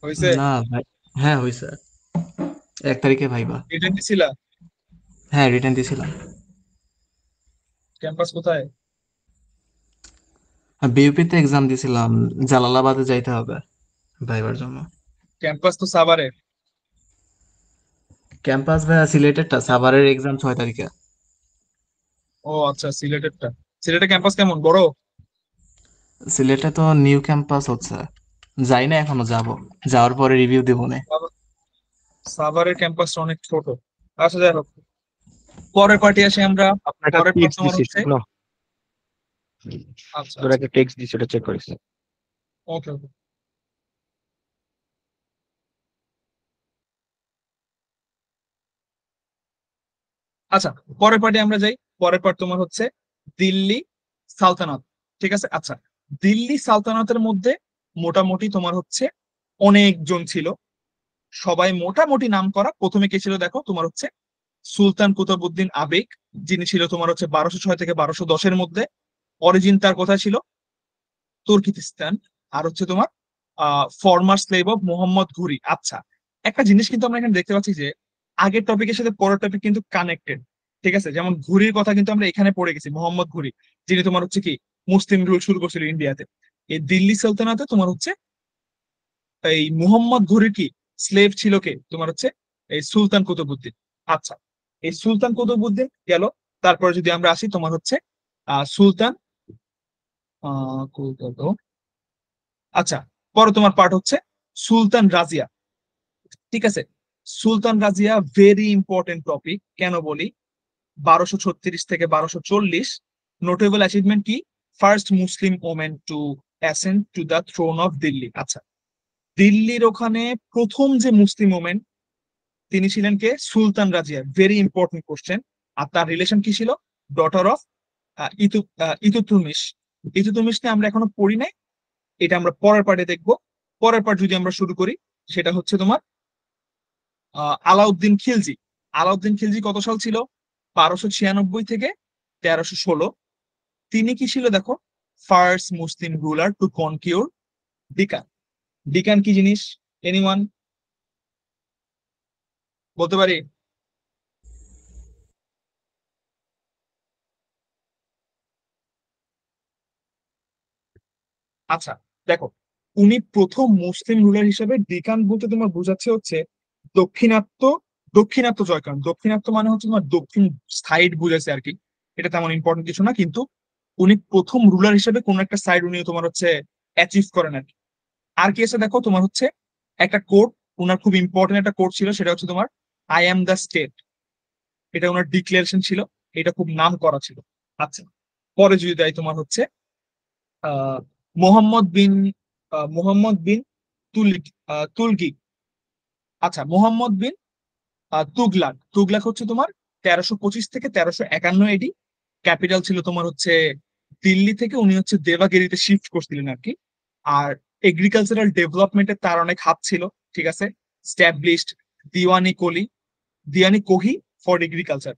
হয়েছে? না ভাই, হ্যাঁ হয়েছে, 1 তারিখে ভাইবা। রিটেন দিছিলা? হ্যাঁ রিটার্ন দিয়েছিলাম। ক্যাম্পাস কোথায়? বিউপিতে এক্সাম দিয়েছিলাম, জালালাবাদে যাইতে হবে ভাইবার জন্য। ক্যাম্পাস তো সাভারে। ক্যাম্পাস ভাইয়া সিলেটেরটা, সাভারের এক্সাম 6 তারিখে। ও আচ্ছা, সিলেটেরটা। সিলেটের ক্যাম্পাস কেমন, বড়? সিলেটে তো নিউ ক্যাম্পাস হচ্ছে, যাই না এখনো, যাব, যাওয়ার পরে রিভিউ দেবো নে। সাভারের ক্যাম্পাসটা অনেক ছোট। আচ্ছা যাই হোক, পরের পার্টি আসি আমরা। আপনার একটা পরের পার্ট টেক্সট তোমার দিছি, হচ্ছে। শুনো, আচ্ছা তোর আচ্ছা, একটা টেক্সট দিছি, ওটা চেক করিস। ওকে ওকে। আচ্ছা, পরের পার্টি আমরা যাই। পরের পার্ট তোমার হচ্ছে দিল্লি সালতানাত। ঠিক আছে, আচ্ছা। দিল্লি সালতানাতের মধ্যে মোটামুটি তোমার হচ্ছে অনেকজন ছিল, সবাই মোটামুটি নাম করা। প্রথমে কে ছিল দেখো, তোমার হচ্ছে সুলতান কুতুবউদ্দিন আবেক, যিনি ছিল তোমার হচ্ছে 1206 থেকে 1210-এর মধ্যে। অরিজিন তার কোথায় ছিল? তুর্কিস্তান। আর হচ্ছে তোমার ফরমার স্লেভ অফ মোহাম্মদ ঘুরি। আচ্ছা, একটা জিনিস কিন্তু আমরা এখানে দেখতে পাচ্ছি যে আগের টপিকের সাথে পরের টপিক কিন্তু কানেক্টেড। ঠিক আছে, যেমন ঘুরির কথা কিন্তু আমরা এখানে পড়ে গেছি, মোহাম্মদ ঘুরি, যিনি তোমার হচ্ছে কি মুসলিম রুল শুরু করছিল ইন্ডিয়াতে। এই দিল্লি সালতানাতে তোমার হচ্ছে এই মুহাম্মদ ঘুরির কি স্লেভ ছিল কে, তোমার হচ্ছে এই সুলতান কুতুবউদ্দিন। আচ্ছা, এই সুলতান কুতুবউদ্দিন গেল। তারপরে যদি আমরা আসি তোমার হচ্ছে সুলতান কত, আচ্ছা, পরে তোমার পার্ট হচ্ছে সুলতান রাজিয়া। ঠিক আছে, Sultan Razia very important topic. কেন বলি? 1236 থেকে 1240। নোটেবল অ্যাচিভমেন্ট কি? First Muslim women to ascend to the throne of Delhi. আচ্ছা, দিল্লির ওখানে প্রথম যে মুসলিম ওমেন, তিনি ছিলেন কে? Sultan Razia. Very important question. আর তার রিলেশন কি ছিল? Daughter of ইতুতুমিশ। ইতুতুমিশ নিয়ে আমরা এখনো পড়ি নাই, এটা আমরা পরের পার্টে দেখবো। পরের পার্ট যদি আমরা শুরু করি, সেটা হচ্ছে তোমার আলাউদ্দিন খিলজি। আলাউদ্দিন খিলজি কত সাল ছিল? 1296 থেকে 1316। তিনি কি ছিল দেখো? First Muslim ruler to conquer Deccan. Deccan কি জিনিস? এনিওয়ান বলতে পারি? আচ্ছা, দেখো, উনি প্রথম মুসলিম রুলার হিসেবে ডিকান বলতে তোমার বোঝাচ্ছে হচ্ছে দক্ষিণাত্য। দক্ষিণাত্য জয় করেন। দক্ষিণাত্য মানে হচ্ছে তোমার দক্ষিণ সাইড বুঝাচ্ছে আর কি। এটা তেমন ইম্পর্টেন্ট কিছু না, কিন্তু উনি প্রথম রুলার হিসেবে কোন একটা সাইড উনি তোমার হচ্ছে অ্যাচিভ করেন আর কি। আর কি আছে দেখো, তোমার হচ্ছে একটা কোড, উনার খুব ইম্পর্টেন্ট একটা কোড ছিল, সেটা হচ্ছে তোমার আই অ্যাম দ্য স্টেট। এটা ওনার ডিক্লারেশন ছিল, এটা খুব নাম করা ছিল। আচ্ছা, পরে যদি দেয় তোমার হচ্ছে আহ মোহাম্মদ বিন মোহাম্মদ বিন তুলগি। আচ্ছা, মোহাম্মদ বিন তুগলাক। তুগলাক হচ্ছে তোমার 1325 থেকে 1351 এডি। ক্যাপিটাল ছিল তোমার হচ্ছে দিল্লি থেকে, উনি হচ্ছে দেবাগিরিতে শিফট করছিলেন আর কি। আর এগ্রিকালচারাল ডেভেলপমেন্টে তার অনেক হাত ছিল। ঠিক আছে, স্ট্যাবলিশড দিওয়ানি কলি, দিওয়ানি কোহি ফর এগ্রিকালচার।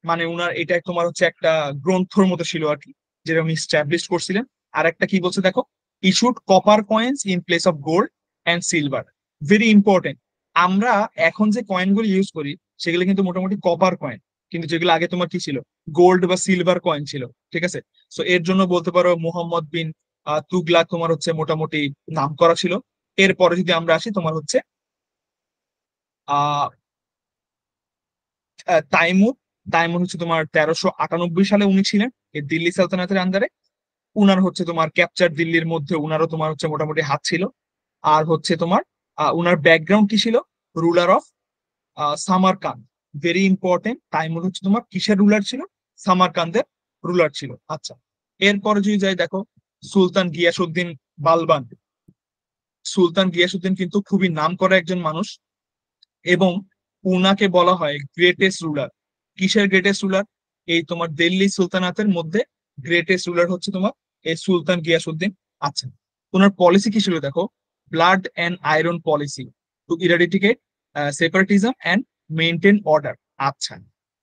মানে উনার এটা তোমার হচ্ছে একটা গ্রন্থর মতো ছিল আর কি, যেটা উনি স্ট্যাবলিশ করছিলেন। আর একটা কি বলছে দেখো, issued copper coins in place of gold and silver. Very important. আমরা এখন যে কয়েনগুলো ইউজ করি সেগুলো কিন্তু মোটামুটি কপার কয়েন, কিন্তু যেগুলো আগে তোমার কি ছিল, গোল্ড বা সিলভার কয়েন ছিল। ঠিক আছে, সো এর জন্য বলতে পারো মোহাম্মদ বিন তুগলাক তোমার হচ্ছে মোটামুটি নাম করা ছিল। এরপরে যদি আমরা আসি তোমার হচ্ছে আহ তাইমুর। তাইমুর হচ্ছে তোমার 1398 সালে উনি ছিলেন এই দিল্লি সালতানাতের আন্ডারে। উনার হচ্ছে তোমার ক্যাপচার দিল্লির মধ্যে উনারও তোমার হচ্ছে মোটামুটি হাত ছিল। আর হচ্ছে তোমার উনার ব্যাকগ্রাউন্ড কি ছিল? Ruler of Samarkand. Very important. Timur হচ্ছে তোমার কিসের রুলার ছিল? সামারকান্দের রুলার ছিল। আচ্ছা, এরপরে যদি যাই দেখো, সুলতান গিয়াসউদ্দিন বালবান। সুলতান গিয়াসউদ্দিন কিন্তু খুবই নাম করা একজন মানুষ, এবং উনাকে বলা হয় গ্রেটেস্ট রুলার। কিসের গ্রেটেস্ট রুলার? এই তোমার দিল্লি সুলতানাতের মধ্যে গ্রেটেস্ট রুলার হচ্ছে তোমার এই সুলতান গিয়াসউদ্দিন। আচ্ছা, ওনার পলিসি কি ছিল দেখো? Blood and iron policy to eradicate separatism and maintain order. আচ্ছা,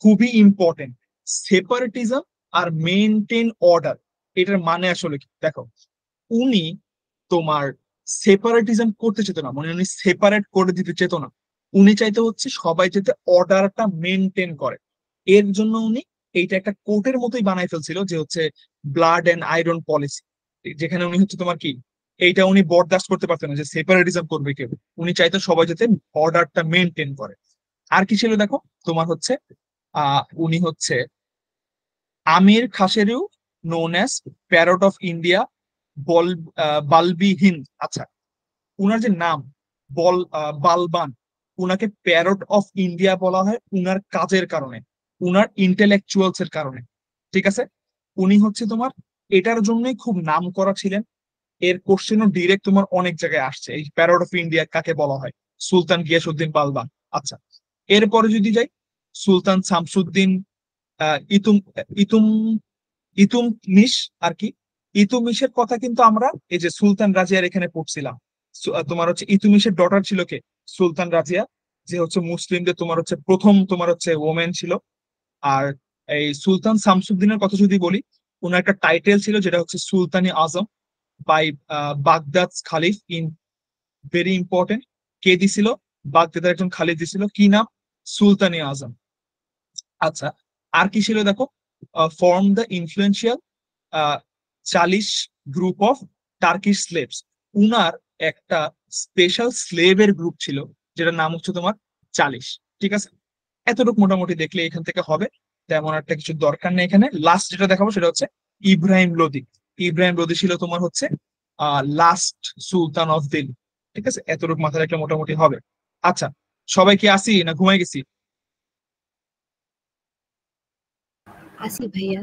খুবই ইম্পর্টেন্ট। সেপারেটিজম আর মেনটেন অর্ডার, এটার মানে আসলে কি দেখো, উনি তোমার সেপারেটিজম করতে চেত না, মানে উনি সেপারেট করে দিতে চেত না। উনি চাইতে হচ্ছে সবাই যাতে অর্ডারটা মেনটেন করে। এর জন্য উনি এইটা একটা কোর্টের মতোই বানাই ফেলছিল, যে হচ্ছে ব্লাড এন্ড আয়রন পলিসি, যেখানে উনি হচ্ছে তোমার কি এইটা উনি বরদাস্ত করতে পারতেন না যে সেপারেটিজম করবে কেউ। উনি চাইতো সবাই যাতে অর্ডারটা মেনটেন করে। আর কি ছিল দেখো, তোমার হচ্ছে উনি হচ্ছে Amir Khusrau, known as parrot of India, বল বালবি হিন্দ। আচ্ছা, উনার যে নাম বালবান, উনাকে প্যারট অফ ইন্ডিয়া বলা হয় উনার কাজের কারণে, উনার ইন্টেলেকচুয়ালস এর কারণে। ঠিক আছে, উনি হচ্ছে তোমার এটার জন্যই খুব নাম করা ছিলেন। এর কোশ্চেনও ডিরেক্ট তোমার অনেক জায়গায় আসছে, এই প্যারট অফ ইন্ডিয়া কাকে বলা হয়, সুলতান গিয়াসউদ্দিন বালবান। আচ্ছা, এরপরে যদি যাই, সুলতান শামসুদ্দিন ইতুম ইতুম ইতুমিশ আর কি। ইতুমিশের কথা কিন্তু আমরা এই যে সুলতান রাজিয়ার এখানে পড়ছিলাম। তোমার হচ্ছে ইতুমিশের ডটার ছিল কে, সুলতান রাজিয়া, যে হচ্ছে মুসলিমদের তোমার হচ্ছে প্রথম তোমার হচ্ছে ওমেন ছিল। আর এই সুলতান শামসুদ্দিনের কথা যদি বলি, ওনার একটা টাইটেল ছিল যেটা হচ্ছে Sultani Azam by Baghdad caliph in, very important. কে দিছিল? বাগদাদের একজন খালিফ দিছিল, কি নাম? সুলতানি আজম। আচ্ছা, আর কি ছিল দেখো, form the influential 40 group of Turkish slaves. উনার একটা স্পেশাল স্লেভের গ্রুপ ছিল যেটার নাম হচ্ছে তোমার 40। ঠিক আছে, এতটুকু মোটামুটি দেখলে এখান থেকে হবে, তেমন একটা কিছু দরকার নেই। এখানে লাস্ট যেটা দেখাবো সেটা হচ্ছে ইব্রাহিম লোদি। ইব্রাহিম লোদি ছিল তোমার হচ্ছে লাস্ট সুলতান অফ দিল্লি। ঠিক আছে, এতটুকু মাথায় রাখলে মোটামুটি হবে। আচ্ছা, সবাই কি আসি না ঘুমাই গেছি? আসি ভাইয়া।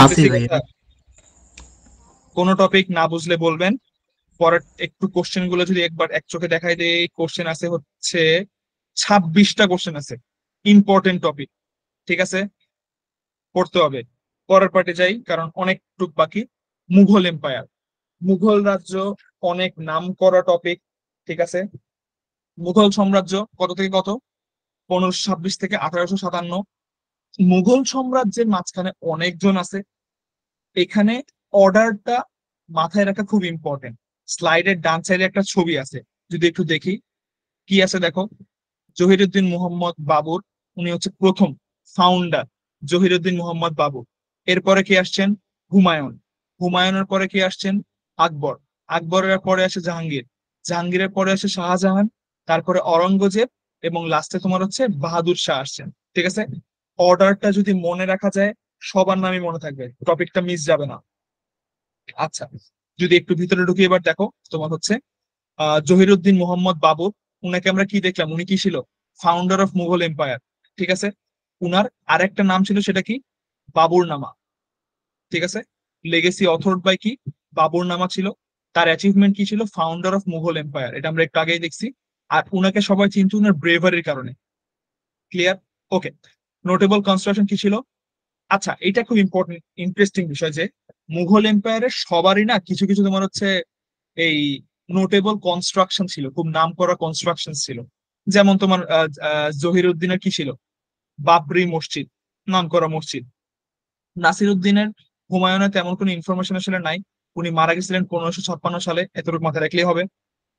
আছি বলতেছি ভাইয়া। কথা, কোনো টপিক না বুঝলে বলবেন। পরের একটু কোশ্চেন গুলো যদি একবার এক চোখে দেখাই দেয়, কোশ্চেন আছে হচ্ছে 26টা কোশ্চেন আছে, ইম্পর্টেন্ট টপিক। ঠিক আছে, পড়তে হবে। পরের পার্টে যাই কারণ অনেকটুক বাকি। মুঘল এম্পায়ার, মুঘল রাজ্য, অনেক নাম করা টপিক। ঠিক আছে, মুঘল সাম্রাজ্য কত থেকে কত? 1526 থেকে 1857। মুঘল সাম্রাজ্যের মাঝখানে অনেকজন আছে, এখানে অর্ডারটা মাথায় রাখা খুব ইম্পর্টেন্ট। স্লাইডের ডান সাইডে একটা ছবি আছে, যদি একটু দেখি কি আছে দেখো। জহিরুদ্দিন মোহাম্মদ বাবর, উনি হচ্ছে প্রথম ফাউন্ডার, জহিরুদ্দিন মোহাম্মদ বাবর। এরপরে কি আসছেন? হুমায়ুন। হুমায়ুনের পরে কি আসছেন? আকবর। আকবরের পরে আসে জাহাঙ্গীর। জাহাঙ্গীরের পরে আসে শাহজাহান। তারপরে অরঙ্গজেব, এবং লাস্টে তোমার হচ্ছে বাহাদুর শাহ আসছেন। ঠিক আছে, অর্ডারটা যদি মনে রাখা যায়, সবার নামই মনে থাকবে, টপিকটা মিস যাবে না। আচ্ছা, যদি একটু ভিতরে ঢুকে এবার দেখো, তোমার হচ্ছে জহিরুদ্দিন মোহাম্মদ বাবর, উনাকে আমরা কি দেখলাম, উনি কি ছিল? Founder of Mughal empire. ঠিক আছে, উনার আরেকটা নাম ছিল, সেটা কি? বাবর নামা। ঠিক আছে, লেগেসি অথর্ড বাই কি? বাবর নামা ছিল। তার অ্যাচিভমেন্ট কি ছিল? ফাউন্ডার অফ মুঘল এম্পায়ার, এটা আমরা একটু আগেই দেখছি। আর উনাকে সবাই চিনতো উনার ব্রেভারির কারণে। ক্লিয়ার? ওকে। নোটেবল কনস্ট্রাকশন কি ছিল? আচ্ছা, এটা খুব ইম্পর্টেন্ট ইন্টারেস্টিং বিষয় যে মুঘল এম্পায়ারের সবারই না কিছু কিছু তোমার হচ্ছে এই নোটেবল কনস্ট্রাকশন ছিল, খুব নাম করা কনস্ট্রাকশন ছিল। যেমন তোমার জহিরুদ্দিনের কি ছিল? বাবরি মসজিদ, নাম করা মসজিদ। নাসিরুদ্দিনের, হুমায়ুনের তেমন কোনো ইনফরমেশন আসলে নাই, উনি মারা গেছিলেন 1556 সালে, এতটুকু মাথায় রাখলেই হবে।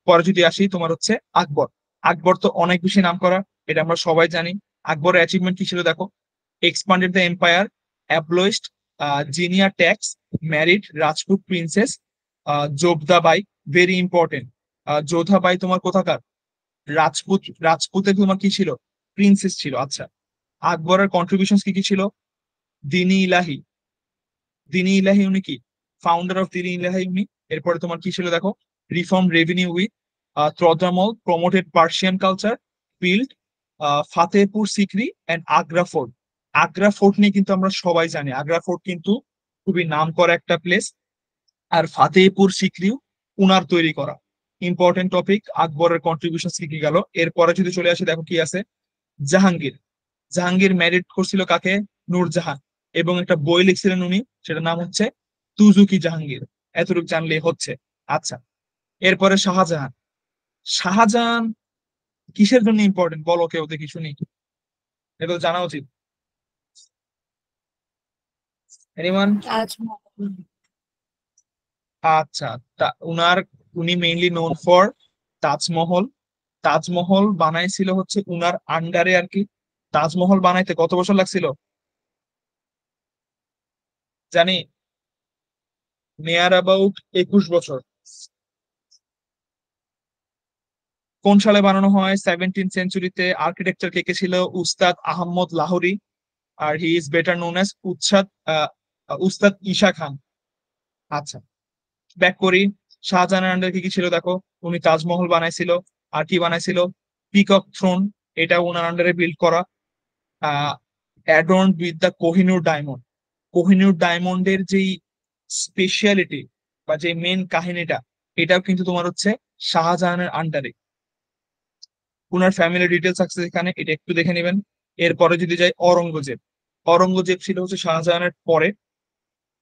পরে যদি আসি তোমার হচ্ছে আকবর। আকবর তো অনেক বেশি নাম করা, এটা আমরা সবাই জানি। আকবরের অ্যাচিভমেন্ট কি ছিল দেখো, expanded the empire, abolished jiniya tax, married Rajput princess Jobdabai, very important. Jodhabai তোমার কোথাকার? রাজপুত, রাজপুতের তোমার কি ছিল? প্রিন্সেস ছিল। আচ্ছা, আকবরের কন্ট্রিবিউশন কি কি ছিল? দিনী ইলাহি, দিনী ইলাহি উনি কি? ফাউন্ডার অফ দিনী ইলাহি উনি। এরপরে তোমার কি ছিল দেখো, reform revenue with Todarmal, promoted Persian culture, build Fatehpur Sikri and Agra fort. Agra fort নিয়ে কিন্তু আমরা সবাই জানি, আগ্রা ফোর্ট কিন্তু খুবই নাম করা একটা প্লেস। আর ফাতেহপুর সিকরিও উনার তৈরি করা। ইম্পর্টেন্ট টপিক, আকবরের কন্ট্রিবিউশন কি কি গেল। এরপরে যদি চলে আসে দেখো কি আছে, জাহাঙ্গীর। জাহাঙ্গীর ম্যারিড করছিল কাকে? নূরজাহান। এবং একটা বই লিখছিলেন উনি, সেটার নাম হচ্ছে তুজুকি জাহাঙ্গীর। এতটুকু জানলে হচ্ছে। আচ্ছা, এরপরে শাহজাহান। শাহজাহান কিসের জন্য ইম্পর্টেন্ট বলো কেউ দেখি শুনি, এটা তো জানা উচিত। এনিওয়ান? তাজমহল। আচ্ছা, তা উনার উনি mainly known for Taj Mahal. Taj Mahal বানাইছিল হচ্ছে উনার আন্ডারে আর কি। তাজমহল বানাইতে কত বছর লাগছিল জানি? নিয়ার অ্যাবাউট 21 বছর। কোন সালে বানানো হয়? 17th সেঞ্চুরিতে। আর্কিটেকচার কে কে ছিল? উস্তাদ আহমদ লাহোরি। আর he is better known as Ustad Isa খান। আচ্ছা, ব্যাক করি। শাহজাহানের আন্ডারে কি কি ছিল দেখো। উনি তাজমহল বানাইছিল। আর কি বানাইছিল? পিকক থ্রোন, এটা ওনার আন্ডারে বিল্ড করা। Adorned with the Kohinoor diamond. Kohinoor ডায়মন্ডের যেই স্পেশালিটি বা যে মেন কাহিনীটা, এটাও কিন্তু তোমার হচ্ছে শাহজাহানের আন্ডারে। উনার ফ্যামিলি ডিটেলস আছে এখানে, এটা একটু দেখে নেবেন। এরপরে যদি যাই অরঙ্গজেব। অরঙ্গজেব ছিল হচ্ছে শাহজাহানের পরে।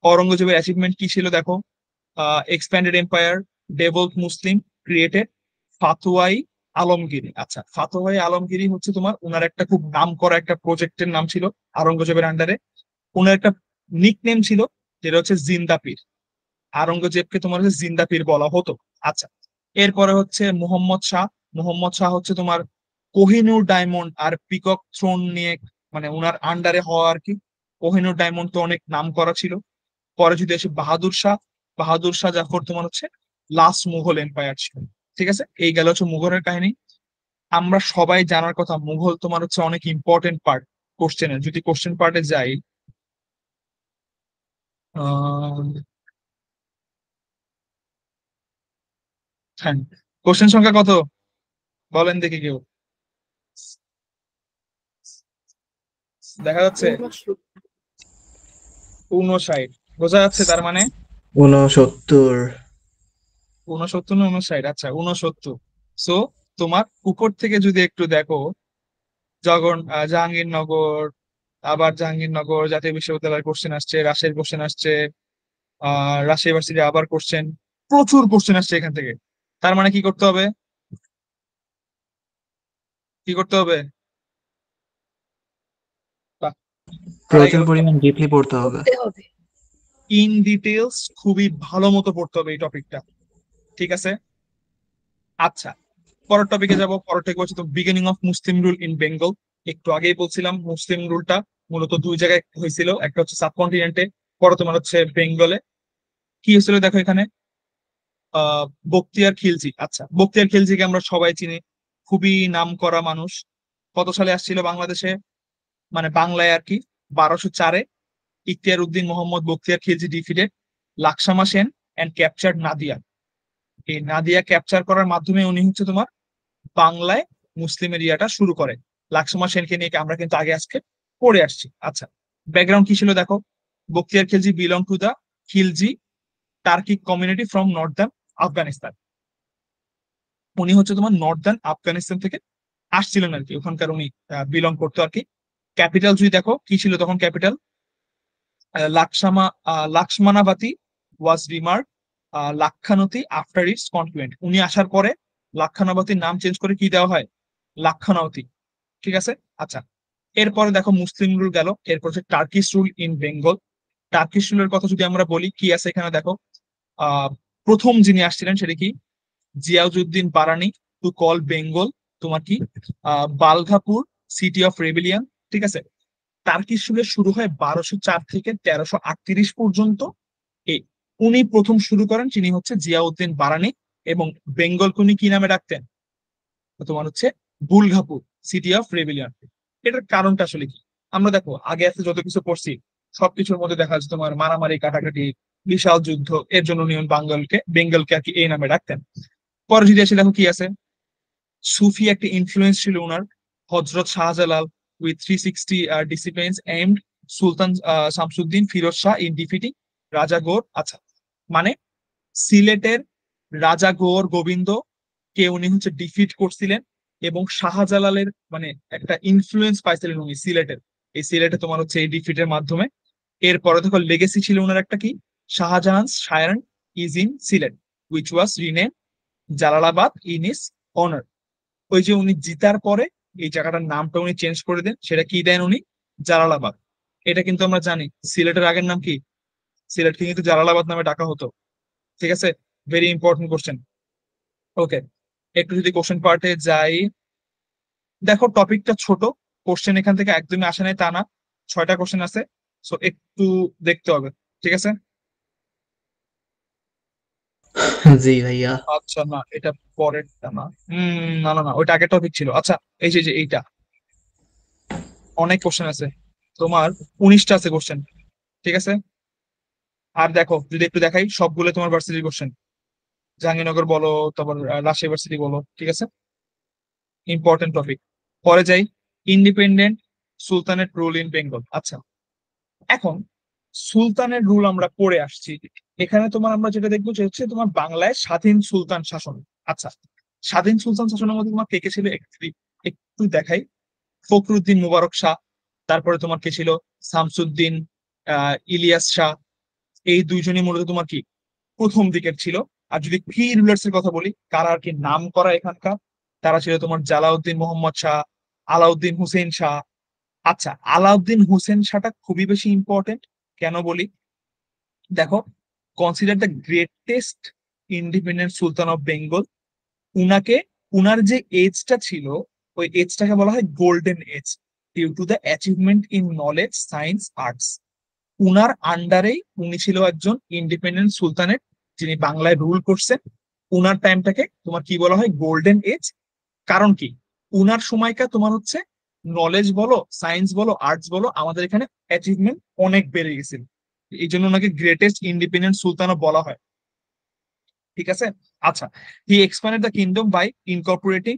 অরঙ্গজেবের অ্যাচিভমেন্ট কি ছিল দেখো। এক্সপ্যান্ডেড এম্পায়ার, ডেভেলপ মুসলিম, ক্রিয়েটেড ফাতোয়াই আলমগিরি। আচ্ছা, ফাতোয়াই আলমগিরি হচ্ছে তোমার উনার একটা খুব নাম করা একটা প্রজেক্টের নাম ছিল আওরঙ্গজেবের আন্ডারে। উনার একটা নিক নেম ছিল যেটা হচ্ছে জিন্দাপীর। আওরঙ্গজেবকে তোমার হচ্ছে জিন্দাপীর বলা হতো। আচ্ছা, এরপরে হচ্ছে মোহাম্মদ শাহ। মোহাম্মদ শাহ হচ্ছে তোমার কোহিনূর ডায়মন্ড আর পিকক থ্রোন নিয়ে মানে উনার আন্ডারে হওয়া আর কি। কোহিনূর ডায়মন্ড তো অনেক নাম করা ছিল। পরে যদি আসে বাহাদুর শাহ। বাহাদুর শাহ জাফর তোমার হচ্ছে লাস্ট মুঘল এম্পায়ার ছিল। ঠিক আছে, এই গেল হচ্ছে মুঘলের কাহিনী। আমরা সবাই জানার কথা মুঘল তোমার হচ্ছে অনেক ইম্পর্টেন্ট পার্ট কোশ্চেনের। যদি কোশ্চেন পার্টে যাই, হ্যাঁ, কোশ্চেন সংখ্যা কত বলেন দেখি কেউ। দেখা যাচ্ছে 59। বোঝা যাচ্ছে তার মানে 69। 69 না 59? আচ্ছা, 69। সো তোমার উপর থেকে যদি একটু দেখো, যখন জাহাঙ্গীরনগর, আবার জাহাঙ্গীরনগর জাতীয় বিশ্ববিদ্যালয়ের কোশ্চেন আসছে, রাজশাহীর কোশ্চেন আসছে, রাজশাহী ইউনিভার্সিটি আবার কোশ্চেন, প্রচুর কোশ্চেন আসছে এখান থেকে। তার মানে কি করতে হবে? কি করতে হবে? বাহ, হারাই প্রচুর গেল। পরিমাণ ডিপলি পড়তে হবে। করতে হবে। ইন ডিটেলস খুবই ভালো মতো পড়তে হবে এই টপিকটা। ঠিক আছে, আচ্ছা, পরের টপিকে যাব। পরের টপিক হচ্ছে তো beginning of Muslim rule in Bengal. একটু আগেই বলছিলাম মুসলিম রুলটা মূলত দুই জায়গায় হয়েছিল, একটা হচ্ছে সাবকন্টিনেন্টে, পরে তোমার হচ্ছে বেঙ্গলে। কি হয়েছিল দেখো এখানে। আহ বখতিয়ার খিলজি। আচ্ছা, বখতিয়ার খিলজিকে আমরা সবাই চিনি, খুবই নাম করা মানুষ। কত সালে আসছিল বাংলাদেশে, মানে বাংলায় আর কি? 1204-এ। Ikhtiyar Uddin Muhammad Bakhtiyar Khilji defeated Lakshmana Sen and captured Nadia. এই নাদিয়া ক্যাপচার করার মাধ্যমে উনি হচ্ছে তোমার বাংলায় মুসলিম এরিয়াটা শুরু করে। লাকসামা সেনকে নিয়ে আমরা কিন্তু আগে আজকে পড়ে আসছি। আচ্ছা, ব্যাকগ্রাউন্ড কি ছিল দেখো। Bakhtiyar Khilji belong to the Khilji Turkic community from northern Afghanistan. উনি হচ্ছে তোমার নর্দার্ন আফগানিস্তান থেকে আসছিলেন আর কি, ওখানকার উনি বিলং করতো আর কি। ক্যাপিটাল যদি দেখো কি ছিল তখন capital, Lakshmanavati was remark Lakhnauti after its confluent. উনি আসার পরে লাক্ষানাবাতির নাম চেঞ্জ করে কি দেওয়া হয়? লাক্ষানাওতি। ঠিক আছে, আচ্ছা, এরপরে দেখো মুসলিম রুল গেল। এরপর হচ্ছে Turkish rule in Bengal. Turkish রুলের কথা যদি আমরা বলি, কি আছে এখানে দেখো। আহ প্রথম যিনি আসছিলেন সেটা কি? জিয়াউদ্দিন বারানি টু কল বেঙ্গল তোমার কি বালঘাপুর সিটি অফ রেবেলিয়ান। ঠিক আছে, টার্কিশ রুলের শুরু হয় 1204 থেকে 1338 পর্যন্ত। এই উনি প্রথম শুরু করেন, যিনি হচ্ছে জিয়াউদ্দিন বারানি। এবং বেঙ্গলকে উনি কি নামে ডাকতেন? তোমার হচ্ছে বুলঘাপুর সিটি অফ রেবেলিয়ন। এটার কারণটা আসলে কি? আমরা দেখো আগে আছে যত কিছু পড়ছি, সবকিছুর মধ্যে দেখা যাচ্ছে তোমার মারামারি কাটাকাটি, বিশাল যুদ্ধ। এর জন্য উনি বেঙ্গলকে আর কি এই নামে ডাকতেন। পরে যদি এসে দেখো কি আছে, সুফি একটা ইনফ্লুয়েন্স ছিল উনার। Hazrat Shahjalal with 360 disciplines and Sultan Shamsuddin Firoz Shah in defeating Raja Gaur. আচ্ছা, মানে সিলেটের রাজা গৌর গোবিন্দ কে উনি হচ্ছে ডিফিট করছিলেন, এবং শাহজালালের মানে একটা ইনফ্লুয়েন্স পাইছিলেন উনি সিলেটের। এই সিলেটে তোমার হচ্ছে এই ডিফিটের মাধ্যমে। এরপরে দেখো লেগেসি ছিল ওনার একটা কি, Shahjahan Shayan is in Sylhet which was rename Jalalabad in is honour. ওই যে উনি জিতার পরে এই জায়গাটার নামটা উনি চেঞ্জ করে দেন, সেটা কি দেন উনি? জালালাবাদ। এটা কিন্তু আমরা জানি সিলেটের আগের নাম কি? সিলেটকে কিন্তু জালালাবাদ নামে ডাকা হতো। ঠিক আছে, ভেরি ইম্পর্টেন্ট কোশ্চেন। ওকে, একটু যদি কোশ্চেন পার্টে যাই, দেখো টপিকটা ছোট, কোশ্চেন এখান থেকে একদমই আসে নাই তা না, 6টা কোশ্চেন আছে, সো একটু দেখতে হবে, ঠিক আছে। জি ভাইয়া। আচ্ছা না, এটা পরেরটা না, না না না, ওইটা আগের টপিক ছিল। আচ্ছা, এই যে এইটা, অনেক কোশ্চেন আছে তোমার, 19টা আছে কোশ্চেন, ঠিক আছে। আর দেখো যদি একটু দেখাই, সবগুলো তোমার ভার্সিটির কোশ্চেন, জাহাঙ্গীরনগর বলো, তারপর রাজশাহী ভার্সিটি বলো, ঠিক আছে। Important topic. পরে যাই, independent sultanate rule in Bengal. আচ্ছা, এখন সুলতানের রুল আমরা পড়ে আসছি, এখানে তোমার আমরা যেটা দেখবো যে হচ্ছে তোমার বাংলায় স্বাধীন সুলতান শাসন। আচ্ছা, স্বাধীন সুলতান শাসনের মধ্যে তোমার কে কে ছিল একটু একটু দেখাই। ফখরুদ্দিন মুবারক শাহ, তারপরে তোমার কে ছিল শামসুদ্দিন ইলিয়াস শাহ, এই দুইজনই মূলত তোমার কি প্রথম দিকের ছিল। আর যদি কি রুলার্স এর কথা বলি, কারা আর কি নাম করা এখানকার, তারা ছিল তোমার জালাউদ্দিন মোহাম্মদ শাহ, আলাউদ্দিন হুসেন শাহ। আচ্ছা, আলাউদ্দিন হুসেন শাহটা খুবই বেশি ইম্পর্টেন্ট, কেন বলি, দেখো, consider the greatest independent sultan of Bengal. উনাকে, উনার যে এজটা ছিল, ওই এজটাকে বলা হয় golden age, due to the achievement in knowledge, science, arts. উনার আন্ডারেই উনি ছিল একজন ইন্ডিপেন্ডেন্ট সুলতানের, যিনি বাংলায় রুল করছেন। উনার টাইমটাকে তোমার কি বলা হয়, গোল্ডেন এজ। কারণ কি, উনার সময়কার তোমার হচ্ছে নলেজ বলো, সায়েন্স বলো, আর্টস বলো, আমাদের এখানে অ্যাচিভমেন্ট অনেক বেড়ে গেছিল, এই জন্য ওনাকে গ্রেটেস্ট ইন্ডিপেন্ডেন্ট সুলতানও বলা হয়, ঠিক আছে। আচ্ছা, he expanded the kingdom by incorporating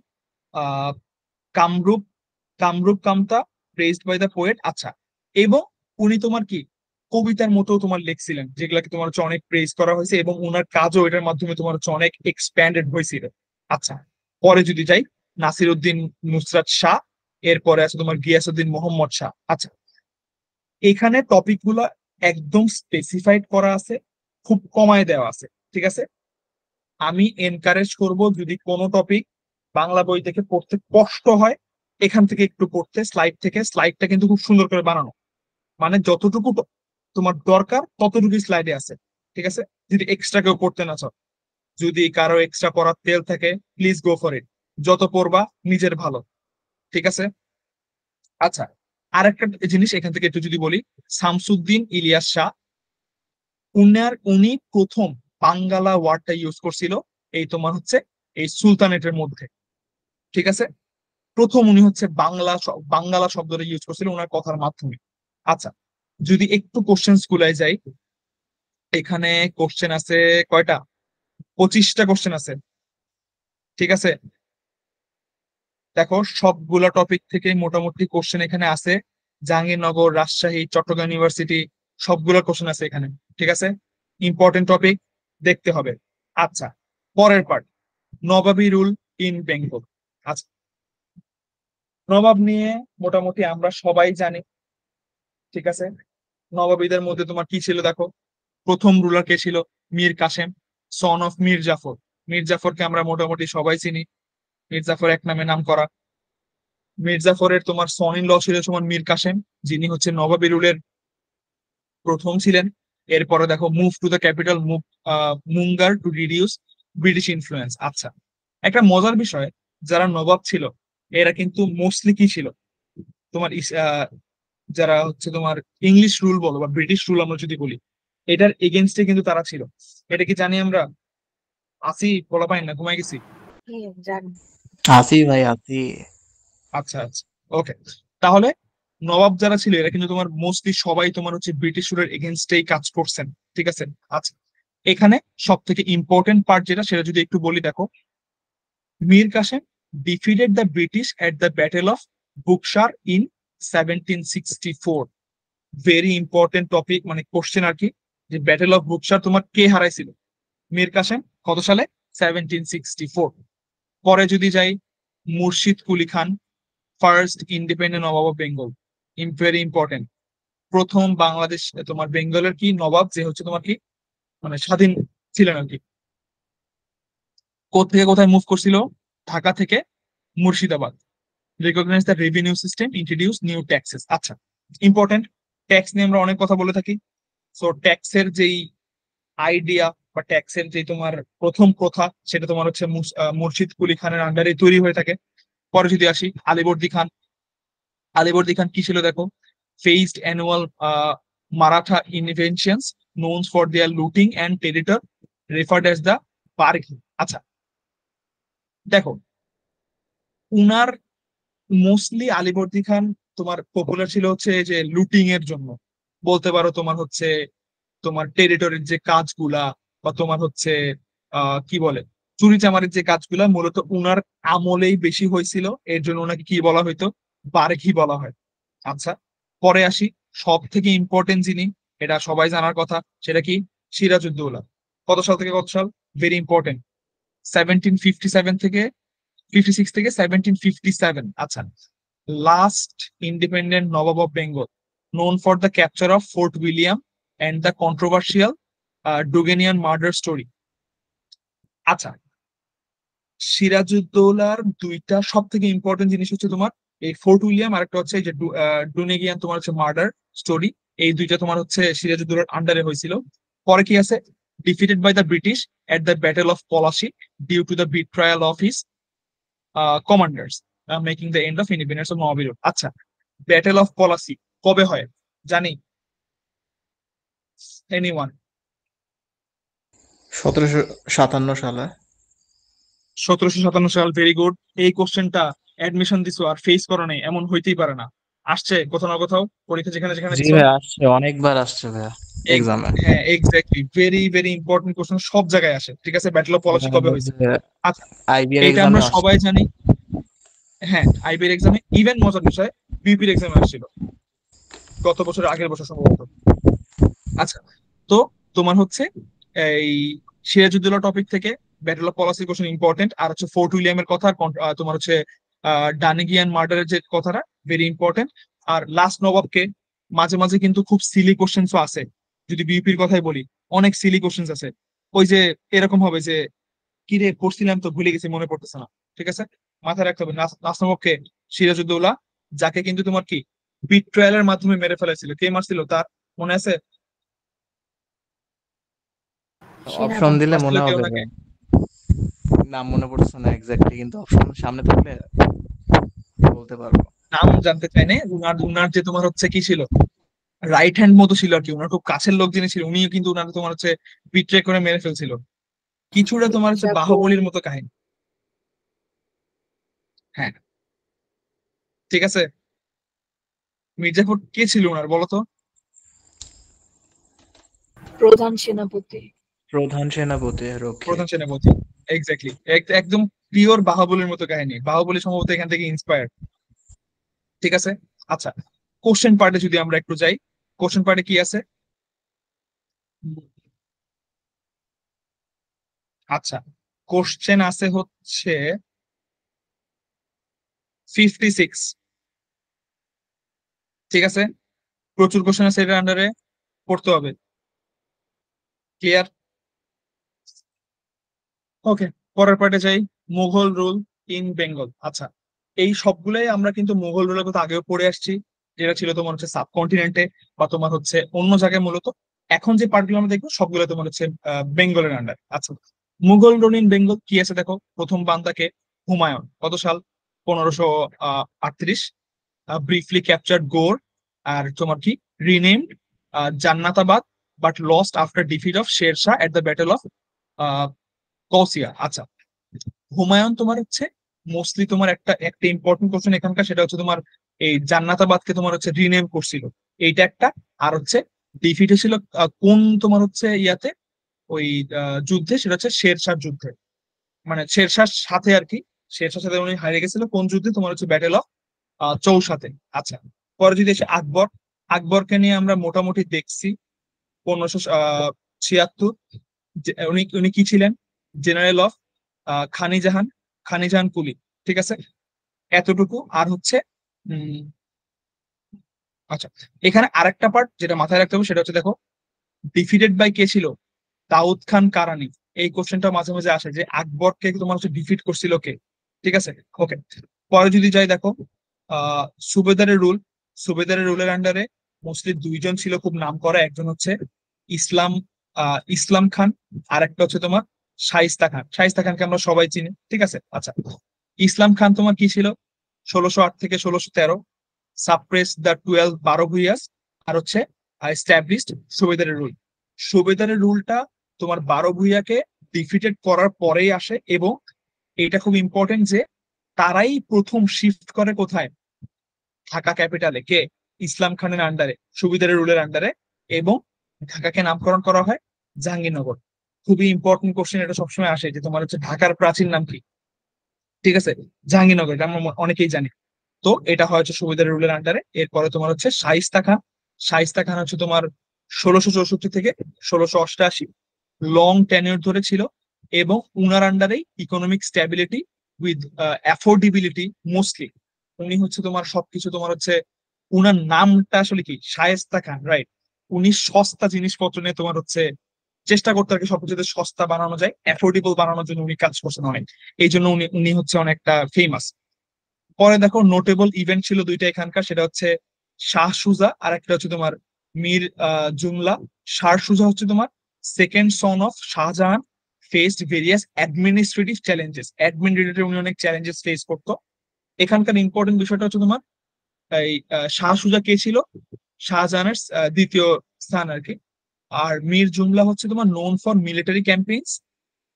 Kamrup, Kamrup Kamata, praised by the poet. আচ্ছা, এবং উনি তোমার কি কবিতার মতো তোমার লিখছিলেন, যেগুলাকে তোমার হচ্ছে অনেক প্রেজ করা হয়েছে, এবং ওনার কাজও এটার মাধ্যমে তোমার হচ্ছে অনেক এক্সপ্যান্ডেড হয়েছিল। আচ্ছা, পরে যদি যাই, নাসিরউদ্দিন নুসরাত শাহ, এরপরে আছে তোমার গিয়াসউদ্দিন মোহাম্মদ শাহ। আচ্ছা, এখানে টপিক গুলা একদম স্পেসিফাইড করা আছে, খুব কমায় দেওয়া আছে, ঠিক আছে। আমি এনকারেজ করব, যদি কোনো টপিক বাংলা বই থেকে পড়তে কষ্ট হয়, এখান থেকে একটু পড়তে, স্লাইড থেকে। স্লাইডটা কিন্তু খুব সুন্দর করে বানানো, মানে যতটুকু তোমার দরকার ততটুকু স্লাইডে আছে, ঠিক আছে। যদি এক্সট্রা কেউ পড়তে না চাও, যদি কারো এক্সট্রা পড়ার তেল থাকে, প্লিজ গো ফর ইট, যত পড়বা নিজের ভালো, ঠিক আছে। আচ্ছা, আরেকটা জিনিস এখান থেকে একটু যদি বলি, শামসুদ্দিন ইলিয়াস শাহ, উনি প্রথম বাঙ্গালা ওয়ার্ডটা ইউজ করছিল এই তোমার হচ্ছে এই সুলতানেটের মধ্যে, ঠিক আছে। প্রথম উনি হচ্ছে বাঙ্গালা শব্দটা ইউজ করছিল ওনার কথার মাধ্যমে। আচ্ছা, যদি একটু কোশ্চেন গুলায় যাই, এখানে কোশ্চেন আছে কয়টা, 25টা কোশ্চেন আছে, ঠিক আছে। দেখো, সবগুলা টপিক থেকে মোটামুটি কোশ্চেন এখানে আছে, জাহাঙ্গীরনগর, রাজশাহী, চট্টগ্রাম ইউনিভার্সিটি, সবগুলা কোশ্চেন আছে এখানে, ঠিক আছে। ইম্পর্টেন্ট টপিক, দেখতে হবে। আচ্ছা, পরের part, Nawabi rule in Bengal. আচ্ছা, নবাব নিয়ে মোটামুটি আমরা সবাই জানি, ঠিক আছে। নবাবীদের মধ্যে তোমার কি ছিল দেখো, প্রথম রুলার কে ছিল, মীর কাসেম, সন অফ মীর জাফর। মীর জাফরকে আমরা মোটামুটি সবাই চিনি, মীর জাফর এক নামে নাম করা। মীর জাফরের তোমার সন ইন ল ছিল তোমার মীর কাসেম, যিনি হচ্ছে নবাবী রুলের প্রথম ছিলেন। এরপরে দেখো, move to the capital, move Munger to reduce British influence. আচ্ছা, একটা মজার বিষয়, যারা নবাব ছিল এরা কিন্তু মোস্টলি কি ছিল, তোমার যারা হচ্ছে তোমার ইংলিশ রুল বলো বা ব্রিটিশ রুল আমরা যদি বলি, এটার এগেনস্টে কিন্তু তারা ছিল। এটা কি জানি আমরা, আসি বলা পাই না, ঘুমাই গেছি। জানি। আছি ভাই আছি। আচ্ছা আচ্ছা, ওকে, তাহলে নবাব যারা ছিল এরা কিন্তু তোমার মোস্টলি সবাই তোমার হচ্ছে ব্রিটিশ রুলের এগেনস্টেই কাজ করছেন, ঠিক আছে। আচ্ছা, এখানে সব থেকে ইম্পর্টেন্ট পার্ট যেটা, সেটা যদি একটু বলি, দেখো, Mir Kasem defeated the British at the battle of Buxar in 1764। Very important topic, মানে কোশ্চেন আর কি, যে ব্যাটেল অফ বুকশার তোমার কে হারাইছিল, মীর কাসেম, কত সালে, 1764। পরে যদি যাই, Murshid Quli Khan, first independent Nawab of Bengal, very important, প্রথম বাংলাদেশ তোমার বেঙ্গলের কি নবাব, যে হচ্ছে তোমার কি মানে স্বাধীন ছিলেন আর কি। থেকে কোথায় মুভ করছিল, ঢাকা থেকে Murshidabad. Recognise the revenue system, introduce new taxes. আচ্ছা, ইম্পর্টেন্ট, ট্যাক্স নিয়ে আমরা অনেক কথা বলে থাকি। সো ট্যাক্সের যেই আইডিয়া বা ট্যাক্সের যে তোমার প্রথম প্রথা, সেটা তোমার হচ্ছে মুর্শিদ কুলি খানের আন্ডারে তৈরি হয়ে থাকে। পরে যদি আসি আলীবর্দী খান, আলীবর্দী খান কি ছিল দেখো, faced annual Maratha inventions known for their looting and territory referred as the Bargi. আচ্ছা দেখো, উনার মোস্টলি আলীবর্দী খান তোমার পপুলার ছিল হচ্ছে যে লুটিং এর জন্য, বলতে পারো তোমার হচ্ছে তোমার টেরিটরির যে কাজগুলা, বা তোমার হচ্ছে কি বলে চুরি চামারির যে কাজগুলা মূলত উনার আমলেই বেশি হয়েছিল, এর জন্য ওনাকে কি বলা হয়তো, বারঘি বলা হয়। আচ্ছা পরে আসি, সব থেকে ইম্পর্টেন্ট যিনি, এটা সবাই জানার কথা, সেটা কি, সিরাজউদ্দৌলা। কত সাল থেকে কত সাল, ভেরি ইম্পর্টেন্ট, 1757 থেকে 56 থেকে 1757। আচ্ছা, last independent Nawab of Bengal, known for the capture of Fort William and the controversial Dugenian murder story। আচ্ছা, সিরাজউদ্দৌলার দুইটা সব থেকে ইম্পর্টেন্ট জিনিস হচ্ছে তোমার এই ফোর্ট উইলিয়াম, আর একটা হচ্ছে এই যে ডুনেগিয়ান তোমার হচ্ছে মার্ডার স্টোরি। এই দুইটা তোমার হচ্ছে সিরাজউদ্দৌলার আন্ডারে হয়েছিল। পরে কি আছে, defeated by the British at the battle of Plassey due to the betrayal of his commanders making the end of independence of Nawab. আচ্ছা, ব্যাটেল অফ পলাশি কবে হয় জানি, এনিওয়ান? 1757 সালে। 1757 সাল, ভেরি গুড। এই কোশ্চেনটা অ্যাডমিশন দিছো আর ফেস করো নাই এমন হইতেই পারে না, আসছে কোথাও না কোথাও পরীক্ষা যেখানে যেখানে জি দিছো। ভাই, আসছে, অনেকবার আসছে ভাইয়া এক্সামে। হ্যাঁ exactly, very very important question, সব জায়গায় আসে। ঠিক আছে, ব্যাটল অফ পলাশি কবে হয়েছে? আচ্ছা, আইবিএর এটা এক্সামে আমরা আসছে। সবাই জানি। হ্যাঁ, আইবির এক্সামে, ইভেন মজার বিষয় বিউপির এক্সামে আসছিল গত বছর, আগের বছর সম্ভবত। আচ্ছা, তো তোমার হচ্ছে এই সিরাজউদ্দৌলা টপিক থেকে ব্যাটল অফ পলাশির কোশ্চেন ইম্পর্টেন্ট, আর হচ্ছে ফোর্ট উইলিয়ামের কথা, আর তোমার হচ্ছে ডানেগিয়ান মার্ডারের যে কথাটা ভেরি ইম্পর্টেন্ট। আর লাস্ট নবাবকে, মাঝে মাঝে কিন্তু খুব সিলি কোশ্চেন্সও আছে, যদি বিউপির কথাই বলি অনেক সিলি কোশ্চেন্স আছে। ওই যে এরকম হবে যে কি রে পড়ছিলাম তো ভুলে গেছি, মনে পড়তেছে না। ঠিক আছে, মাথায় রাখতে হবে লাস্ট নবাবকে, সিরাজউদ্দৌলা, যাকে কিন্তু তোমার কি বিট্রায়ালের মাধ্যমে মেরে ফেলেছিল। কে মারছিল তার মনে আছে? অপশন দিলে মারছিল মনে কে হবে ওনাকে? ভাই। নাম মনে পড়ছে না এক্স্যাক্টলি, কিন্তু অপশন সামনে থাকলে বলতে পারবো। নাম জানতে চাই না, উনার উনার যে তোমার হচ্ছে কি ছিল, রাইট হ্যান্ড মতো ছিল আর কি, উনার খুব কাছের লোক যিনি ছিল উনিও কিন্তু উনার তোমার হচ্ছে বিট্রে করে মেরে ফেলছিল। কিছুটা তোমার হচ্ছে মির্জাপুর। বাহুবলীর মতো কাহিনী। হ্যাঁ, ঠিক আছে। মির্জাফর কে ছিল উনার বলো তো? প্রধান সেনাপতি। প্রধান সেনাপতি রক্ষী। প্রধান সেনাপতি, এক্স্যাক্টলি, একদম পিওর বাহুবলীর মতো কাহিনী। বাহুবলী সম্ভবত এখান থেকে ইন্সপায়ার্ড। ঠিক আছে। আচ্ছা, কোশ্চেন পার্টে যদি আমরা একটু যাই, কোশ্চেন পার্টে কি আছে? আচ্ছা, কোশ্চেন আছে হচ্ছে 56। ঠিক আছে, প্রচুর কোশ্চেন আছে এটার আন্ডারে, পড়তে হবে। ক্লিয়ার? ওকে, পরের পার্টে যাই, মুঘল রুল ইন বেঙ্গল। আচ্ছা, এই সবগুলোই আমরা কিন্তু মুঘল রুলের কথা আগেও পড়ে আসছি, যেটা ছিল তোমার হচ্ছে সাবকন্টিনেন্টে বা তোমার হচ্ছে অন্য জায়গায় মূলত। এখন যে পার্টগুলো আমরা দেখবো সবগুলো তোমার হচ্ছে বেঙ্গলের আন্ডার। আচ্ছা, মুঘল রুল ইন বেঙ্গল কি আছে দেখো, প্রথম বান্দাকে হুমায়ুন, কত সাল, 1538, ব্রিফলি ক্যাপচার্ড গোর, আর তোমার কি renamed Jannatabad, but lost after defeat of Sher Shah at the battle of কৌসিয়া। আচ্ছা, হুমায়ুন তোমার হচ্ছে মোস্টলি তোমার একটা একটা ইম্পর্টেন্ট কোশ্চেন এখানকার, সেটা হচ্ছে তোমার এই জান্নাতাবাদকে তোমার হচ্ছে রিনেম করছিল, এইটা একটা। আর হচ্ছে ডিফিট হয়েছিল কোন তোমার হচ্ছে ইয়াতে, ওই যুদ্ধে, সেটা হচ্ছে শেরশাহ যুদ্ধে, মানে শেরশাহর সাথে আর কি। শেরশাহর সাথে উনি হারিয়ে গেছিল কোন যুদ্ধে, তোমার হচ্ছে ব্যাটেল অফ চৌসাতে। আচ্ছা, পরে যদি এসে আকবর, আকবরকে নিয়ে আমরা মোটামুটি দেখছি 1576। উনি উনি কি ছিলেন, জেনারেল অফ খানিজাহান, খানিজাহান কুলি। ঠিক আছে, এতটুকু। আর হচ্ছে উম আচ্ছা, এখানে আরেকটা পার্ট যেটা মাথায় রাখতে হবে সেটা হচ্ছে দেখো, ডিফিটেড বাই কে ছিল, দাউদ খান কারানি। এই কোশ্চেনটা মাঝে মাঝে আসে যে আকবরকে তোমার হচ্ছে ডিফিট করছিল কে। ঠিক আছে, ওকে। পরে যদি যাই দেখো, সুবেদারের রুল, সুবেদারের রুলের আন্ডারে মোস্টলি দুইজন ছিল খুব নাম করা, একজন হচ্ছে ইসলাম ইসলাম খান, আর একটা হচ্ছে তোমার শাইস্তা খান। শাইস্তা খানকে আমরা সবাই চিনি, ঠিক আছে। আচ্ছা, ইসলাম খান তোমার কি ছিল? 1608 থেকে 1613, সাপ্রেস দ্য 12 ভুইয়াস, আর হচ্ছে এস্টাবলিশড সুবেদারের রুল। সুবেদারের রুলটা তোমার 12 ভুইয়াকে ডিফিটেড করার পরেই আসে, এবং এটা খুব ইম্পর্টেন্ট যে তারাই প্রথম শিফট করে কোথায়? ঢাকা ক্যাপিটালে। কে? ইসলাম খানের আন্ডারে, সুবেদারের রুলের আন্ডারে, এবং ঢাকাকে নামকরণ করা হয় জাহাঙ্গীরনগর। খুবই ইম্পর্টেন্ট কোশ্চেন, এটা সবসময় আসে যে তোমার হচ্ছে ঢাকার প্রাচীন নাম কি? ঠিক আছে, জাহাঙ্গীরনগর, এটা আমরা অনেকেই জানি। তো এটা হয় হচ্ছে সুবেদারের রুলের আন্ডারে। এরপরে তোমার হচ্ছে শাইস্তা খান। শাইস্তা খান হচ্ছে তোমার 1664 থেকে 1688, লং টেনিউর ধরে ছিল, এবং উনার আন্ডারেই economic stability with affordability mostly. উনি হচ্ছে তোমার সবকিছু তোমার হচ্ছে, উনার নামটা আসলে কি? শায়েস্তা খান, রাইট। উনি সস্তা জিনিসপত্র নিয়ে তোমার হচ্ছে চেষ্টা করতে আর কি সবকিছু যাতে সস্তা বানানো যায়, অ্যাফোর্ডেবল বানানোর জন্য উনি কাজ করছেন অনেক। এই জন্য উনি উনি হচ্ছে অনেকটা ফেমাস। পরে দেখো নোটেবল ইভেন্ট ছিল দুইটা এখানকার, সেটা হচ্ছে শাহ সুজা, আর একটা হচ্ছে তোমার মীর জুমলা। শাহ সুজা হচ্ছে তোমার second son of Shahjahan, faced various administrative challenges. Admin related উনি অনেক চ্যালেঞ্জেস ফেস করতো। এখানকার ইম্পর্টেন্ট বিষয়টা হচ্ছে তোমার এই শাহ সুজা কে ছিল? শাহজাহানের দ্বিতীয় স্থান আর কি। আর মীর জুমলা হচ্ছে তোমার known for military campaigns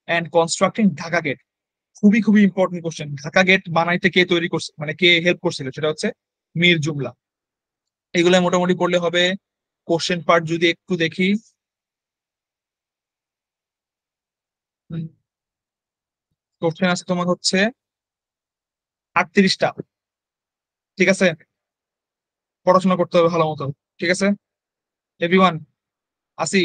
and constructing Dhaka gate. খুবই খুবই ইম্পর্টেন্ট কোশ্চেন, ঢাকা গেট বানাইতে কে তৈরি করছে, মানে কে হেল্প করছিল? সেটা হচ্ছে মীর জুমলা। এগুলো মোটামুটি পড়লে হবে। কোশ্চেন পার্ট যদি একটু দেখি, কোশ্চেন আছে তোমার হচ্ছে 38টা, ঠিক আছে। পড়াশোনা করতে হবে ভালো মতো, ঠিক আছে এভরিওয়ান। আসি।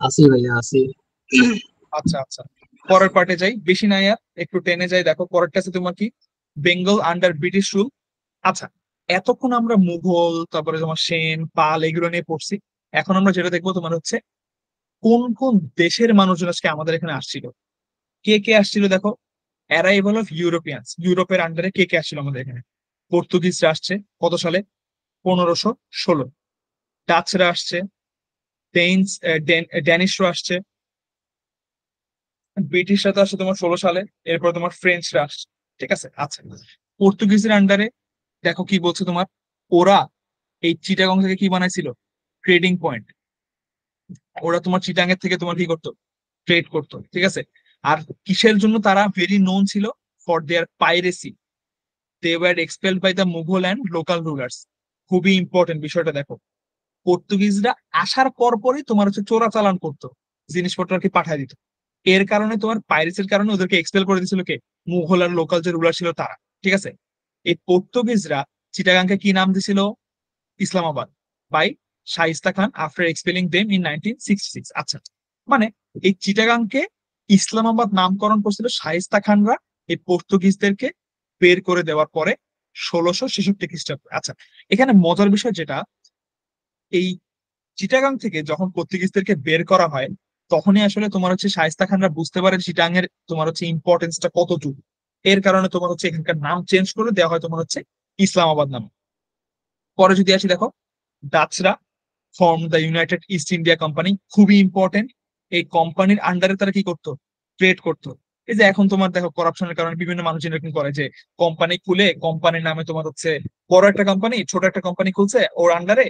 আছি ভাইয়া আছি। আচ্ছা আচ্ছা, পরের পার্টে যাই, বেশি নাই আর, একটু টেনে যাই। দেখো পরেরটা আছে তোমার কি? Bengal under British rule. আচ্ছা, এতক্ষণ আমরা মুঘল, তারপরে তোমার সেন, পাল এগুলো নিয়ে পড়ছি। এখন আমরা যেটা দেখবো তোমার হচ্ছে কোন কোন দেশের মানুষজন আজকে আমাদের এখানে আসছিল, কে কে আসছিল। দেখো, অ্যারাইভাল অফ ইউরোপিয়ানস, ইউরোপের আন্ডারে কে কে আসছিল আমাদের এখানে? পর্তুগিজরা আসছে কত সালে? 1516। ডাচরা আসছে, ডেনস ড্যানিশরা আসছে, ব্রিটিশরা তো আসছে তোমার 16 সালে। এরপর তোমার ফ্রেঞ্চরা আসছে, ঠিক আছে। আচ্ছা, পর্তুগিজের আন্ডারে দেখো কি বলছে তোমার, ওরা এই চিটাগং থেকে কি বানাইছিল? Trading point. ওরা তোমার চিটাঙ্গের থেকে তোমার কি করতো? ট্রেড করতো, ঠিক আছে। আর কিসের জন্য তারা ভেরি নোন ছিল? For their piracy. They were expelled by the Mughal and local rulers. খুবই ইম্পর্টেন্ট বিষয়টা দেখো, পর্তুগিজরা আসার পর পরই তোমার হচ্ছে চোরাচালান করতো, জিনিসপত্র আর কি পাঠায় দিত। এর কারণে তোমার পাইরেসির কারণে ওদেরকে এক্সপেল করে দিয়েছিল কে? মুঘল আর লোকাল যে রুলার ছিল তারা, ঠিক আছে। এই পর্তুগিজরা চিটাগাংকে কি নাম দিছিল? Islamabad, by Shaista Khan after expelling them in 1966। আচ্ছা, মানে এই চিটাগাংকে ইসলামাবাদ নামকরণ করছিল শায়েস্তা খানরা এই পর্তুগিজদেরকে বের করে দেওয়ার পরে 1666 খ্রিস্টাব্দে। আচ্ছা, এখানে মজার বিষয় যেটা, এই চিটাগাং থেকে যখন পর্তুগিজদেরকে বের করা হয়, তখনই আসলে তোমার হচ্ছে শায়েস্তা খানরা বুঝতে পারে চিটাং এর তোমার হচ্ছে ইম্পর্টেন্সটা কতটুকু। এর কারণে তোমার হচ্ছে এখানকার নাম চেঞ্জ করে দেওয়া হয় তোমার হচ্ছে ইসলামাবাদ নাম। পরে যদি আসি দেখো, ডাচরা form the United East India Company. খুবই ইম্পর্টেন্ট, এই কোম্পানির আন্ডারে তারা কি করতো? ট্রেড করতো। এই যে এখন তোমার দেখো করাপশনের কারণে বিভিন্ন মানুষ এরকম করে যে কোম্পানি খুলে কোম্পানির নামে তোমার হচ্ছে বড় একটা কোম্পানি ছোট একটা কোম্পানি খুলছে ওর আন্ডারে,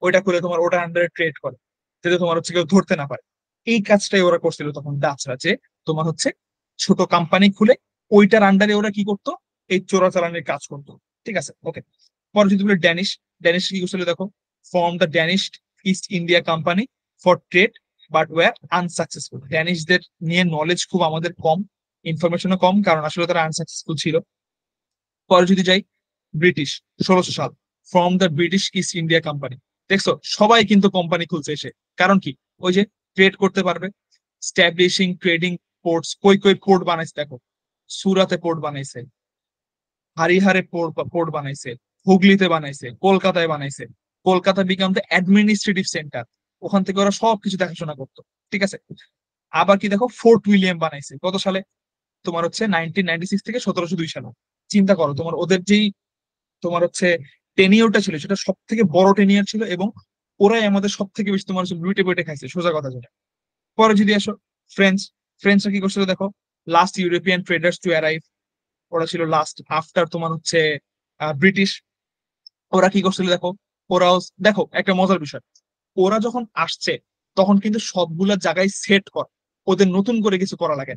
ওইটা খুলে তোমার ওটার আন্ডারে ট্রেড করে, যাতে তোমার হচ্ছে কেউ ধরতে না পারে। এই কাজটাই ওরা করছিল তখন ডাচরা, যে তোমার হচ্ছে ছোট কোম্পানি খুলে ওইটার আন্ডারে ওরা কি করতো? এই চোরাচালানের কাজ করতো, ঠিক আছে। ওকে, পরে যদি বলে ড্যানিশ, ড্যানিশ কি করছিল দেখো, form the Danish East India Company for trade but were unsuccessful. ড্যানিশদের নিয়ে নলেজ খুব আমাদের কম, ইনফরমেশনও কম, কারণ আসলে তারা আনসাকসেসফুল ছিল। পরে যদি যাই, ব্রিটিশ 1600 সাল, from the British east India company. দেখছো সবাই কিন্তু কোম্পানি খুলছে এসে, কারণ কি? ওই যে ট্রেড করতে পারবে। স্ট্যাবলিশিং ট্রেডিং পোর্টস, কই কই পোর্ট বানাইছে দেখো, সুরাতে পোর্ট বানাইছে, হারিহারে পোর্ট বানাইছে, হুগলিতে বানাইছে, কলকাতায় বানাইছে। Kolkata become the administrative centre, ওখান থেকে ওরা সবকিছু দেখাশোনা করতো, ঠিক আছে। আবার কি দেখো, ফোর্ট উইলিয়াম বানাইছে কত সালে? তোমার হচ্ছে 1996 থেকে 1702 সালে। চিন্তা করো তোমার ওদের যেই তোমার হচ্ছে টেনিওরটা ছিল সেটা সব থেকে বড় টেনিয়ার ছিল, এবং ওরাই আমাদের সব থেকে বেশি তোমার লুটে পুটে খাইছে, সোজা কথা যেটা। পরে যদি আসো ফ্রেঞ্চ, ফ্রেঞ্চরা কি করছিল দেখো, last European traders to arrive, ওরা ছিল লাস্ট আফটার তোমার হচ্ছে ব্রিটিশ। ওরা কি করছিল দেখো, ওরাও দেখো একটা মজার বিষয়, ওরা যখন আসছে তখন কিন্তু সবগুলা জায়গায় সেট কর, ওদের নতুন করে কিছু করা লাগে।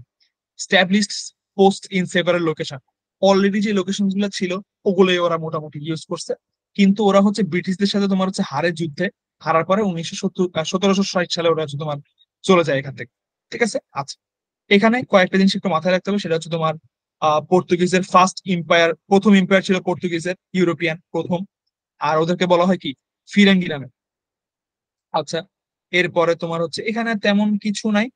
Established post in several location, already যে লোকেশন গুলো ছিল ওগুলোই ওরা মোটামুটি ইউজ করছে। কিন্তু ওরা হচ্ছে ব্রিটিশদের সাথে তোমার হচ্ছে হারের যুদ্ধে হারার পরে 1760 সালে ওরা হচ্ছে তোমার চলে যায় এখান থেকে। ঠিক আছে, আচ্ছা এখানে কয়েকটা জিনিস একটু মাথায় রাখতে হবে, সেটা হচ্ছে তোমার পর্তুগিজের ফার্স্ট এম্পায়ার, প্রথম এম্পায়ার ছিল পর্তুগিজের, ইউরোপিয়ান প্রথম, আর ওদেরকে বলা হয় কি ফিরেঙ্গি নামে। আচ্ছা, এরপরে তোমার হচ্ছে এখানে তেমন কিছু নাই,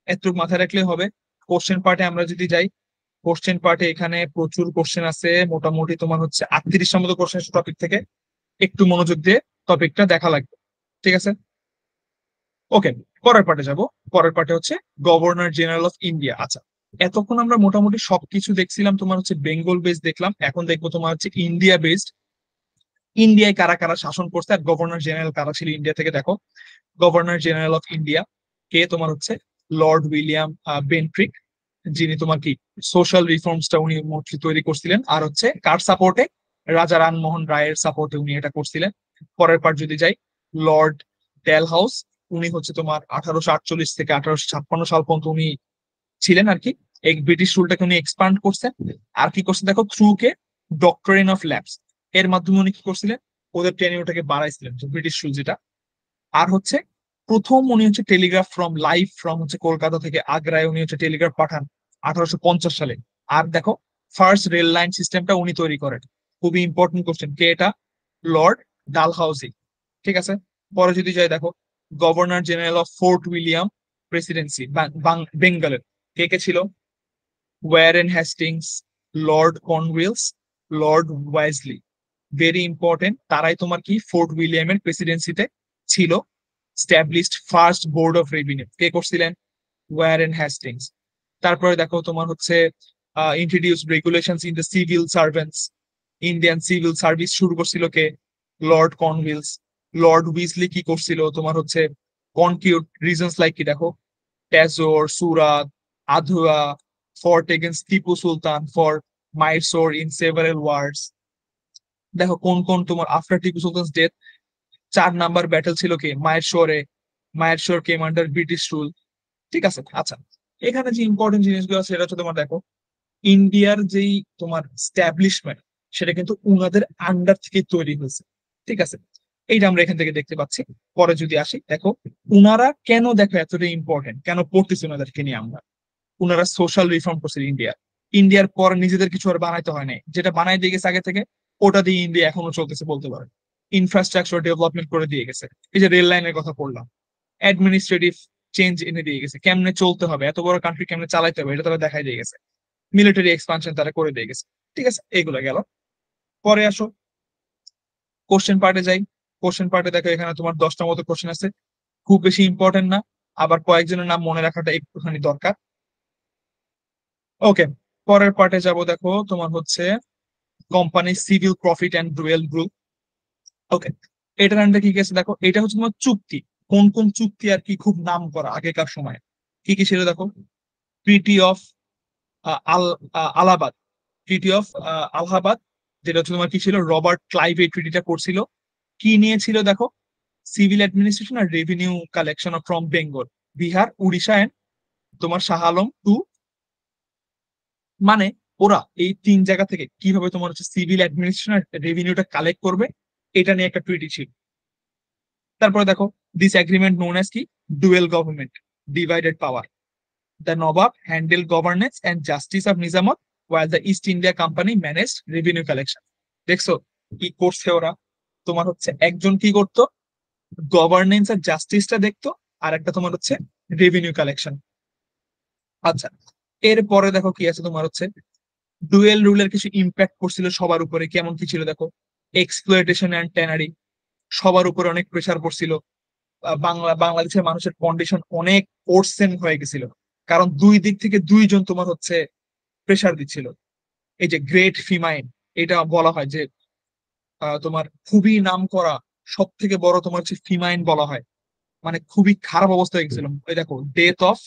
এতটুকু মাথায় রাখলে হবে। কোশ্চেন পার্টে আমরা যদি যাই, কোশ্চেন পার্টে এখানে প্রচুর কোশ্চেন আছে, মোটামুটি তোমার হচ্ছে 38টার মতো কোশ্চেন টপিক থেকে, একটু মনোযোগ দিয়ে টপিকটা দেখা লাগবে। ঠিক আছে, ওকে, পরের পার্টে যাব। পরের পার্টে হচ্ছে গভর্নর জেনারেল অফ ইন্ডিয়া। আচ্ছা, এতক্ষণ আমরা মোটামুটি সবকিছু দেখছিলাম, তোমার হচ্ছে বেঙ্গল বেসড দেখলাম, এখন দেখবো তোমার হচ্ছে ইন্ডিয়া বেসড। ইন্ডিয়ায় কারা কারা শাসন করছে আর গভর্নর জেনারেল কারা ছিল ইন্ডিয়া থেকে, দেখো গভর্নর জেনারেল অফ ইন্ডিয়া কে, তোমার হচ্ছে লর্ড উইলিয়াম বেন্ট্রিক, যিনি তোমার কি সোশ্যাল রিফর্মসটা উনি মোস্টলি তৈরি করছিলেন, আর হচ্ছে কার সাপোর্টে, রাজা রামমোহন রায়ের সাপোর্টে উনি এটা করছিলেন। পরের পার্ট যদি যাই, লর্ড ডেলহাউস, উনি হচ্ছে তোমার 1848 থেকে 1856 সাল পর্যন্ত উনি ছিলেন আর কি, এই ব্রিটিশ রুলটাকে উনি এক্সপান্ড করছেন। আর কি করছেন দেখো, থ্রু কে ডক্টরিন অফ ল্যাবস, এর মাধ্যমে উনি কি করছিলেন, ওদের টেনিওরটাকে বাড়াইছিলেন, ব্রিটিশ রুল যেটা। আর হচ্ছে প্রথম উনি হচ্ছে টেলিগ্রাফ ফ্রম লাইভ ফ্রম হচ্ছে কলকাতা থেকে আগ্রায় উনি হচ্ছে টেলিগ্রাফ পাঠান 1850 সালে। আর দেখো ফার্স্ট রেল লাইন সিস্টেমটা উনি তৈরি করেন। খুবই ইম্পর্টেন্ট কোশ্চেন, কে এটা, লর্ড ডালহাউসি। ঠিক আছে, পরে যদি যাই দেখো, governor general of Fort William presidency বেঙ্গলের কে কে ছিল, Warren Hastings, Lord Cornwallis, Lord Wellesley. Very important, তারাই তোমার কি ফোর্ট উইলিয়ামের প্রেসিডেন্সিতে ছিল। Established first board of revenue কে করছিলেন, ওয়ারেন হ্যাস্টিংস। তারপরে দেখো তোমার হচ্ছে introduce regulations in the civil servants, Indian Civil Service শুরু করছিল কে, লর্ড কর্নওয়ালিস। লর্ড উইজলি কি করছিল, তোমার হচ্ছে কনকিউট রিজনস লাইক কি দেখো, ট্যাজোর, সুরাত, আধুয়া, fort against Tipu Sultan, for Mysore in several wars. দেখো কোন কোন তোমার after Tipu Sultan's death 4 number battle ছিল কি, মায়ের শোরে, মায়ের শোর কেম আন্ডার ব্রিটিশ রুল। ঠিক আছে, আচ্ছা এখানে যে ইম্পর্টেন্ট জিনিসগুলো আছে সেটা হচ্ছে তোমার দেখো, ইন্ডিয়ার যেই তোমার স্ট্যাবলিশমেন্ট সেটা কিন্তু উনাদের আন্ডার থেকে তৈরি হয়েছে। ঠিক আছে, এইটা আমরা এখান থেকে দেখতে পাচ্ছি। পরে যদি আসি দেখো, উনারা কেন দেখো এতটা ইম্পর্টেন্ট, কেন পড়তেছি ওনাদেরকে নিয়ে আমরা, উনারা সোশ্যাল রিফর্ম করছে ইন্ডিয়া। ইন্ডিয়ার পর নিজেদের কিছু আর বানাইতে হয় নাই, যেটা বানাই দিয়ে গেছে আগে থেকে ওটা দিয়ে ইন্ডিয়া এখনো চলতেছে বলতে পারে। ইনফ্রাস্ট্রাকচার ডেভেলপমেন্ট করে দিয়ে গেছে, এই যে রেল লাইনের কথা বললাম, অ্যাডমিনিস্ট্রেটিভ চেঞ্জ এনে দিয়ে গেছে, কেমনে চলতে হবে, এত বড় কান্ট্রি কেমনে চালাইতে হবে এটা তারা দেখাই দিয়ে গেছে, মিলিটারি এক্সপানশন তারা করে দিয়ে গেছে। ঠিক আছে, এগুলো গেল। পরে আসো কোশ্চেন পার্টে যাই। কোশ্চেন পার্টে দেখো এখানে তোমার 10টা মতো কোশ্চেন আছে, খুব বেশি ইম্পর্টেন্ট না, আবার কয়েকজনের নাম মনে রাখাটা একটুখানি দরকার। ওকে, পরের পার্টে যাব, দেখো তোমার হচ্ছে company civil profit and dual group. Okay, এটার আন্ডারে কি কি আছে দেখো, এটা হচ্ছে তোমার চুক্তি, কোন কোন চুক্তি আর কি খুব নাম করা আগেকার সময়, কি কি ছিল দেখো, treaty of Al Allahabad, treaty of Allahabad, যেটা হচ্ছে তোমার কি ছিল, রবার্ট ক্লাইভ এই ট্রিটিটা করছিল। কি নিয়েছিল দেখো, সিভিল অ্যাডমিনিস্ট্রেশন আর revenue collection from Bengal, Bihar, Orissa and তোমার শাহ আলম টু, মানে ওরা এই 3 জায়গা থেকে কিভাবে তোমার হচ্ছে সিভিল অ্যাডমিনিস্ট্রেশন আর রেভিনিউটা কালেক্ট করবে, এটা নিয়ে একটা ট্রিটি ছিল। তারপরে দেখো, দিস এগ্রিমেন্ট নোন অ্যাজ কি, dual government, divided power, the nawab handle governance and justice of Nizamat while the East India Company managed revenue collection। দেখছো কি করছে ওরা, তোমার হচ্ছে একজন কি করতো, গভর্নেন্স আর জাস্টিসটা দেখতো, আর একটা তোমার হচ্ছে রেভিনিউ কালেকশন। আচ্ছা, এরপরে দেখো কি আছে তোমার হচ্ছে, ডুয়েল রুলের কিছু ইম্প্যাক্ট করছিল সবার উপরে, কেমন কি ছিল দেখো, এক্সপ্লয়টেশন অ্যান্ড ট্যানারি, সবার উপরে অনেক প্রেসার পড়ছিল। বাংলাদেশের মানুষের কন্ডিশন অনেক ওরসেন হয়ে গেছিল, কারণ দুই দিক থেকে দুইজন তোমার হচ্ছে প্রেসার দিচ্ছিল। এই যে গ্রেট ফিমাইন, এটা বলা হয় যে তোমার খুবই নাম করা সব থেকে বড় তোমার হচ্ছে ফিমাইন বলা হয়, মানে খুবই খারাপ অবস্থা হয়ে গেছিল। এই দেখো, death of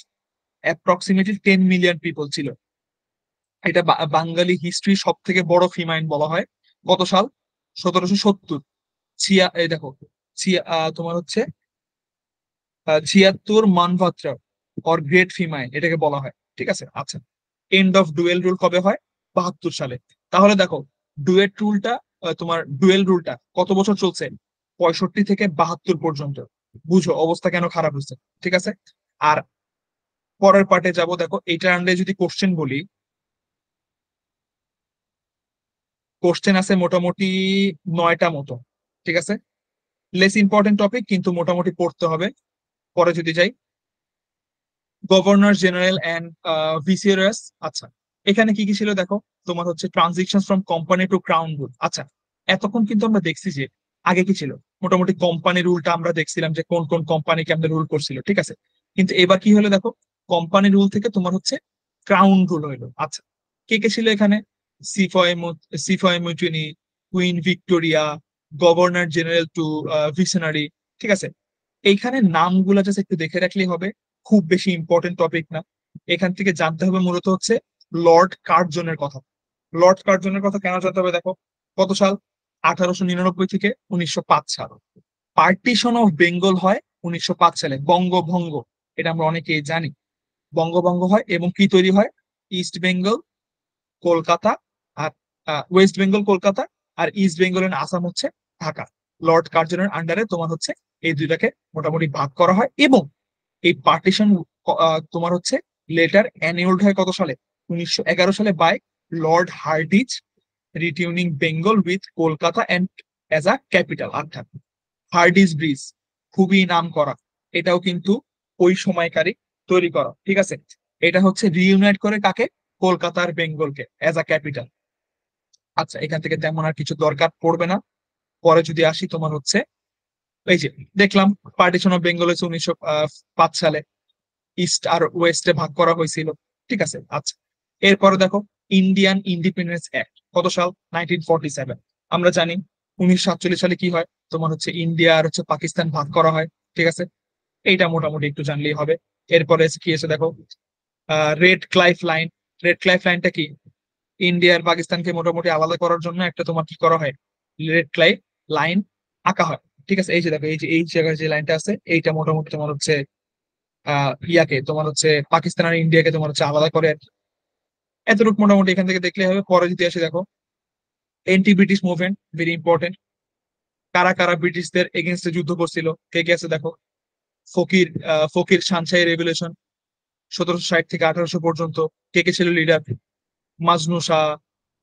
approximately 10 million people ছিল। এটা বাঙালি হিস্ট্রি সব থেকে বড় ফিমাইন বলা হয়। কত সাল? 1770। এই দেখো, তোমার হচ্ছে 76 মানভাত্রা অর গ্রেট ফিমাইন এটাকে বলা হয়। ঠিক আছে, আচ্ছা। এন্ড অফ ডুয়েল রুল কবে হয়? 72 সালে। তাহলে দেখো, ডুয়েট রুলটা তোমার ডুয়েল রুলটা কত বছর চলছে? 65 থেকে 72 পর্যন্ত। বুঝো অবস্থা কেন খারাপ হচ্ছে। ঠিক আছে, আর পরের পার্টে যাব। দেখো, এইটার আন্ডারে যদি কোশ্চেন বলি, কোশ্চেন আছে মোটামুটি 9টা মতো। ঠিক আছে, লেস ইম্পর্টেন্ট টপিক কিন্তু মোটামুটি পড়তে হবে। পরে যদি যাই, গভর্নর জেনারেল অ্যান্ড ভিসিয়ারাস। আচ্ছা, এখানে কি কি ছিল দেখো, তোমার হচ্ছে transaction from company to crown rule. আচ্ছা, এতক্ষণ কিন্তু আমরা দেখছি যে আগে কি ছিল, মোটামুটি কোম্পানি রুলটা আমরা দেখছিলাম যে কোন কোন কোম্পানি কেমন রুল করছিল। ঠিক আছে, কিন্তু এবার কি হলো দেখো, কোম্পানি রুল থেকে তোমার হচ্ছে ক্রাউন রুল হইলো। আচ্ছা, কে কে ছিল এখানে? Sepoy mutiny, Queen Victoria, governor general to visionary. ঠিক আছে, এইখানে নামগুলো জাস্ট একটু দেখে রাখলেই হবে, খুব বেশি ইম্পর্টেন্ট টপিক না। এখান থেকে জানতে হবে মূলত হচ্ছে লর্ড কার্জনের কথা। লর্ড কার্জনের কথা কেন জানতে হবে দেখো, কত সাল? 1899 থেকে 1905 সাল। পার্টিশন অফ বেঙ্গল হয় 1905 সালে। বঙ্গভঙ্গ, এটা আমরা অনেকেই জানি। বঙ্গভঙ্গ হয় এবং কি তৈরি হয়? ইস্ট বেঙ্গল, কলকাতা, আর ওয়েস্ট বেঙ্গল কলকাতা, আর ইস্ট বেঙ্গল এন্ড আসাম হচ্ছে ঢাকা। লর্ড কার্জনের আন্ডারে তোমার হচ্ছে এই দুইটাকে মোটামুটি ভাগ করা হয়, এবং এই পার্টিশন তোমার হচ্ছে লেটার অ্যানিউলড হয় কত সালে? 1911 সালে by Lord Hardinge, reuniting Bengal with Kolkata and as a capital. অর্থাৎ হার্ডিস ব্রিজ, খুবই নাম করা, এটাও কিন্তু ওই সময়কারই তৈরি করা। ঠিক আছে, এটা হচ্ছে রিইউনাইট করে কাকে? কলকাতার বেঙ্গলকে অ্যাজ আ ক্যাপিটাল। আচ্ছা, এখান থেকে তেমন আর কিছু দরকার পড়বে না। পরে যদি আসি, তোমার হচ্ছে এই যে দেখলাম পার্টিশন অফ বেঙ্গল হচ্ছে 1905 সালে, ইস্ট আর ওয়েস্টে ভাগ করা হয়েছিল। ঠিক আছে, আচ্ছা। এরপরে দেখো, ইন্ডিয়ান ইন্ডিপেন্ডেন্স অ্যাক্ট কত সাল? 1947। আমরা জানি 1947 সালে কি হয়, তোমার হচ্ছে ইন্ডিয়া আর হচ্ছে পাকিস্তান ভাগ করা হয়। ঠিক আছে, এইটা মোটামুটি একটু জানলেই হবে। এরপরে কি এসে দেখো, রেড ক্লাইফ লাইন। রেড ক্লাইফ লাইনটা কি? ইন্ডিয়া আর পাকিস্তানকে মোটামুটি আলাদা করার জন্য একটা তোমার কি করা হয়, রেড ক্লাইফ লাইন আঁকা হয়। ঠিক আছে, এই যে দেখো, এই যে এই জায়গায় যে লাইনটা আছে, এইটা মোটামুটি তোমার হচ্ছে ইয়াকে তোমার হচ্ছে পাকিস্তান আর ইন্ডিয়াকে তোমার হচ্ছে আলাদা করে আর কি। এতটুকু মোটামুটি এখান থেকে দেখলে হবে। পরে যদি আসে দেখো, anti British movement, very important. কারা কারা ব্রিটিশদের এগেনস্টে যুদ্ধ করছিল, কে কে আছে দেখো। ফকির শানশাহী রেভলিউশন 1760 থেকে 1800 পর্যন্ত। কে কে ছিল লিডার? মাজনু শাহ,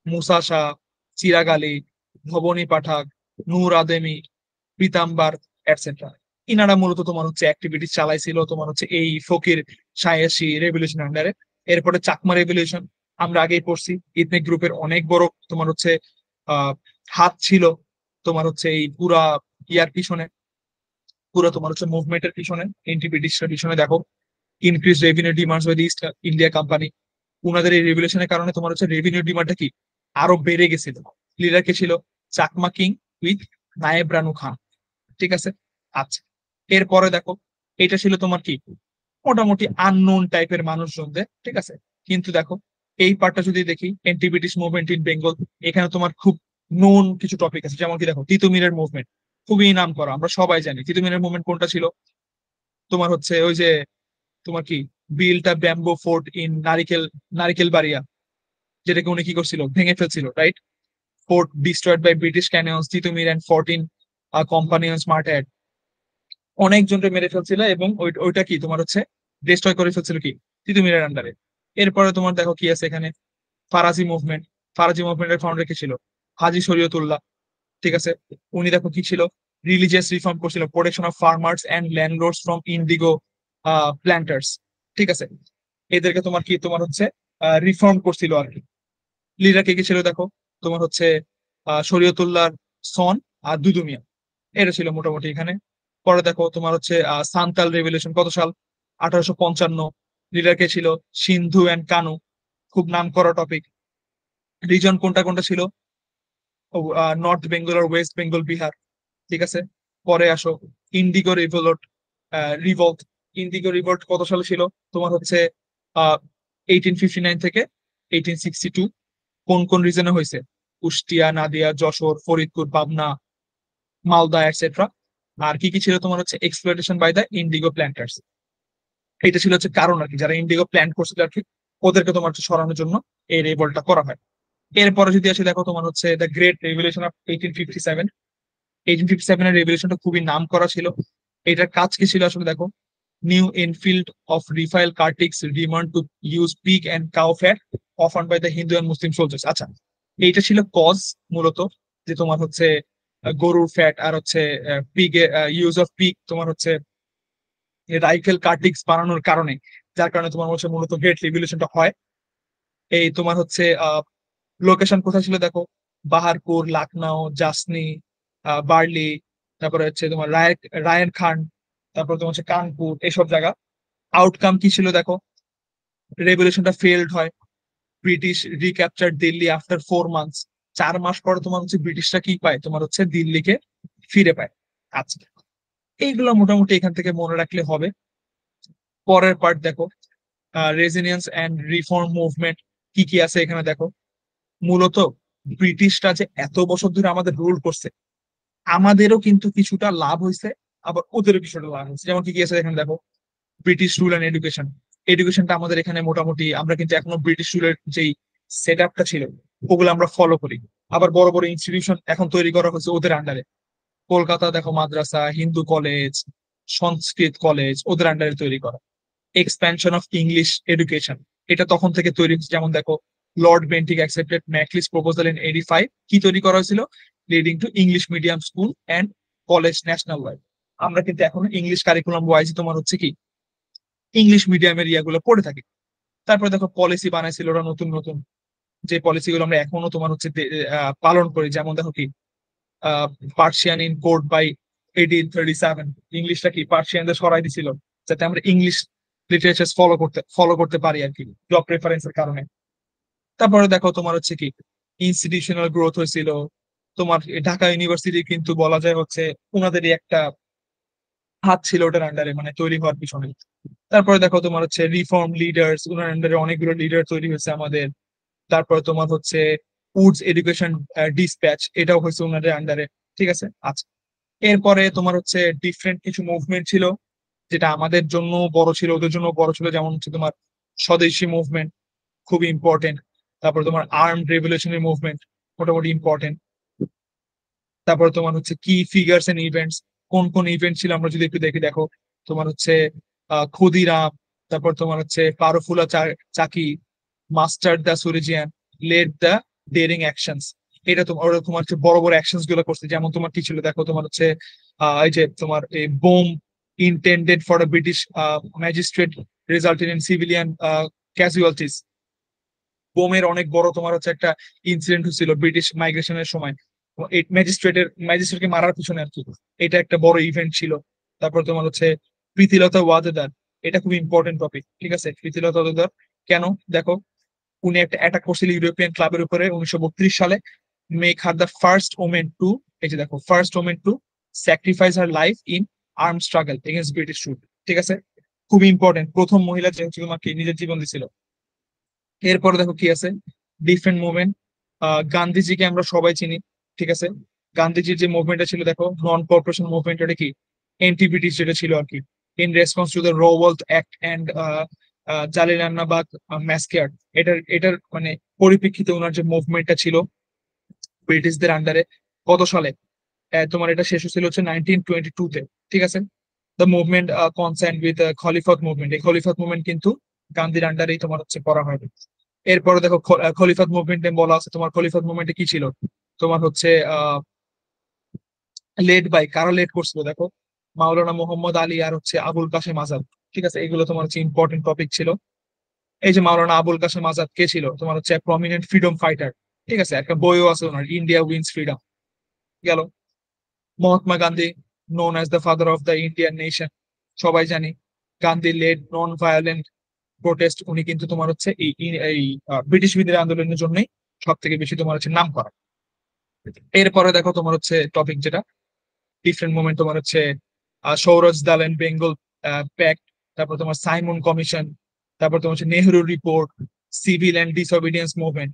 মুসা শাহ, চিরাগ আলী, ভবনী পাঠাক, নূর আদেমি, পীতাম্বার, এটসেট্রা। ইনারা মূলত তোমার হচ্ছে অ্যাক্টিভিটিস চালাইছিল তোমার হচ্ছে এই ফকির শায়াসি রেভলিউশন আন্ডারে। এরপরে চাকমা রেভলিউশন, আমরা আগেই পড়ছি, ইথনিক গ্রুপের অনেক বড় তোমার হচ্ছে আহ হাত ছিল তোমার হচ্ছে এই পুরা ইয়ার পিছনে, পুরো তোমার হচ্ছে মুভমেন্টের পিছনে, এন্টি ব্রিটিশের পিছনে। দেখো, increase revenue demands by the east India company. উনাদের এই রেভলিউশনের কারণে তোমার হচ্ছে রেভিনিউ ডিমান্ডটা কি আরো বেড়ে গেছিল। লিডার কে ছিল? চাকমা কিং উইথ নায়েব রানু খান। ঠিক আছে, আচ্ছা। এরপরে দেখো, এটা ছিল তোমার কি মোটামুটি আননোন টাইপের মানুষজনদের। ঠিক আছে, কিন্তু দেখো এই পার্টটা যদি দেখি, anti British movement in Bengal, এখানে তোমার খুব নোন কিছু টপিক আছে। যেমন কি দেখো, তিতুমিরের মুভমেন্ট, খুবই নাম করা, আমরা সবাই জানি। তিতুমিরের মুভমেন্ট কোনটা ছিল? তোমার হচ্ছে ওই যে তোমার কি build a bamboo fort in Narikel Baria, যেটাকে উনি কি করছিল, ভেঙে ফেলছিল, right? Fort destroyed by British cannons, Titumir and 14 companions martyred. অনেকজনকে মেরে ফেলছিল, এবং ওইটা কি তোমার হচ্ছে ডিস্ট্রয় করে ফেলছিল কি তিতুমিরের আন্ডারে। এরপরে তোমার দেখো কি আছে এখানে, ফারাজি মুভমেন্ট। ফারাজি মুভমেন্টের ফাউন্ডার কি ছিল? হাজি শরীয়তুল্লাহ। ঠিক আছে, উনি দেখো কি ছিল, রিলিজিয়াস রিফর্ম করছিল, protection of farmers and landlords from indigo planters. ঠিক আছে, এদেরকে তোমার কি তোমার হচ্ছে রিফর্ম করছিল আর কি। লিডার কে কে ছিল দেখো, তোমার হচ্ছে শরীয়তুল্লাহ সন আর দুদু মিয়া, এটা ছিল মোটামুটি এখানে। পরে দেখো তোমার হচ্ছে সান্তাল রেভলিউশন কত সাল? 1855। লিডার কে ছিল? সিন্ধু অ্যান্ড কানু, খুব নাম করা টপিক। রিজন কোনটা কোনটা ছিল? নর্থ বেঙ্গল আর ওয়েস্ট বেঙ্গল, বিহার। ঠিক আছে, পরে আসো ইন্ডিগো রিভল্ট। ইন্ডিগো রিভল্ট কত সালে ছিল? তোমার হচ্ছে 1859 থেকে 1862। কোন কোন রিজনে হয়েছে? কুষ্টিয়া, নাদিয়া, যশোর, ফরিদপুর, পাবনা, মালদা এটসেট্রা। আর কি কি ছিল? তোমার হচ্ছে exploitation by the indigo planters. এটা ছিল হচ্ছে কারণ আর কি, যারা ইন্ডিগো প্ল্যান্ট করছিল আর কি, ওদেরকে তোমার হচ্ছে সরানোর জন্য এই রেভল্টটা করা হয়। এরপরে যদি আসে দেখো, তোমার হচ্ছে দ্য গ্রেট রেভলিউশন অফ 1857। 1857 এর রেভলিউশনটা খুবই নাম করা ছিল। এটার কাজ কি ছিল আসলে দেখো, new Enfield of rifle cartridges demand to use pig and cow fat offered by the Hindu and Muslim soldiers. আচ্ছা, এইটা ছিল কজ মূলত, যে তোমার হচ্ছে গরুর ফ্যাট আর হচ্ছে পিগ ইউজ অফ পিগ তোমার হচ্ছে রাইফেল কার্টিক্স বানানোর কারণে, যার কারণে তোমার হচ্ছে মূলত গ্রেট রিভলিউশনটা হয়। এই তোমার হচ্ছে লোকেশন কোথায় ছিল দেখো, বাহারপুর, লাকনাও, জাসনি, বার্লি, তারপরে হচ্ছে তোমার রায়ন খান, তারপর তোমার হচ্ছে কানপুর, এসব জায়গা। আউটকাম কি ছিল দেখো, রেভলিউশনটা ফেলড হয়। British recapture Delhi after 4 months. 4 মাস পরে তোমার হচ্ছে ব্রিটিশরা কি পায়? তোমার হচ্ছে দিল্লিকে ফিরে পায়। আচ্ছা, এইগুলো মোটামুটি এখান থেকে মনে রাখলে হবে। পরের পার্ট দেখো, রেজিলিয়েন্স অ্যান্ড রিফর্ম মুভমেন্ট কি কি আছে এখানে দেখো। মূলত ব্রিটিশরা যে এত বছর ধরে আমাদের রুল করছে, আমাদেরও কিন্তু কিছুটা লাভ হয়েছে, আবার ওদেরও কিছুটা লাভ হয়েছে। যেমন কি কি আছে এখানে দেখো, ব্রিটিশ রুল অ্যান্ড এডুকেশন। এডুকেশনটা আমাদের এখানে মোটামুটি আমরা কিন্তু এখনো ব্রিটিশ রুলের যেই সেট আপটা ছিল ওগুলো আমরা ফলো করি। আবার বড় বড় ইনস্টিটিউশন এখন তৈরি করা হয়েছে ওদের আন্ডারে। কলকাতা দেখো মাদ্রাসা, হিন্দু কলেজ, সংস্কৃত কলেজ ওদের আন্ডারে তৈরি করা। এক্সপ্যানশন অফ ইংলিশ এডুকেশন, এটা তখন থেকে তৈরি হচ্ছে। যেমন দেখো, Lord Bentinck accepted Macaulay's proposal in 85। কি তৈরি করা হয়েছিল? Leading to English medium school and college national wide. আমরা কিন্তু এখন ইংলিশ কারিকুলাম ওয়াইজ তোমার হচ্ছে কি ইংলিশ মিডিয়ামের ইয়াগুলো পড়ে থাকি। তারপরে দেখো পলিসি বানাইছিল ওরা নতুন নতুন, যে পলিসিগুলো আমরা এখনো তোমার হচ্ছে পালন করি। যেমন দেখো কি, পার্সিয়ান ইন কোর্ট বাই 1837। ইংলিশটা কি পার্সিয়ানদের সরাই দিছিল, যাতে আমরা ইংলিশ লিটারেচার ফলো করতে পারি আর কি, জব প্রেফারেন্সের কারণে। তারপরে দেখো তোমার হচ্ছে কি ইনস্টিটিউশনাল গ্রোথ হয়েছিল। তোমার ঢাকা ইউনিভার্সিটি কিন্তু বলা যায় হচ্ছে ওনাদেরই একটা হাত ছিল ওটার আন্ডারে, মানে তৈরি হওয়ার পিছনে। তারপরে দেখো তোমার হচ্ছে রিফর্ম লিডার্স, ওনার আন্ডারে অনেকগুলো লিডার তৈরি হয়েছে আমাদের। তারপরে তোমার হচ্ছে উডস এডুকেশন ডিসপ্যাচ, এটাও হয়েছে ওনাদের আন্ডারে। ঠিক আছে, আচ্ছা। এরপরে তোমার হচ্ছে ডিফারেন্ট কিছু মুভমেন্ট ছিল, যেটা আমাদের জন্য বড় ছিল, ওদের জন্য বড় ছিল। যেমন হচ্ছে তোমার স্বদেশী মুভমেন্ট, খুবই ইম্পর্টেন্ট। তারপরে তোমার আর্মড রেভলিউশনারি মুভমেন্ট, মোটামুটি ইম্পর্টেন্ট। তারপরে তোমার হচ্ছে কি ফিগার্স এন্ড ইভেন্টস, কোন কোন ইভেন্ট ছিল আমরা যদি একটু দেখি দেখো, তোমার হচ্ছে ক্ষুদিরাম, তারপর তোমার হচ্ছে পারফুলা চাকি, মাস্টার দ্য সুরিজিয়ান, লেড দ্য ডেয়ারিং অ্যাকশনস। এটা তোমার ওরা তোমার হচ্ছে বড় বড় অ্যাকশনস গুলো করছে। যেমন তোমার কি ছিল দেখো, তোমার হচ্ছে এই যে তোমার এই bomb intended for a British magistrate resulted in civilian casualties. বোমের অনেক বড় তোমার হচ্ছে একটা ইনসিডেন্ট হচ্ছিল ব্রিটিশ মাইগ্রেশনের সময়, এই ম্যাজিস্ট্রেটকে মারার পিছনে আর কি। এটা একটা বড় ইভেন্ট ছিল। তারপর তোমার হচ্ছে প্রীতিলতা ওয়াদেদার, এটা খুব ইম্পর্টেন্ট টপিক। ঠিক আছে, প্রীতিলতা ওয়াদেদার কেন দেখো, উনি একটা অ্যাটাক করছিল ইউরোপিয়ান ক্লাবের উপরে 1932 সালে। Make her the first women to, এই যে দেখো, first women to sacrifice her life in arm struggle against British rule. ঠিক আছে, খুবই ইম্পর্টেন্ট, প্রথম মহিলা যে হচ্ছে তোমাকে নিজের জীবন দিছিল। এরপরে দেখো কি আছে, ডিফারেন্ট মুভমেন্ট। গান্ধীজিকে আমরা সবাই চিনি। ঠিক আছে, গান্ধীজির যে মুভমেন্টটা ছিল দেখো, নন কর্পোরেশন মুভমেন্ট, এটা কি এন্টি ব্রিটিশ যেটা ছিল আর কি, in response to the Rowlatt act and Jallianwala Bagh massacre. এটার মানে পরিপ্রেক্ষিতে ওনার যে মুভমেন্টটা ছিল ব্রিটিশদের আন্ডারে, কত সালে তোমার এটা শেষ হচ্ছিল হচ্ছে 1922-তে। ঠিক আছে, the movement concern with Khilafat movement. এই খলিফত মুভমেন্ট কিন্তু গান্ধীর আন্ডারেই তোমার হচ্ছে করা হয়। এরপরে দেখো খলিফত মুভমেন্টে বলা আছে, তোমার খলিফত মুভমেন্টে কি ছিল, তোমার হচ্ছে লেড বাই, কারা লেড করছিল দেখো, মাওলানা মোহাম্মদ আলী আর হচ্ছে আবুল কাশেম আজাদ। ঠিক আছে, এগুলো তোমার হচ্ছে ইম্পর্টেন্ট টপিক ছিল। এই যে মাওলানা আবুল কাশেম আজাদ কে ছিল, তোমার হচ্ছে প্রমিনেন্ট ফ্রিডম ফাইটার। ঠিক আছে, একটা বইও আছে ওনার, ইন্ডিয়া উইন্স ফ্রিডম। গেল Mahatma Gandhi, known as the father of the Indian nation, সবাই জানি। Gandhi led non violent protest, উনি কিন্তু তোমার হচ্ছে এই ব্রিটিশ বিরোধী আন্দোলনের জন্যই সব থেকে বেশি তোমার হচ্ছে নাম করা। এরপরে দেখো তোমার হচ্ছে টপিক যেটা ডিফারেন্ট মুভমেন্ট, তোমার হচ্ছে সৌরজ দাল এন্ড বেঙ্গল প্যাক্ট, তারপর তোমার সাইমন কমিশন, তারপর তোমার হচ্ছে Nehru report, civil and disobedience movement.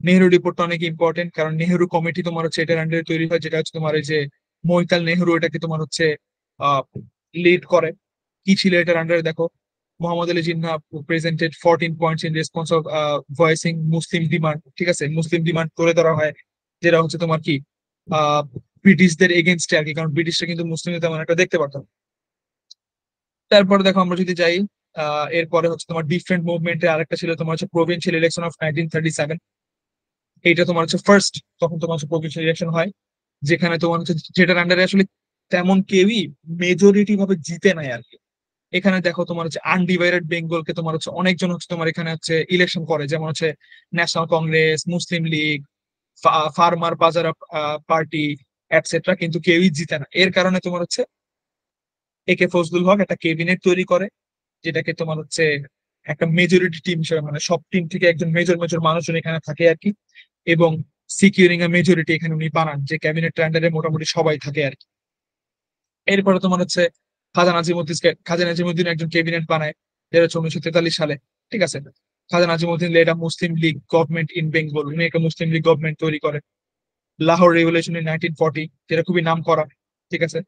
Nehru রিপোর্টটা অনেক ইম্পর্টেন্ট, কারণ নেহেরু কমিটি তোমার হচ্ছে এটার আন্ডারে তৈরি হয়, যেটা হচ্ছে তোমার এই যে মহিতাল নেহেরু এটাকে তোমার হচ্ছে লিড করে। কি ছিল এটার আন্ডারে দেখো, Mohammad Ali Jinnah presented 14 points in response of voicing Muslim demand. ঠিক আছে, মুসলিম ডিমান্ড তুলে ধরা হয়, যেটা হচ্ছে তোমার কি ব্রিটিশদের এগেনস্টে আর কি, কারণ ব্রিটিশরা কিন্তু মুসলিমদের তেমন একটা দেখতে পারতো না। তারপরে দেখো আমরা যদি যাই, এরপরে হচ্ছে তোমার ডিফারেন্ট মুভমেন্টের আরেকটা ছিল তোমার হচ্ছে প্রভিন্সিয়াল ইলেকশন অফ 1937। এইটা তোমার হচ্ছে ফার্স্ট, তখন তোমার হচ্ছে প্রভিন্সিয়াল ইলেকশন হয়, যেখানে তোমার হচ্ছে যেটার আন্ডারে আসলে তেমন কেউই মেজরিটি ভাবে জিতে নাই আর কি। এখানে দেখো তোমার হচ্ছে আনডিভাইডেড বেঙ্গলকে তোমার হচ্ছে অনেকজন হচ্ছে তোমার এখানে হচ্ছে ইলেকশন করে, যেমন হচ্ছে ন্যাশনাল কংগ্রেস, মুসলিম লীগ, ফার্মার বাজার পার্টি এটসেট্রা, কিন্তু কেউই জিতে না। এর কারণে তোমার হচ্ছে একে ফজলুল হক একটা ক্যাবিনেট তৈরি করে, যেটাকে তোমার হচ্ছে একটা মেজরিটি টিম হিসেবে, মানে সব টিম থেকে একজন মেজর মেজর মানুষজন এখানে থাকে আর কি, এবং সিকিউরিং এ মেজরিটি এখানে উনি বানান, যে ক্যাবিনেট আন্ডারে মোটামুটি সবাই থাকে আর কি। এরপরে তোমার হচ্ছে খাজা নাজিমুদ্দিন একজন ক্যাবিনেট বানায়, যেটা হচ্ছে 1943 সালে। ঠিক আছে, Khwaja Nazimuddin led a Muslim League government in Bengal, উনি একটা মুসলিম লীগ গভর্নমেন্ট তৈরি করে। লাহোর রেভলিউশন ইন 1940, যেটা খুবই নাম করা। ঠিক আছে,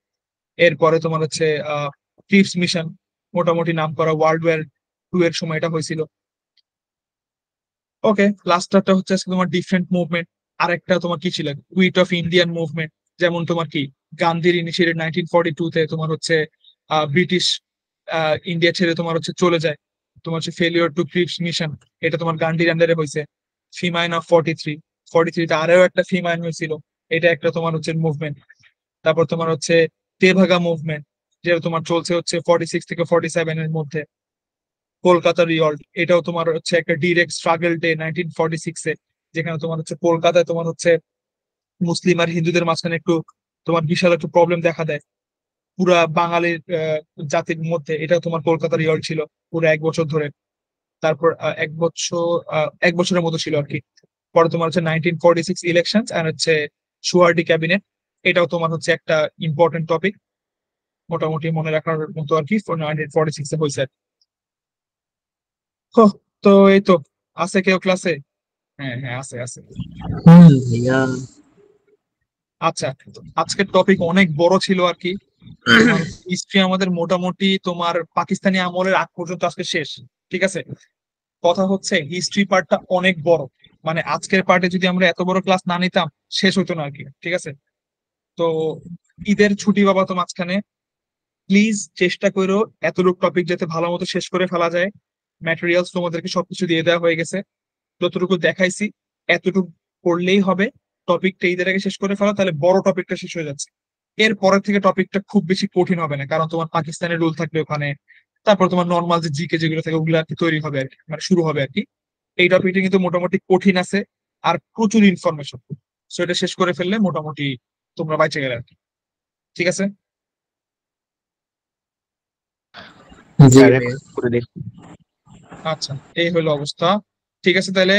এরপরে তোমার হচ্ছে ক্রিপস মিশন, মোটামুটি নাম করা, ওয়ার্ল্ড ওয়ার 2 এর সময় এটা হয়েছিল। ওকে, লাস্টটা হচ্ছে আজকে তোমার ডিফারেন্ট মুভমেন্ট। আরেকটা তোমার কি ছিল, কুইট অফ ইন্ডিয়ান মুভমেন্ট, যেমন তোমার কি গান্ধীর ইনিশিয়েটেড 1942-তে তোমার হচ্ছে ব্রিটিশ ইন্ডিয়া ছেড়ে তোমার হচ্ছে চলে যায়, তোমার হচ্ছে ফেলিওর টু ক্রিপস মিশন, এটা তোমার গান্ধীর আন্ডারে হয়েছে। ফিমাইন অফ 43তে আরো একটা ফিমাইন হয়েছিল, এটা একটা তোমার হচ্ছে মুভমেন্ট। তারপর তোমার হচ্ছে তেভাগা মুভমেন্ট, যেটা তোমার চলছে হচ্ছে 46 থেকে 47 এর মধ্যে। কলকাতা রিভল্ট, এটাও তোমার হচ্ছে একটা ডিরেক্ট স্ট্রাগল ডে 1946-এ, যেখানে তোমার হচ্ছে কলকাতায় তোমার হচ্ছে মুসলিম আর হিন্দুদের মাঝখানে একটু তোমার বিশাল একটু প্রবলেম দেখা দেয় পুরা বাঙালির জাতির মধ্যে। এটা তোমার কলকাতা রিভল্ট ছিল পুরো 1 বছর ধরে। তারপর 1 বছরের মতো ছিল আর কি। পরে তোমার হচ্ছে 1946 ইলেকশন এন্ড হচ্ছে সুয়ার্ডি ক্যাবিনেট, এটাও তোমার হচ্ছে একটা ইম্পর্টেন্ট টপিক, মোটামুটি মনে রাখার মতো আর কি, 1946-এ হয়েছে। হো, তো এই তো, আছে কেউ ক্লাসে? হ্যাঁ হ্যাঁ, আছে আছে। ভাইয়া। আচ্ছা, আজকের টপিক অনেক বড় ছিল আর কি। তোমার হিস্ট্রি আমাদের মোটামুটি তোমার পাকিস্তানি আমলের আগ পর্যন্ত আজকে শেষ। ঠিক আছে, কথা হচ্ছে হিস্ট্রি পার্টটা অনেক বড়, মানে আজকের পার্টে যদি আমরা এত বড় ক্লাস না নিতাম শেষ হতো না আর কি। ঠিক আছে, তো ঈদের ছুটি বাবা তো মাঝখানে, প্লিজ চেষ্টা করো এতটুকু টপিক যাতে ভালো মতো শেষ করে ফেলা যায়। ম্যাটেরিয়ালস তোমাদেরকে সবকিছু দিয়ে দেওয়া হয়ে গেছে, যতটুকু দেখাইছি এতটুকু করলেই হবে। টপিকটা ঈদের আগে শেষ করে ফেলা, তাহলে বড় টপিকটা শেষ হয়ে যাচ্ছে। এর পরের থেকে টপিকটা খুব বেশি কঠিন হবে না, কারণ তোমার পাকিস্তানের রুল থাকবে ওখানে। তারপর তোমার নর্মাল যে জিকে যেগুলো থাকে ওগুলো আর কি তৈরি হবে আর কি, মানে শুরু হবে আর কি। এই টপিকটা কিন্তু মোটামুটি কঠিন আছে, আর প্রচুর ইনফরমেশন। সো এটা শেষ করে ফেললে মোটামুটি তোমরা বাইচে গেলে আর কি। ঠিক আছে, জি হ্যাঁ, ভাইয়া। করে দিন। আচ্ছা, এই হলো অবস্থা। ঠিক আছে, তাহলে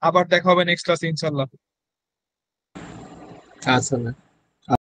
আবার দেখা হবে নেক্সট ক্লাসে ইনশাল্লাহ। আচ্ছা ভাই।